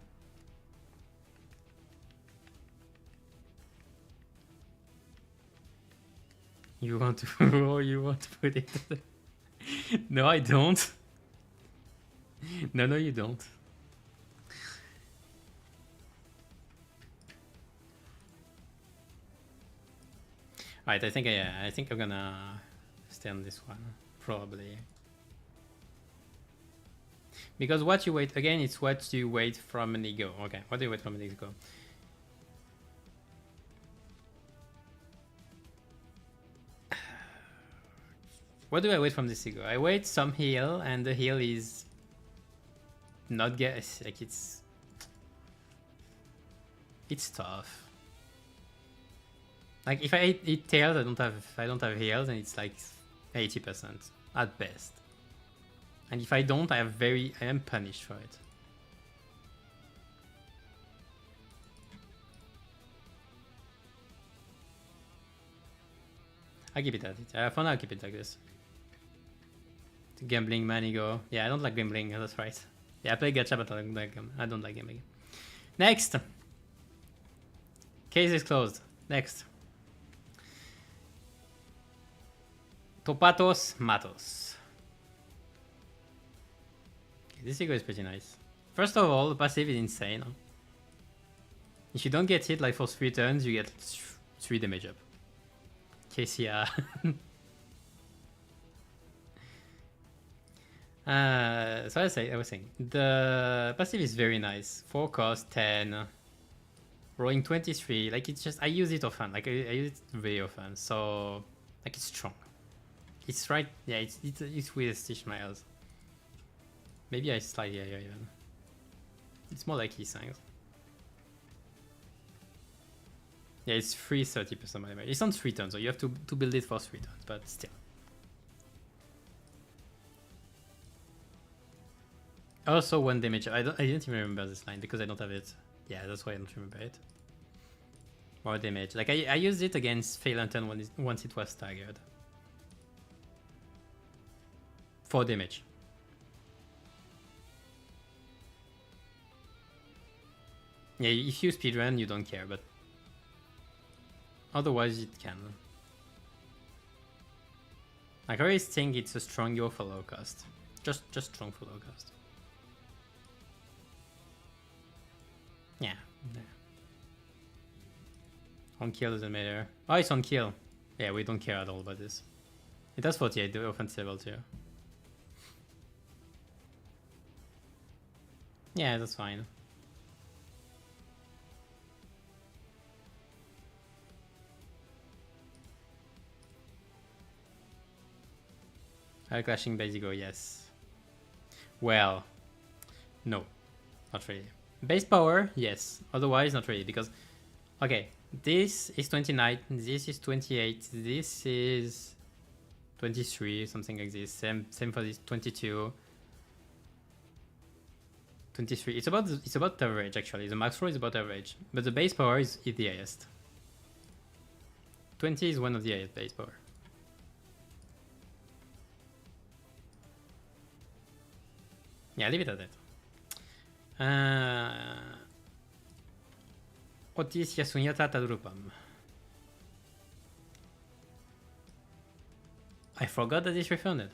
You want to? Oh, you want to put it? No, I don't. No, you don't. Alright, I think I'm gonna stay on this one probably. Because what you wait again, it's what you wait from an E.G.O. Okay, what do you wait from an E.G.O? What do I wait from this E.G.O? I wait some heal, and the heal is not like it's tough. Like if I eat tails, I don't have heals, and it's like 80% at best. And if I don't, I am punished for it. I'll keep it at it. For now, I'll keep it like this. Gambling man, E.G.O. Yeah, I don't like gambling. That's right. Yeah, I play gacha, but I don't like gambling. Next. Case is closed. Next. Topatos Matos. Okay, this E.G.O is pretty nice. First of all, the passive is insane. If you don't get hit like for 3 turns, you get 3 damage up. KCR. So I was saying, the passive is very nice. 4 cost, 10. Rolling 23. Like it's just, I use it often. Like I use it very often. So like it's strong. It's right. Yeah, it's with Stitch Miles. Maybe I slightly higher even. It's more like E-Sangs. Yeah, it's 30% damage. It's on 3 turns, so you have to build it for 3 turns, but still. Also 1 damage. I didn't even remember this line because I don't have it. Yeah, that's why I don't remember it. More damage. Like I used it against Fail Lantern once it was staggered. 4 damage. Yeah, if you speedrun, you don't care, but otherwise it can. Like I always think it's a strong E.G.O for low cost. Just strong for low cost. Yeah. On kill doesn't matter. Oh, it's on kill. Yeah, we don't care at all about this. It has 48 offensive level too. Yeah, that's fine. Clashing base E.G.O, yes. Well, no, not really. Base power, yes. Otherwise, not really, because okay, this is 29, this is 28, this is 23, something like this. Same for this 22. 23. It's about average actually. The max roll is about average, but the base power is the highest. 20 is one of the highest base power. Yeah, leave it at that. Otis Yasunyata Tadrupam. I forgot that it's refunded.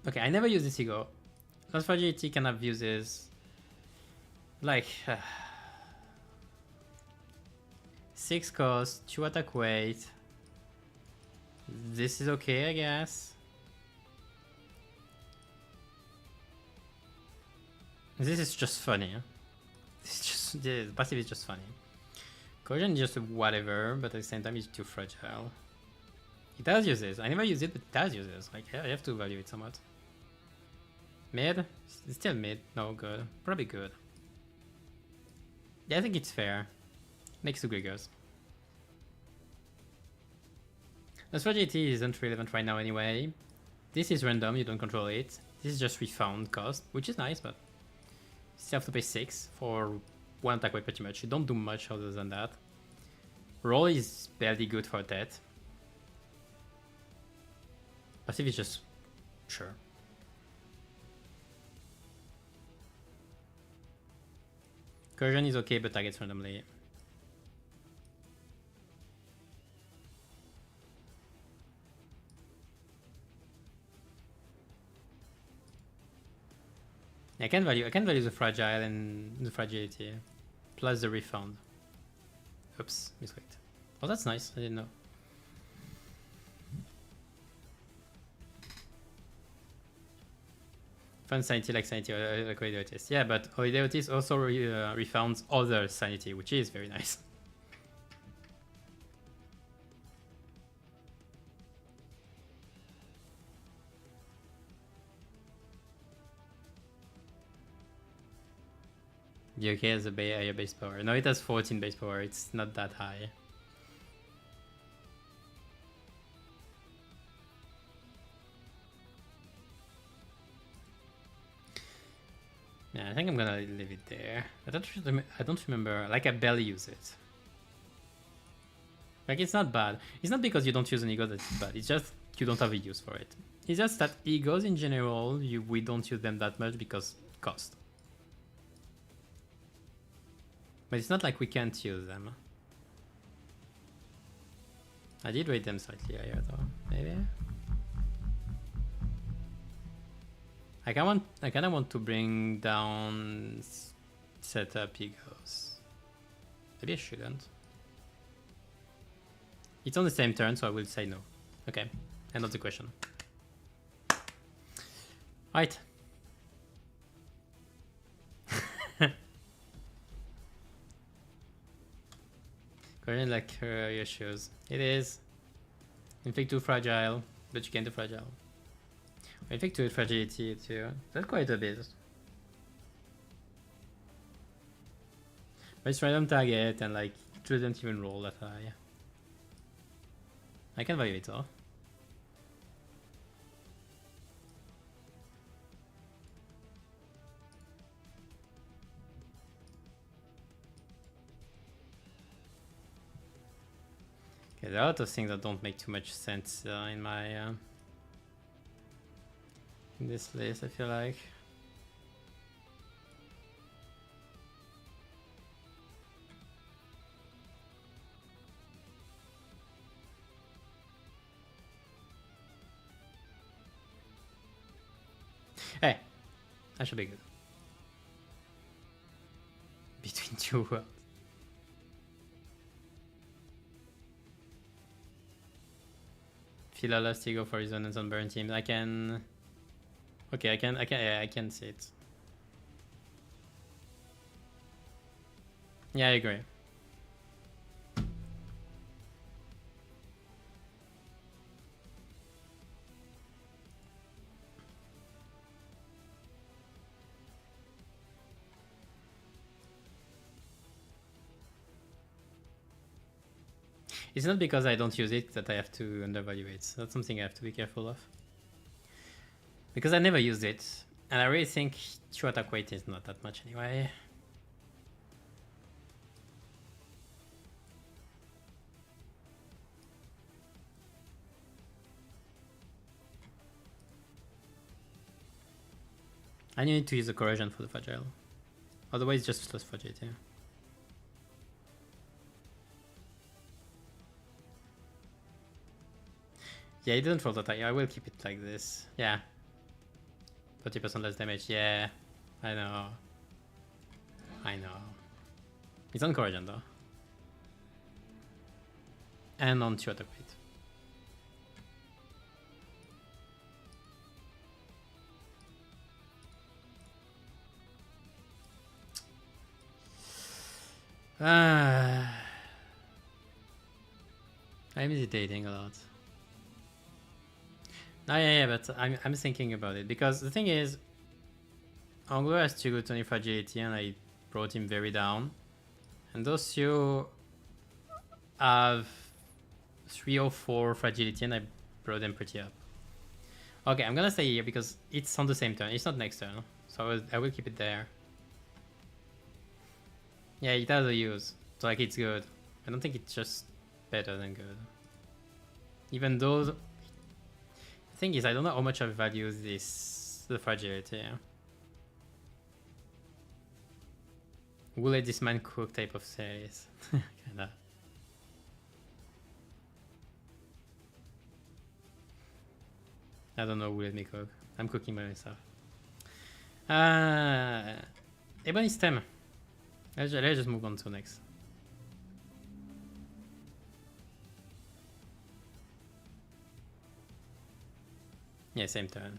Okay, I never use this E.G.O. Lost Fragility can have uses like 6 cost, 2 attack weight. This is okay, I guess. This is just funny. This is just, the passive is just funny. Cohesion is just whatever, but at the same time it's too fragile. It does use this. I never use it, but it does use this. Like, I have to value it somewhat. Mid? It's still mid. No, good. Probably good. Yeah, I think it's fair. Next to Gregors. The fragility isn't relevant right now anyway. This is random, you don't control it. This is just refound cost, which is nice, but you still have to pay 6 for 1 attack weight pretty much. You don't do much other than that. Roll is barely good for that. Passive is just sure. Cohesion is okay, but targets randomly. I can value the fragile and the fragility, plus the refund. Oops, misclicked. Oh, that's nice. I didn't know. Fun sanity like sanity like Oideotis. Yeah, but Oideotis also refounds other sanity, which is very nice. E.G.O has a higher base power. No, it has 14 base power. It's not that high. Yeah, I think I'm gonna leave it there. I don't remember. Like, I barely use it. Like, it's not bad. It's not because you don't use an E.G.O that it's bad. It's just you don't have a use for it. It's just that E.G.O s in general, we don't use them that much because cost. But it's not like we can't use them. I did rate them slightly higher though, maybe? I kinda want to bring down setup E.G.O.s. Maybe I shouldn't. It's on the same turn, so I will say no. Okay, end of the question. Right. Cohesion like your shoes. It is. Inflict 2 fragile, but you can't do fragile. Inflict 2 fragility too. That's quite a bit. But it's random target and like it doesn't even roll that high. I can value it though. Okay, there are a lot of things that don't make too much sense in my in this list, I feel like. Hey, that should be good. Between two worlds. Phila lost E.G.O for his own and Sunburn team. I can. Okay, I can see it. Yeah, I agree. It's not because I don't use it that I have to undervalue it. That's something I have to be careful of. Because I never used it. And I really think 2 attack weight is not that much anyway. And you need to use the corrosion for the fragile. Otherwise just slows fragility. Yeah, it didn't roll that high. I will keep it like this. Yeah. 30% less damage. Yeah. I know. I know. It's on corrosion though. And on 2 attack weight. I'm hesitating a lot. No, yeah, but I'm thinking about it because the thing is, Anglo has 2 good 20 fragility and I brought him very down, and those 2 have 3 or 4 fragility and I brought them pretty up. Okay, I'm gonna stay here because it's on the same turn. It's not next turn, so I will keep it there. Yeah, it has a use, so like it's good. I don't think it's just better than good. Even though the thing is, I don't know how much I value the fragility. Yeah. Will let this man cook type of series. Kinda. I don't know who let me cook. I'm cooking by myself. Ebony stem. Let's just move on to next. Yeah, same turn.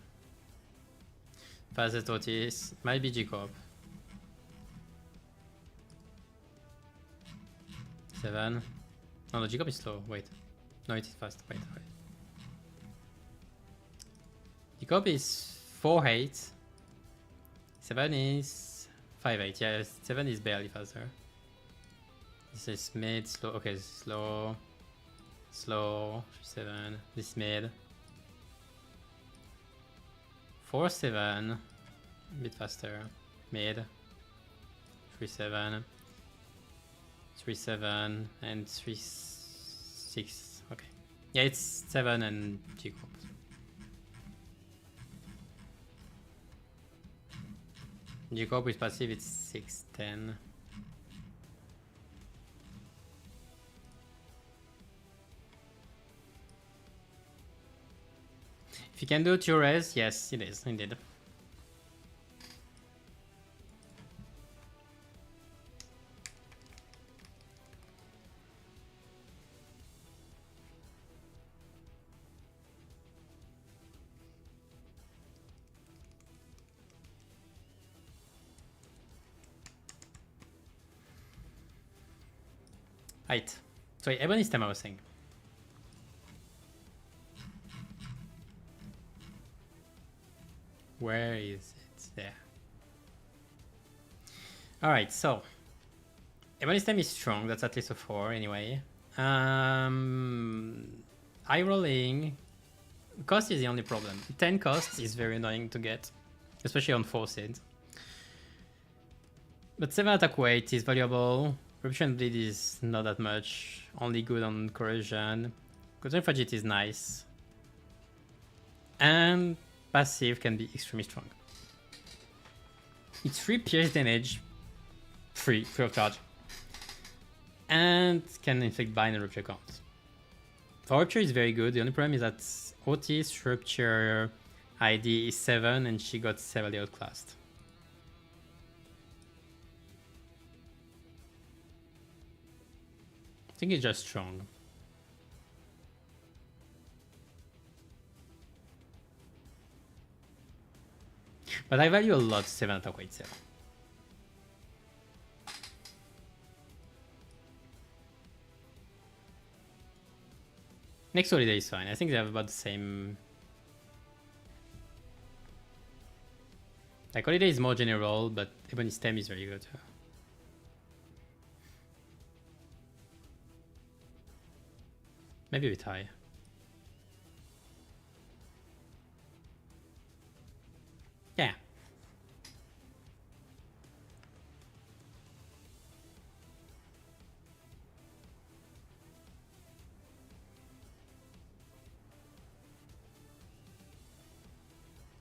Fastest Otis. Might be E.G.O. 7. Oh no, E.G.O. is slow. Wait. No, it is fast. Wait. E.G.O. is 4-8. 7 is 5-8. Yeah, 7 is barely faster. This is mid, slow. Okay, slow. 7. This is mid. 4-7. A bit faster. Mid. 3-7. 3-7 and 3-6. Okay. Yeah, it's 7 and E.G.O. E.G.O. with passive, it's 6-10. If you can do 2 res, yes, it is, indeed. Right. Sorry, Ebony stem I was saying. Where is it? There. Alright, so Ebony stem is strong, that's at least a 4 anyway. Eye rolling. Cost is the only problem. 10 cost is very annoying to get, especially on forced. But 7 attack weight is valuable. Rupture and bleed is not that much. Only good on corrosion. Corrosion fragility is nice. And passive can be extremely strong. It's 3 pierce damage. Free of charge. And can inflict bind and rupture counts. For rupture is very good. The only problem is that Otis rupture ID is 7 and she got severely outclassed. I think it's just strong. But I value a lot 7 attack weight still. Next holiday is fine. I think they have about the same. Like holiday is more general, but Ebony stem is very good. Maybe a bit high. Yeah.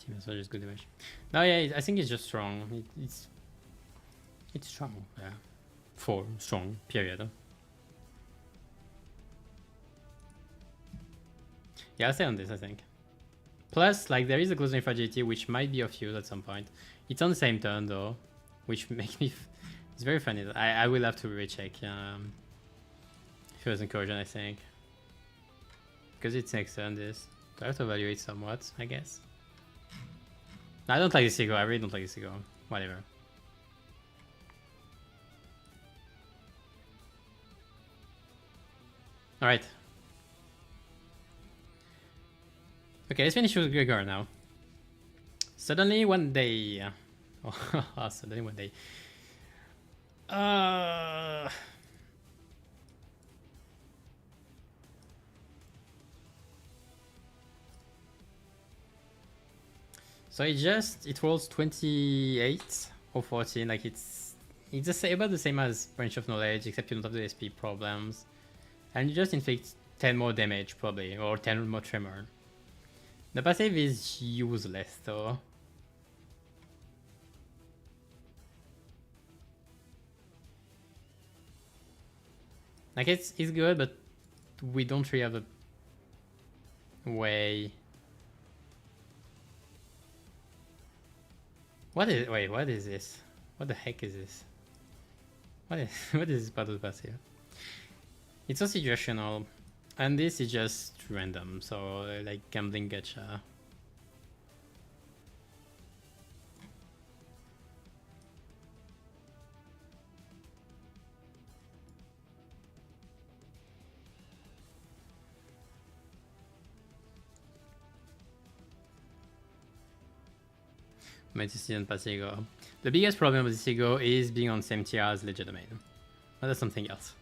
Team Massage is good damage. No, yeah, I think it's just strong. It's strong. Yeah. 4 strong, period. Yeah, I'll stay on this, I think. Plus, like, there is a close fragility which might be of use at some point. It's on the same turn though, which makes me. It's very funny. I will have to recheck. If it was incursion, I think. Because it's next turn, this. Do I have to evaluate somewhat, I guess? No, I don't like this E.G.O. I really don't like this E.G.O. Whatever. Alright. Okay, let's finish with Gregor now. Suddenly one day... oh, suddenly one day... So it rolls 28 or 14, like it's just about the same as Branch of Knowledge, except you don't have the SP problems. And you just inflict 10 more damage probably, or 10 more tremor. The passive is useless though. Like it's good, but we don't really have a way. What is this? What the heck is this? What is this part of the passive? It's so situational, and this is just random, so like gambling gacha. Medicine pass E.G.O. The biggest problem with this E.G.O. is being on the same tier as Legend Domain. But that's something else.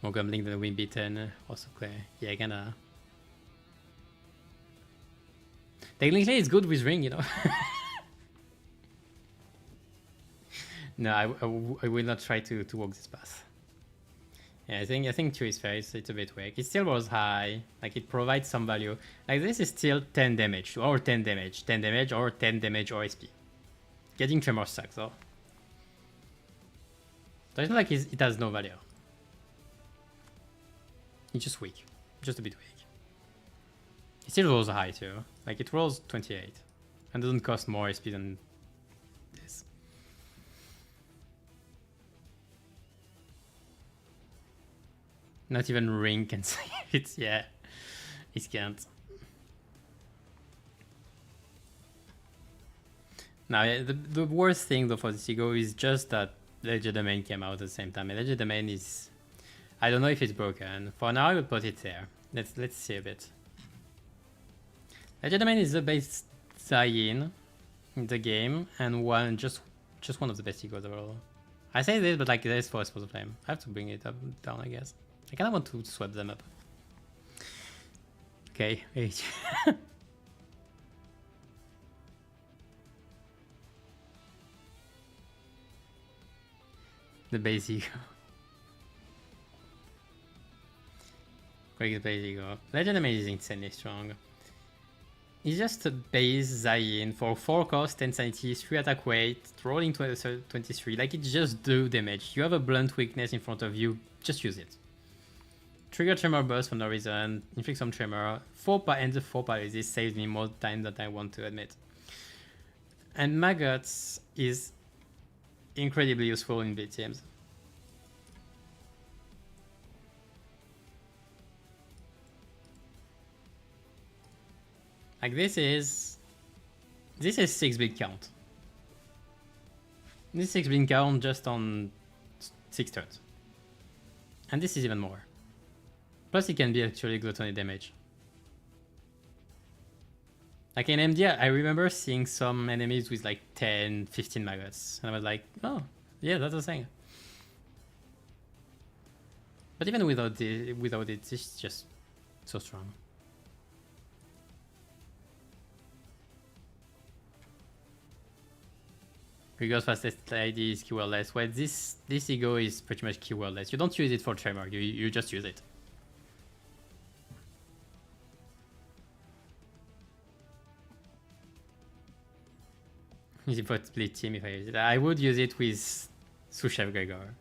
More gambling than win beaten, also clear. Yeah, gonna. Technically, it's good with ring, you know. No, I will not try to walk this path. Yeah, I think 2 is fair. It's a bit weak. It still was high. Like it provides some value. Like this is still 10 damage or 10 damage, 10 damage or 10 damage or SP. Getting tremor sucks though. So it's not like it has no value. It's just weak, just a bit weak. It still rolls high too. Like it rolls 28 and doesn't cost more SP than this. Not even ring can save it. Yeah, it can't. Now, yeah, the worst thing though for this E.G.O. is just that Legend Domain came out at the same time. And Legend Domain is, I don't know if it's broken. For now, I will put it there. Let's see a bit. Legend Domain is the best tie-in in the game, and just one of the best E.G.O.s overall. I say this, but like there's for Explosive Flame. I have to bring it down, I guess. I kind of want to swap them up. Okay, wait. The base E.G.O. Great base E.G.O. Legend Domain is insanely strong. It's just a base Zayin for 4 cost, 10 sanity, 3 attack weight, rolling 23. Like it just do damage. You have a blunt weakness in front of you, just use it. Trigger Tremor Burst for no reason, inflict some Tremor, 4 and the 4 paralysis saves me more time than I want to admit. And Maggots is incredibly useful in big teams. Like this is 6 big count. This 6 big count just on 6 turns. And this is even more. Plus it can be actually gluttony damage. Like in MD, I remember seeing some enemies with like 10, 15 maggots. And I was like, oh, yeah, that's the thing. But even without it, it's just so strong. E.G.O.s fastest ID is keywordless. Well, this E.G.O is pretty much keywordless. You don't use it for tremor. You just use it. Easy for split team if I use it. I would use it with Sunshower Gregor.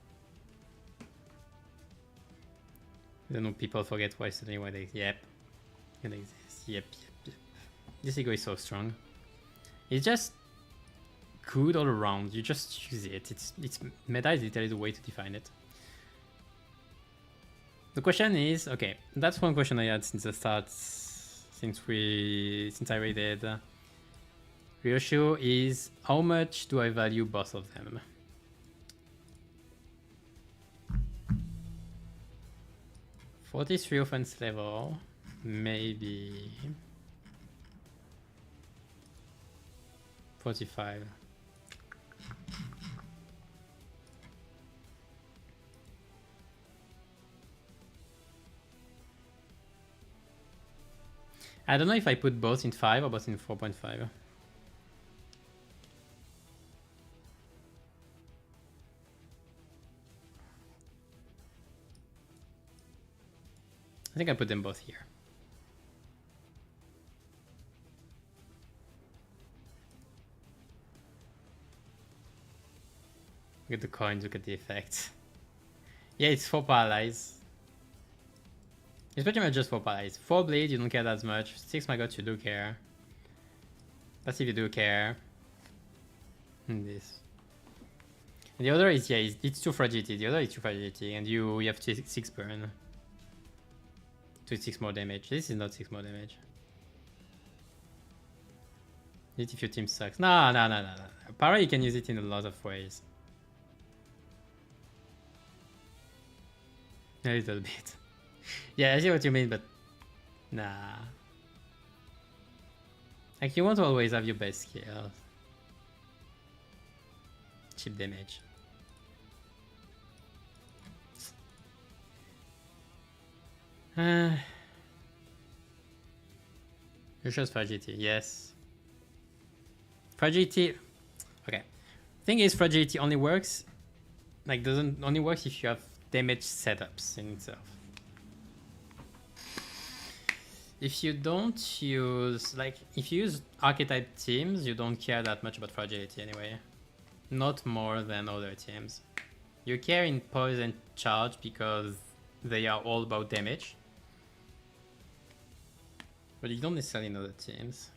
I don't know, people forget why suddenly when they... Yep. It exists. Yep. This E.G.O is so strong. It's just good all around. You just use it. It's meta is literally the way to define it. The question is, okay, that's one question I had since the start, since I raided Ryoshu, is how much do I value both of them? "43 offense level, maybe 45. I don't know if I put both in 5 or both in 4.5. I think I put them both here. Look at the coins, look at the effects. Yeah, it's 4 paralyze. It's pretty much just 4 paralyze. 4 bleed, you don't care that much. 6 maggots, you do care. Passive, you do care. And this. And the other is, yeah, it's 2 fragility. The other is 2 fragility, and you have 6 burn. 6 more damage. This is not 6 more damage. It if your team sucks. No. Para, you can use it in a lot of ways. A little bit. Yeah, I see what you mean, but nah. Like, you want to always have your best skills. Cheap damage. You chose fragility, yes. Fragility. Okay. Thing is, fragility only works. Like, doesn't only works if you have damage setups in itself. If you don't use, like, if you use archetype teams, you don't care that much about fragility anyway. Not more than other teams. You care in poison charge because they are all about damage. But you don't necessarily know the teams.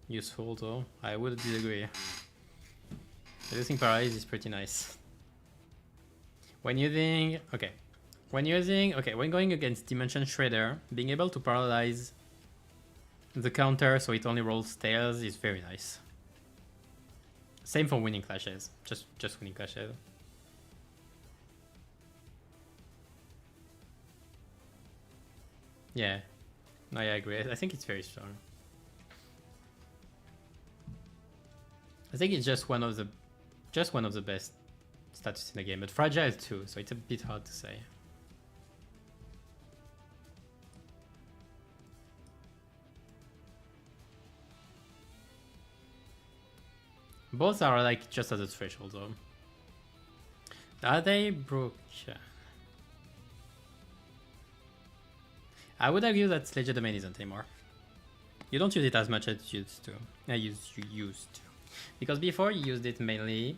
Useful though, I would disagree. Reducing paralysis is pretty nice. When using, when going against Dimension Shredder, being able to paralyze the counter so it only rolls tails is very nice. Same for winning clashes, just winning clashes. Yeah, no, I agree. I think it's very strong. I think it's just one of the best status in the game, but fragile too, so it's a bit hard to say. Both are like just at the threshold though. Are they broken? I would argue that Legerdemain isn't anymore. You don't use it as much as you used to. You used to. Because before you used it mainly,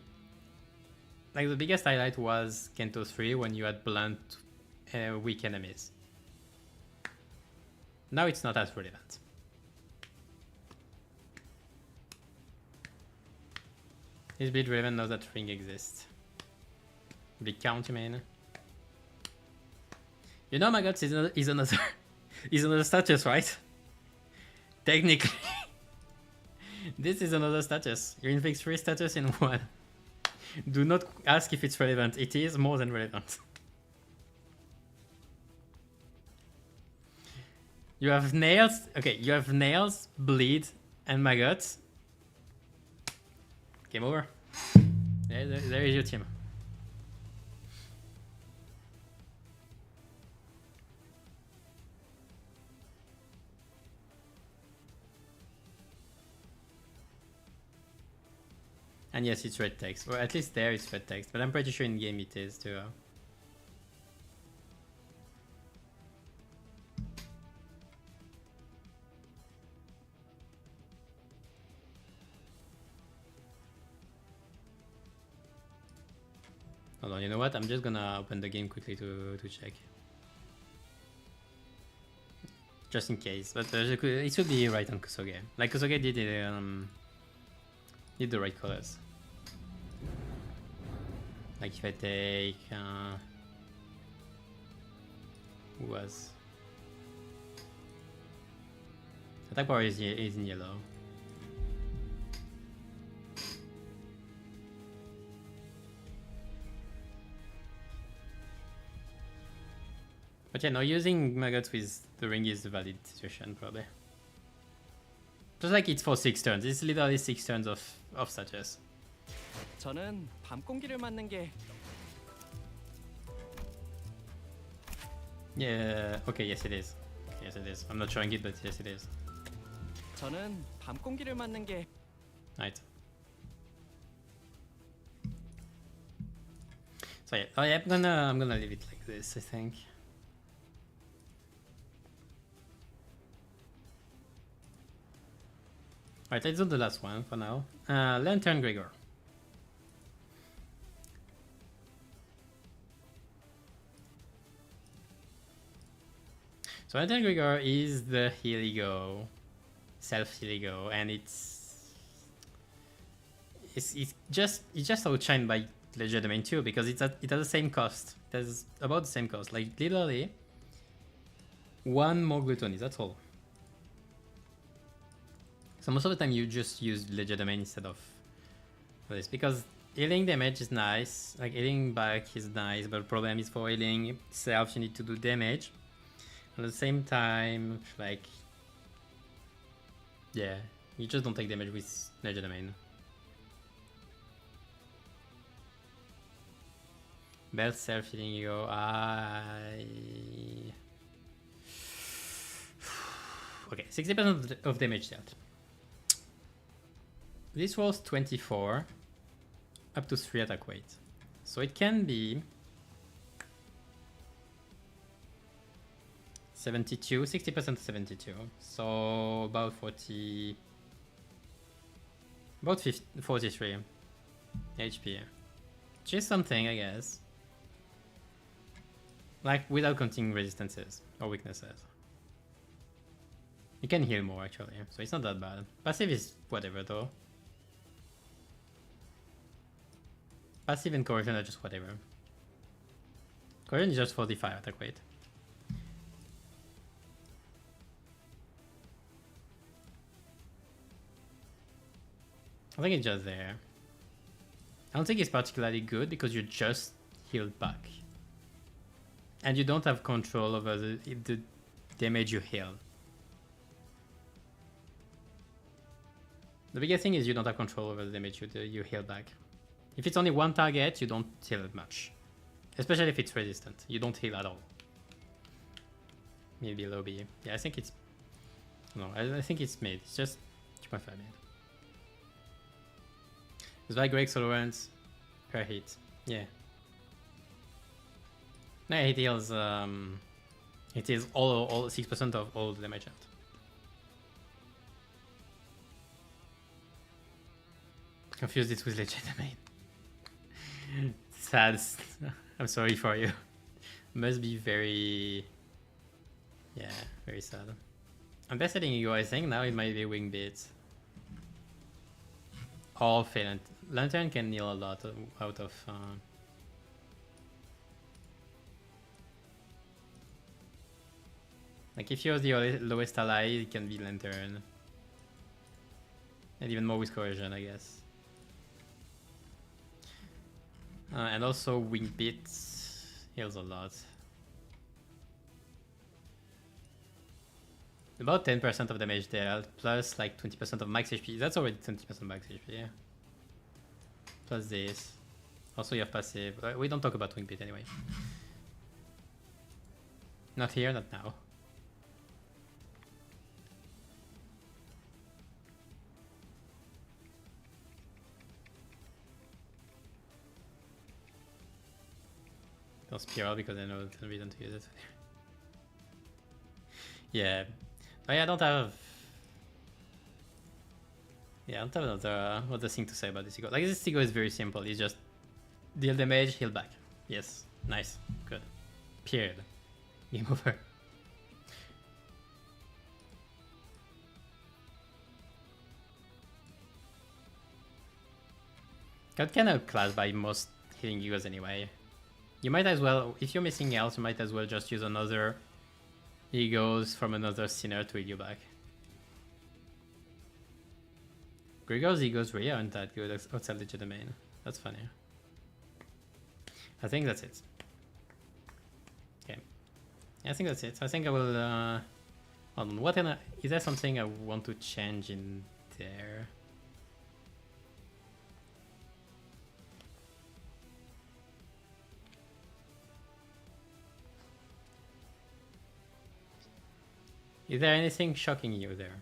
like the biggest highlight was Kento 3 when you had blunt weak enemies. Now it's not as relevant. Is bleed relevant now that ring exists? Big count, you mean? You know, my god, is another status, right? Technically. This is another status. You inflict 3 status in 1. Do not ask if it's relevant. It is more than relevant. You have nails. Okay, you have nails, bleed, and maggots. Game over. There is your team. And yes, it's red text, or at least there it's red text, but I'm pretty sure in game it is too. Hold on, you know what? I'm just gonna open the game quickly to check. Just in case, but it should be right on Kusoge. Like Kusoge did the right colors. Like if I take who was attack power is in yellow. But yeah, no, using maggots with the ring is the valid situation probably. Just like it's for 6 turns. It's literally 6 turns of suches. 저는 밤 공기를 맞는 게 Yeah, okay, yes it is. Yes it is. I'm not showing it, but yes it is. 저는 밤 공기를 맞는 게 Right. So yeah, oh, yeah, I'm gonna leave it like this, I think. Alright, let's do the last one for now. Lantern Gregor. So Lantern Gregor is the heal E.G.O, self-heal E.G.O, and it's just outshined by Legerdemain too, because it has the same cost. It has about the same cost, like literally one more gluttony, that's all. So most of the time you just use Legerdemain instead of this, because healing damage is nice, like healing back is nice, but the problem is for healing itself you need to do damage. At the same time, like, yeah, you just don't take damage with Legerdemain. Belt self-healing E.G.O, okay, 60% of damage dealt. This rolls 24, up to 3 attack weight. So it can be 72, 60% 72. So about 40, about 43 HP. Which is something, I guess. Like without counting resistances or weaknesses. You can heal more actually, so it's not that bad. Passive is whatever though. Passive and corrosion are just whatever. Corrosion is just 45 attack weight. I think it's just there. I don't think it's particularly good because you just healed back. And you don't have control over the damage you heal. The biggest thing is you don't have control over the damage you heal back. If it's only one target, you don't heal it much. Especially if it's resistant. You don't heal at all. Maybe low B. Yeah, I think it's... No, I think it's mid. It's just 2.5 mid. It's like Greg Solorans per hit. Yeah. No, it heals all 6% of all the damage out. Confused it with Legerdemain. Sad. I'm sorry for you. Must be very... Yeah, very sad. I'm best setting E.G.O, I think. Now it might be Wing Beats. All fail. Lantern can heal a lot out of... Like if you're the lowest ally, it can be Lantern. And even more with Coercion, I guess. And also Wing Beats heals a lot. About 10% of damage dealt, plus like 20% of max HP. That's already 20% max HP, yeah. Plus this. Also you have passive. We don't talk about Wing Beat anyway. Not here, not now. or spiral because I know the reason to use it. Yeah, but yeah, I don't have. Yeah, I don't have another other thing to say about this E.G.O. Like this E.G.O is very simple. It's just deal damage, heal back. Yes, nice, good. Period. Game over. Got kind of outclassed by most healing E.G.O.s anyway. You might as well, if you're missing else, you might as well just use another E.G.O.s from another sinner to heal you back. Gregor's E.G.O.s really aren't that good outside the domain. That's funny. I think that's it. Okay. Yeah, I think that's it. I think I will, hold on, what is there something I want to change in there? Is there anything shocking you there?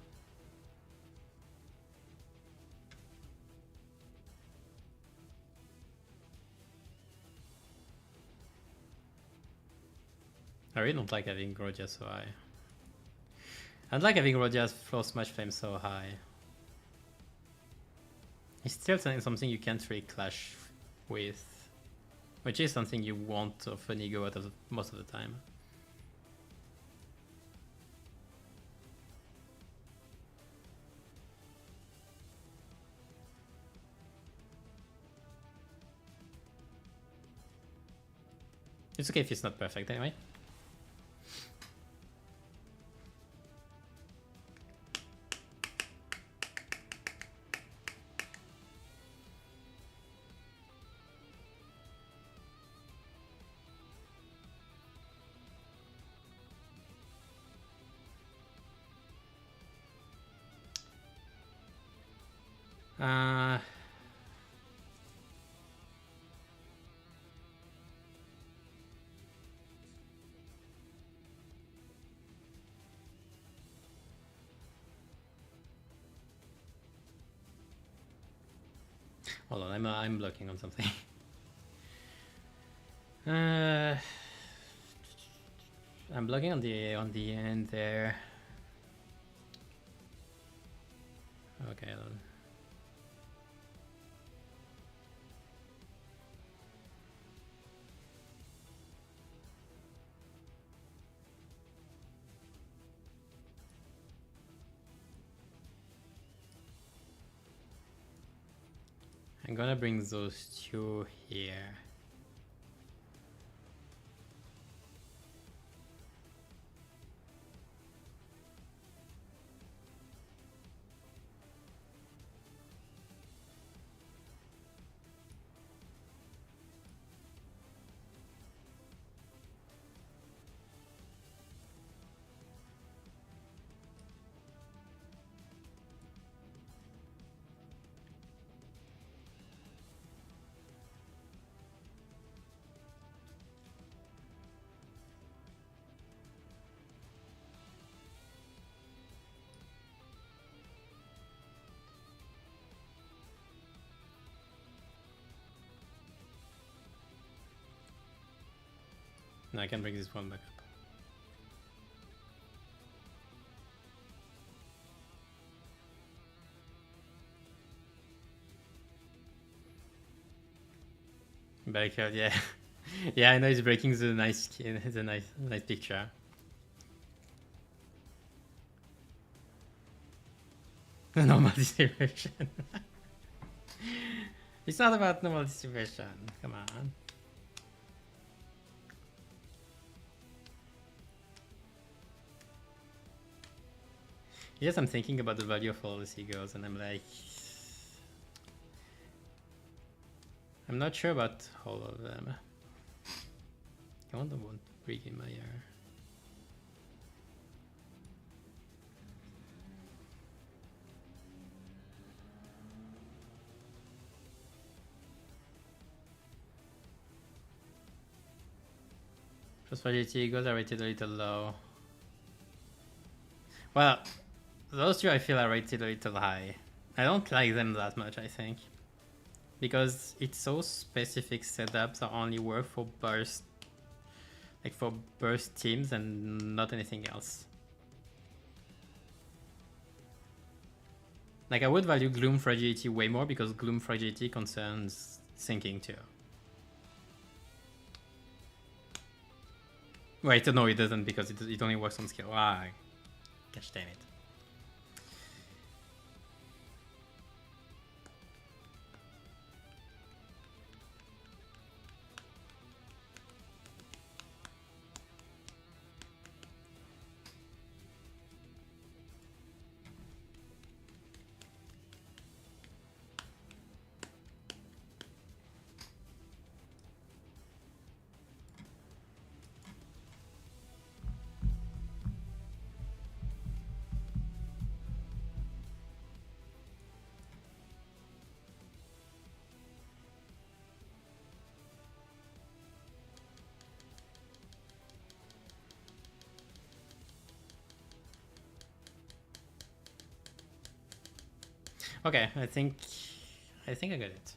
I really don't like having Rodia so high. I don't like having Rodia's flow smash flame so high. It's still something you can't really clash with, which is something you want of an E.G.O out of most of the time. It's okay if it's not perfect anyway. Hold on, I'm blocking on something. I'm blocking on the end there. Okay, hold on. I'm gonna bring those two here. Now I can bring this one back up. Backyard, yeah. Yeah, I know he's breaking the nice skin. It's a nice picture. Normal distribution. It's not about normal distribution. Come on. Yes, I'm thinking about the value of all these E.G.O.s and I'm like, I'm not sure about all of them. I want to bring in my Prosperity E.G.O.s are rated a little low. Well, those two I feel are rated a little high. I don't like them that much, I think. Because it's so specific setups that only work for burst Like for burst teams and not anything else. Like I would value Gloom Fragility way more because Gloom Fragility concerns sinking too. Wait, no it doesn't because it only works on skill. Ah, gosh damn it. Okay, I think I got it.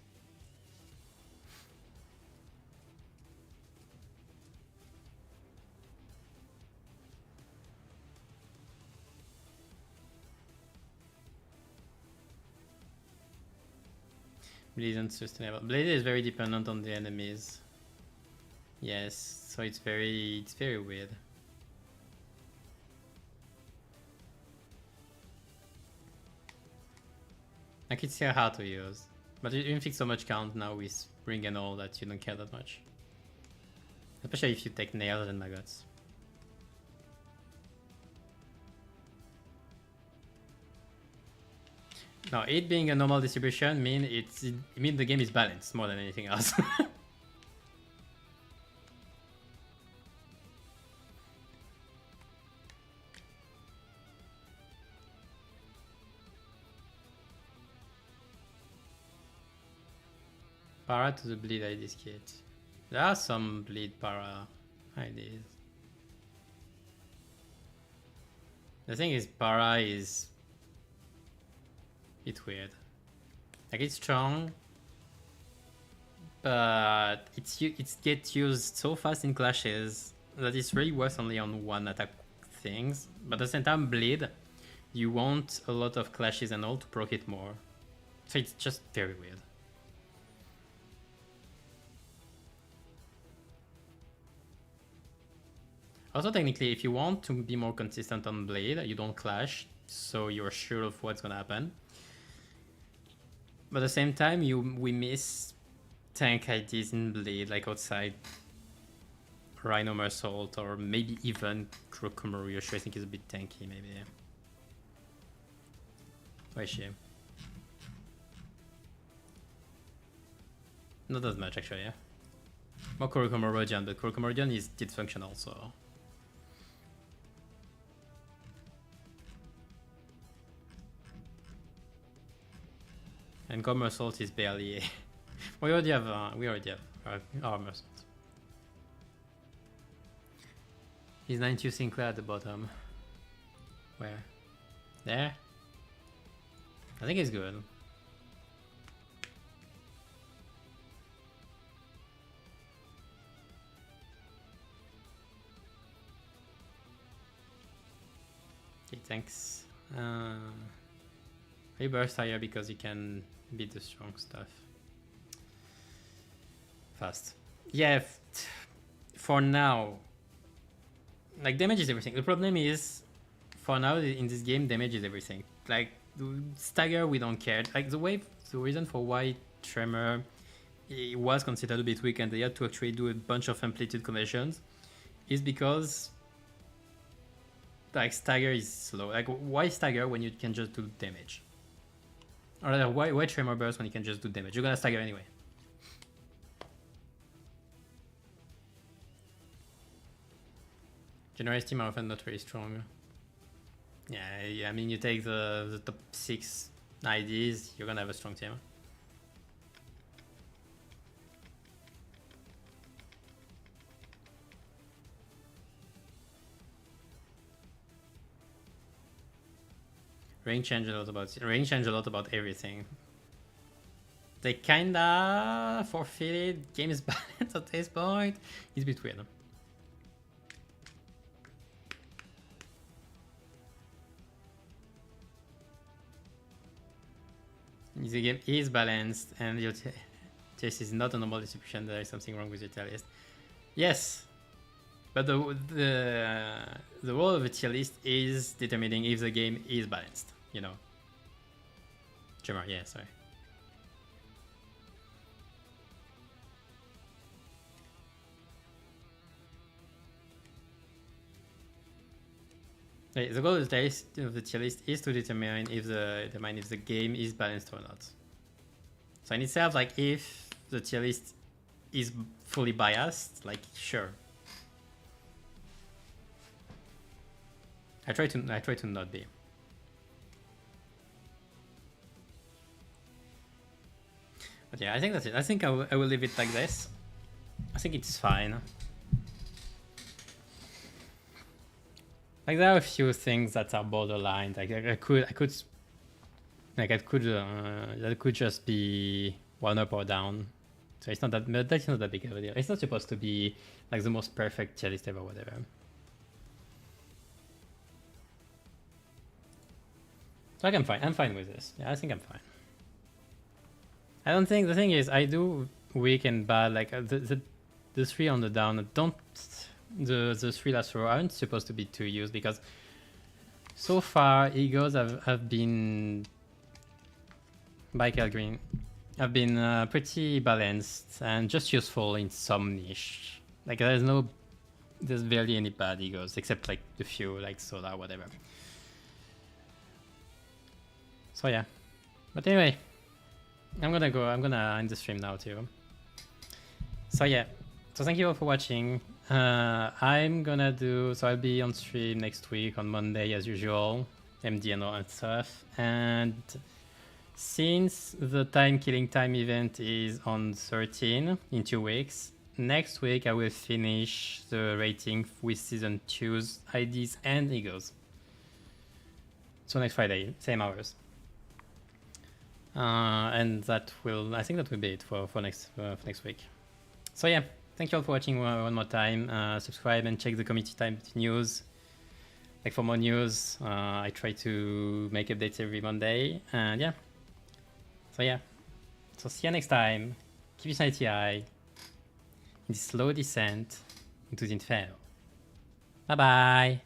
Blade isn't sustainable. Blade is very dependent on the enemies. Yes, so it's very weird. Like it's still hard to use. But you inflict so much count now with Ring and all that you don't care that much. Especially if you take nails and maggots. Now, it being a normal distribution it means the game is balanced more than anything else. Para to the bleed IDs kit. There are some bleed para IDs. The thing is, para is a bit weird. Like it's strong, but it gets used so fast in clashes that it's really worth only on one attack things. But at the same time, bleed, you want a lot of clashes and all to proc it more. So it's just very weird. Also, technically, if you want to be more consistent on Blade, you don't clash, so you're sure of what's gonna happen. But at the same time, we miss tank IDs in Blade, like outside Rhino Mersault, or maybe even Kurokomaru, which I think is a bit tanky, maybe. Where is she? Not as much, actually, yeah. More Kurokomaru, but Kurokomaru is dysfunctional, so... And Gomer Assault is barely. We already have Armor Assault. Is 92 Sinclair at the bottom? Where? There? I think it's good. Okay, thanks. I burst higher because you can beat the strong stuff fast. Yeah, for now, like damage is everything. The problem is, for now in this game, damage is everything. Like stagger, we don't care. Like the reason for why tremor it was considered a bit weak and they had to actually do a bunch of amplitude conversions is because like stagger is slow. Like why stagger when you can just do damage? Or rather, why tremor burst when you can just do damage? You're gonna stagger anyway. Generous team are often not very strong. Yeah, I mean you take the top 6 IDs, you're gonna have a strong team. Range change a lot about everything. They kinda forfeited game's balance at this point. It's a bit weird. if the game is balanced and your tier list is not a normal distribution, there is something wrong with your tier list. Yes, but the role of a tier list is determining if the game is balanced, you know. Tremor, yeah, sorry. Okay, the goal of the tier list is to determine if the game is balanced or not. So in itself, like if the tier list is fully biased, like sure. I try to not be. But yeah, I think that's it. I think I will leave it like this. I think it's fine. Like there are a few things that are borderline. Like that could just be one up or down. So it's not that, but that's not that big of a deal. It's not supposed to be like the most perfect tier list ever, whatever. So I'm fine. I'm fine with this. Yeah, I think I'm fine. I don't think the thing is I do weak and bad. Like the 3 on the down don't. The 3 last row aren't supposed to be 2 used because so far E.G.O.s have been by Green have been pretty balanced and just useful in some niche. Like there's barely any bad E.G.O.s except like the few like Solar whatever. So yeah, but anyway, I'm gonna end the stream now too. So yeah, so thank you all for watching. I'll be on stream next week on Monday as usual, MDNO and stuff. And since the killing time event is on 13 in 2 weeks, next week I will finish the rating with season 2's IDs and E.G.O.s. So next Friday, same hours. And I think that will be it for next week. So yeah. Thank you all for watching one more time. Subscribe and check the community type news. Like for more news, I try to make updates every Monday. And yeah. So yeah. So see you next time. Keep your sanity high in this slow descent into the inferno. Bye bye.